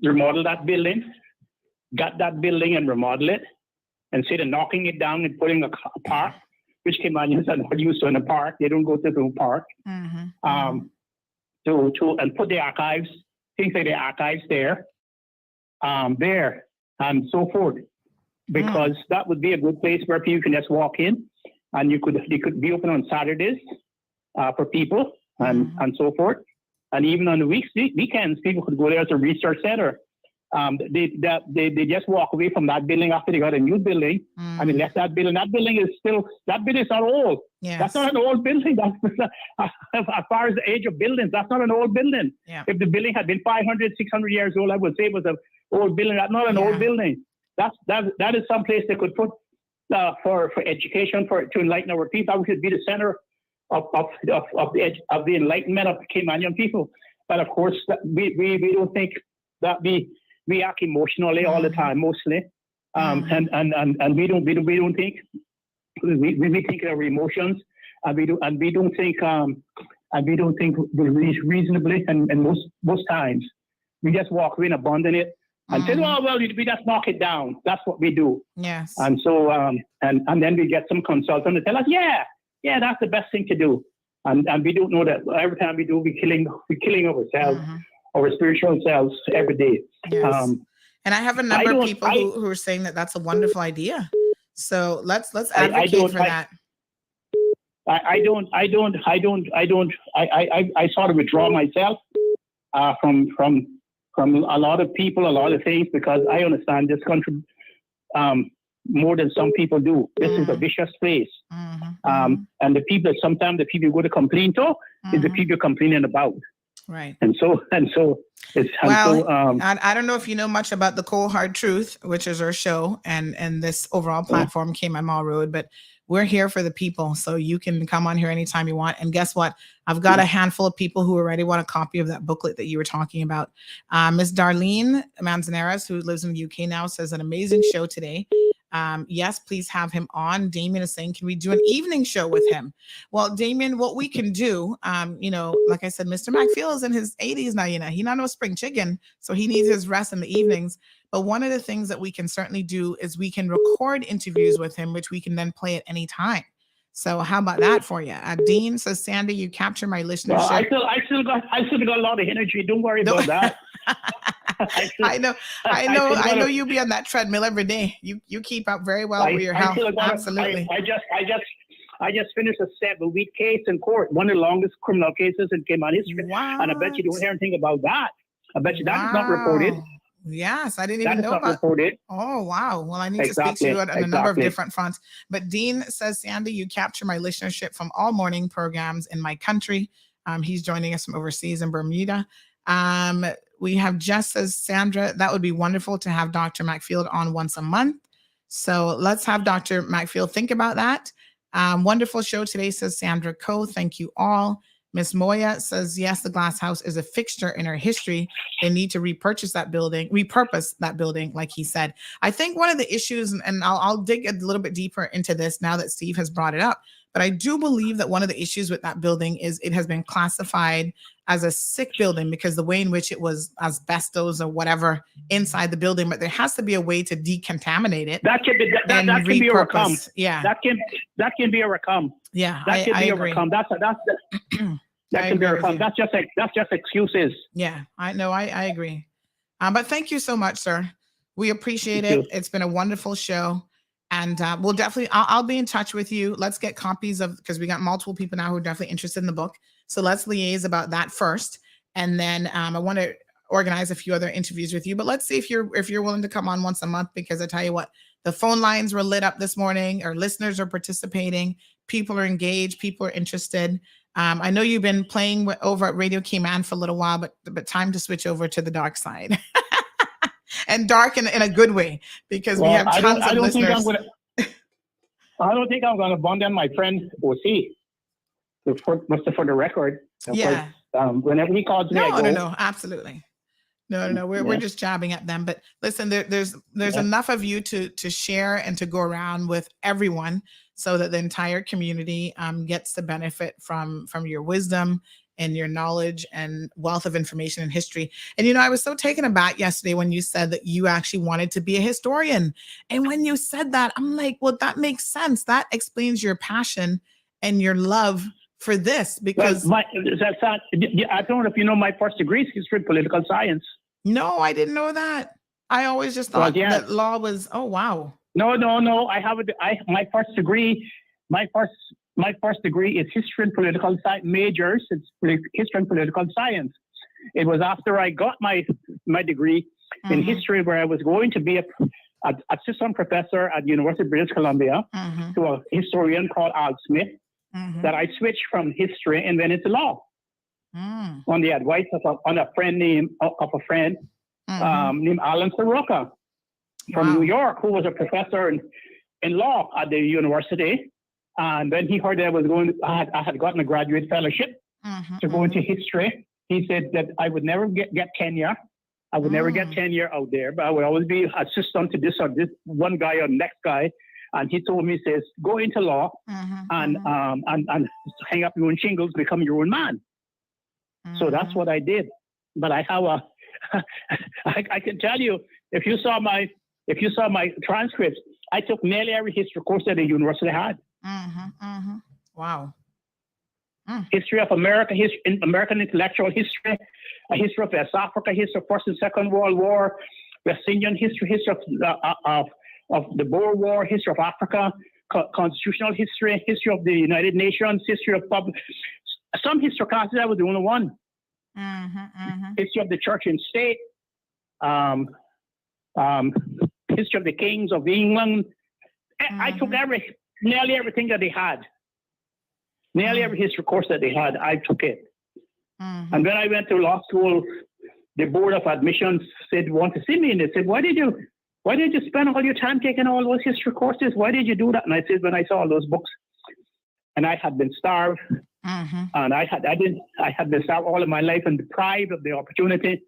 remodel that building, got that building and remodel it, instead of knocking it down and putting a park, which Caymanians are not used to in a park. They don't go to the park. And put the archives, things like the archives there and so forth, because that would be a good place where people can just walk in, and they could be open on Saturdays for people and so forth, and even on the weekends people could go there as a research center. They just walk away from that building after they got a new building, and they left that building. That building is not old. Yes. That's not an old building. As far as the age of buildings, that's not an old building. Yeah. If the building had been 500, 600 years old, I would say it was an old building. That's not an old building. That is some place they could put for education, to enlighten our people. That should be the center of the enlightenment of the Caymanian people. But of course, we don't think that we act emotionally all the time, mostly, and we don't think we think of our emotions, and we don't think reasonably, and most times we just walk away and abandon it and say, oh well, we just knock it down. That's what we do. Yes. And so and then we get some consultant to tell us, yeah, that's the best thing to do, and we don't know that every time we do, we're killing ourselves. Our spiritual selves every day. Yes. And I have a number of people who are saying that that's a wonderful idea. So let's advocate for that. I sort of withdraw myself from a lot of people, a lot of things, because I understand this country more than some people do. This is a vicious place. And sometimes the people you go to complain to is the people complaining about. Right. And so it's I don't know if you know much about the Cold Hard Truth, which is our show, and this overall platform Cayman Mall Road, but we're here for the people. So you can come on here anytime you want. And guess what? I've got a handful of people who already want a copy of that booklet that you were talking about. Miss Darlene Manzanares, who lives in the UK now, says an amazing show today. Yes, please have him on. Damien is saying, can we do an evening show with him? Well, Damien, what we can do, like I said, Mr. McField is in his 80s now, he's not no spring chicken, so he needs his rest in the evenings. But one of the things that we can certainly do is we can record interviews with him, which we can then play at any time. So how about that for you? Dean says, Sandy, you capture my listenership. Well, I still got a lot of energy. Don't worry about that. I know you be on that treadmill every day. You keep up very well with your health. Absolutely. I just finished a 7-week case in court, one of the longest criminal cases in Cayman history. Wow. And I bet you don't hear anything about that. I bet you that's not reported. Yes, I didn't even know about reported. Oh, wow. Well, I need to speak to you on a number of different fronts. But Dean says, Sandy, you capture my listenership from all morning programs in my country. He's joining us from overseas in Bermuda. We have Jess says, Sandra, that would be wonderful to have Dr. McField on once a month. So let's have Dr. McField think about that. Wonderful show today, says Sandra Coe. Thank you all. Miss Moya says, yes, the glass house is a fixture in our history. They need to repurpose that building, like he said. I think one of the issues, and I'll dig a little bit deeper into this now that Steve has brought it up, but I do believe that one of the issues with that building is it has been classified as a sick building because the way in which it was asbestos or whatever inside the building, but there has to be a way to decontaminate it. That can be overcome. Yeah. That can be overcome. Yeah. That can be overcome. That can be overcome. That's just excuses. Yeah. I agree. But thank you so much, sir. We appreciate it. It's been a wonderful show. And we'll definitely, I'll be in touch with you. Let's get copies of, because we got multiple people now who are definitely interested in the book. So let's liaise about that first. And then I want to organize a few other interviews with you. But let's see if you're willing to come on once a month, because I tell you what, the phone lines were lit up this morning. Our listeners are participating. People are engaged. People are interested. I know you've been playing over at Radio Cayman for a little while, but time to switch over to the dark side. And dark in a good way, because we have tons of listeners. I don't think I'm going to bond on my friend OC. For the record. Yeah. Whenever he calls me, No, absolutely. No. We're just jabbing at them. But listen, there's enough of you to share and to go around with everyone, so that the entire community gets the benefit from your wisdom and your knowledge and wealth of information and history. And, I was so taken aback yesterday when you said that you actually wanted to be a historian. And when you said that, I'm like, well, that makes sense. That explains your passion and your love for this, because I don't know if you know, my first degree is history and political science. No, I didn't know that. I always just thought that law was, oh, wow. No. I have my first degree is history and political science majors. It's history and political science. It was after I got my degree in history, where I was going to be an assistant professor at the University of British Columbia to a historian called Al Smith, that I switched from history and went into law on the advice of a friend named Alan Soroka from New York, who was a professor in law at the university. And when he heard that I had gotten a graduate fellowship to go into history, he said that I would never get tenure. I would never get tenure out there, but I would always be assistant to this one guy or next guy. And he told me, says, go into law and hang up your own shingles, become your own man. So that's what I did. But I have I can tell you, if you saw my transcripts, I took nearly every history course that the university had. Wow. History of America, American intellectual history, a history of West Africa, history of First and Second World War, West Indian history, history of the Boer War, history of Africa, constitutional history, history of the United Nations, history of some history classes. I was the only one. History of the church and state, history of the kings of England. I took nearly everything that they had. Nearly every history course that they had, I took it. And when I went to law school, the board of admissions said, want to see me? And they said, why did you spend all your time taking all those history courses? Why did you do that? And I said, when I saw all those books, and I had been starved, and I had been starved all of my life and deprived of the opportunity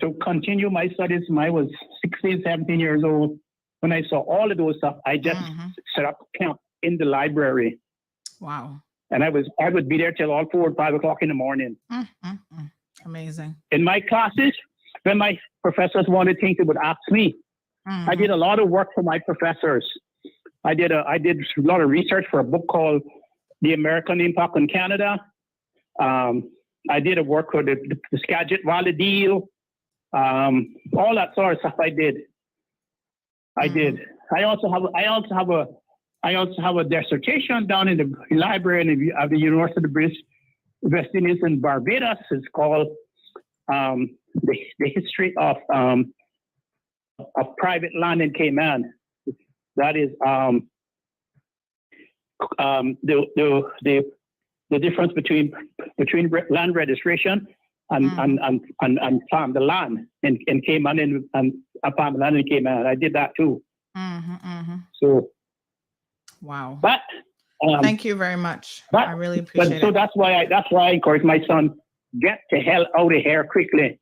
to continue my studies when I was 16, 17 years old. When I saw all of those stuff, I just set up camp in the library. Wow. And I would be there till all 4 or 5 o'clock in the morning. Amazing. In my classes, when my professors wanted things, they would ask me. I did a lot of work for my professors. I did a lot of research for a book called The American Impact on Canada. I did a work for the Skagit Valley deal. All that sort of stuff I did. I also have a dissertation down in the library of the University of British West Indies in Barbados. It's called the history of private land in Cayman. That is the difference between land registration and farm the land in Cayman and farm the land in Cayman. I did that too. So. Wow. But thank you very much. I really appreciate it. So that's why I encourage my son, get the hell out of here quickly.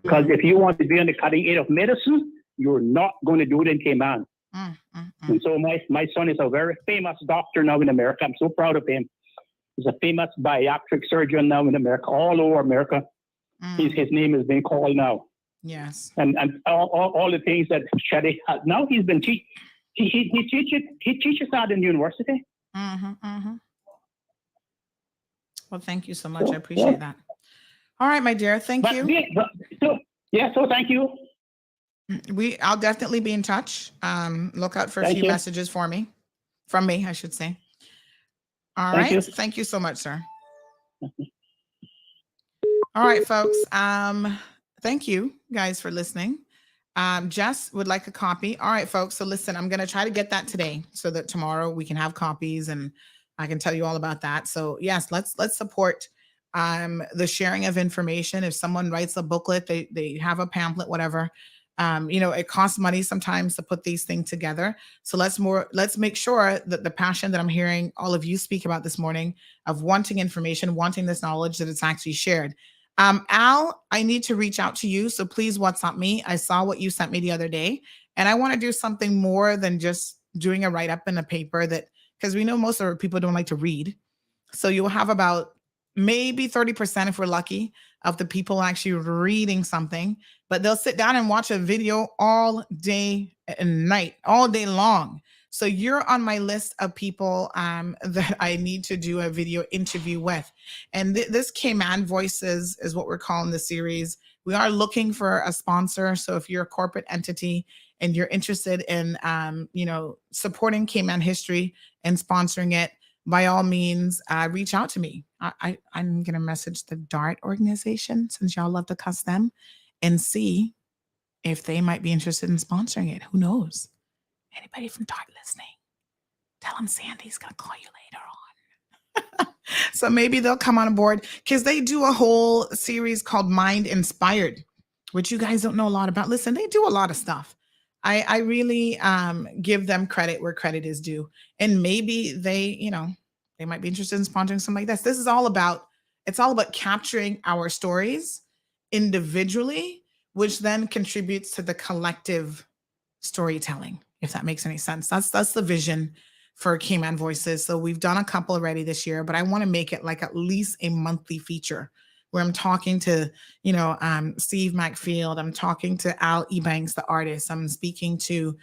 Because if you want to be on the cutting edge of medicine, you're not going to do it in Cayman. And so my son is a very famous doctor now in America. I'm so proud of him. He's a famous bariatric surgeon now in America, all over America. His name has been called now. Yes. And all the things that Shadi has. Now he's been teaching. He teaches at the university. Well, thank you so much. I appreciate that. All right, my dear. Thank you. So thank you. I'll definitely be in touch. Look out for a Thank few you. messages from me, I should say. All Thank right. you. Thank you so much, sir. All right, folks. Thank you guys for listening. Jess would like a copy. All right, folks. So listen, I'm going to try to get that today so that tomorrow we can have copies and I can tell you all about that. So yes, let's support the sharing of information. If someone writes a booklet, they have a pamphlet, whatever. It costs money sometimes to put these things together. So let's make sure that the passion that I'm hearing all of you speak about this morning of wanting information, wanting this knowledge, that it's actually shared. Al, I need to reach out to you. So please WhatsApp me. I saw what you sent me the other day, and I want to do something more than just doing a write-up in a paper because we know most of our people don't like to read. So you'll have about maybe 30%, if we're lucky, of the people actually reading something, but they'll sit down and watch a video all day and night, all day long. So you're on my list of people that I need to do a video interview with. And this Cayman Voices is what we're calling the series. We are looking for a sponsor. So if you're a corporate entity and you're interested in, supporting Cayman history and sponsoring it, by all means, reach out to me. I'm going to message the DART organization, since y'all love to cuss them, and see if they might be interested in sponsoring it. Who knows? Anybody from DART listening? Tell them Sandy's going to call you later on. So maybe they'll come on board, because they do a whole series called Mind Inspired, which you guys don't know a lot about. Listen, they do a lot of stuff. I really give them credit where credit is due. And maybe they might be interested in sponsoring something like this. This is all about capturing our stories individually, which then contributes to the collective storytelling, if that makes any sense. That's the vision for Cayman Voices. So we've done a couple already this year, but I want to make it like at least a monthly feature where I'm talking to, Steve McField. I'm talking to Al Ebanks, the artist. I'm speaking to,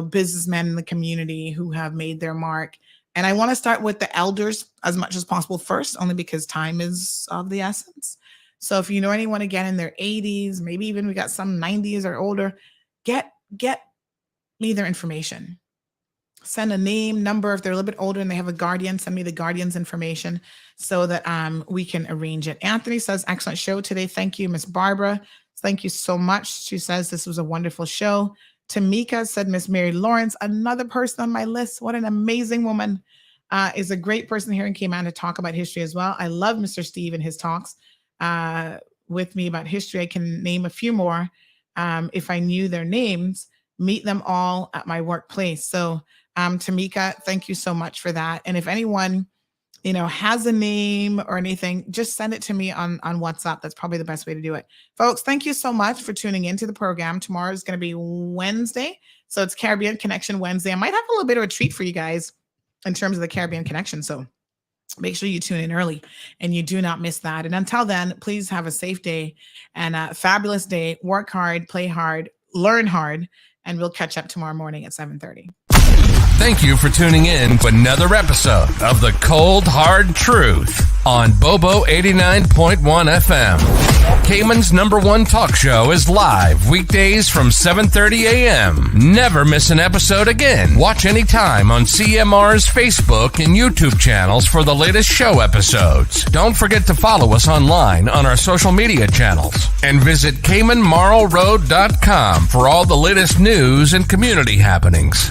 businessmen in the community who have made their mark. And I want to start with the elders as much as possible first, only because time is of the essence. So if you know anyone, again, in their 80s, maybe even we got some 90s or older, get me their information. Send a name, number. If they're a little bit older and they have a guardian, send me the guardian's information so that we can arrange it. Anthony says, excellent show today. Thank you, Miss Barbara. Thank you so much. She says this was a wonderful show. Tamika said, Miss Mary Lawrence, another person on my list. What an amazing woman. Is a great person here in Cayman to talk about history as well. I love Mr. Steve and his talks with me about history. I can name a few more if I knew their names. Meet them all at my workplace. So Tamika, thank you so much for that. And if anyone, has a name or anything, just send it to me on WhatsApp. That's probably the best way to do it. Folks, thank you so much for tuning into the program. Tomorrow is going to be Wednesday. So it's Caribbean Connection Wednesday. I might have a little bit of a treat for you guys in terms of the Caribbean Connection. So make sure you tune in early and you do not miss that. And until then, please have a safe day and a fabulous day. Work hard, play hard, learn hard, and we'll catch up tomorrow morning at 7:30. Thank you for tuning in to another episode of The Cold Hard Truth on Bobo 89.1 FM. Cayman's #1 talk show is live weekdays from 7:30 a.m. Never miss an episode again. Watch anytime on CMR's Facebook and YouTube channels for the latest show episodes. Don't forget to follow us online on our social media channels and visit CaymanMarlRoad.com for all the latest news and community happenings.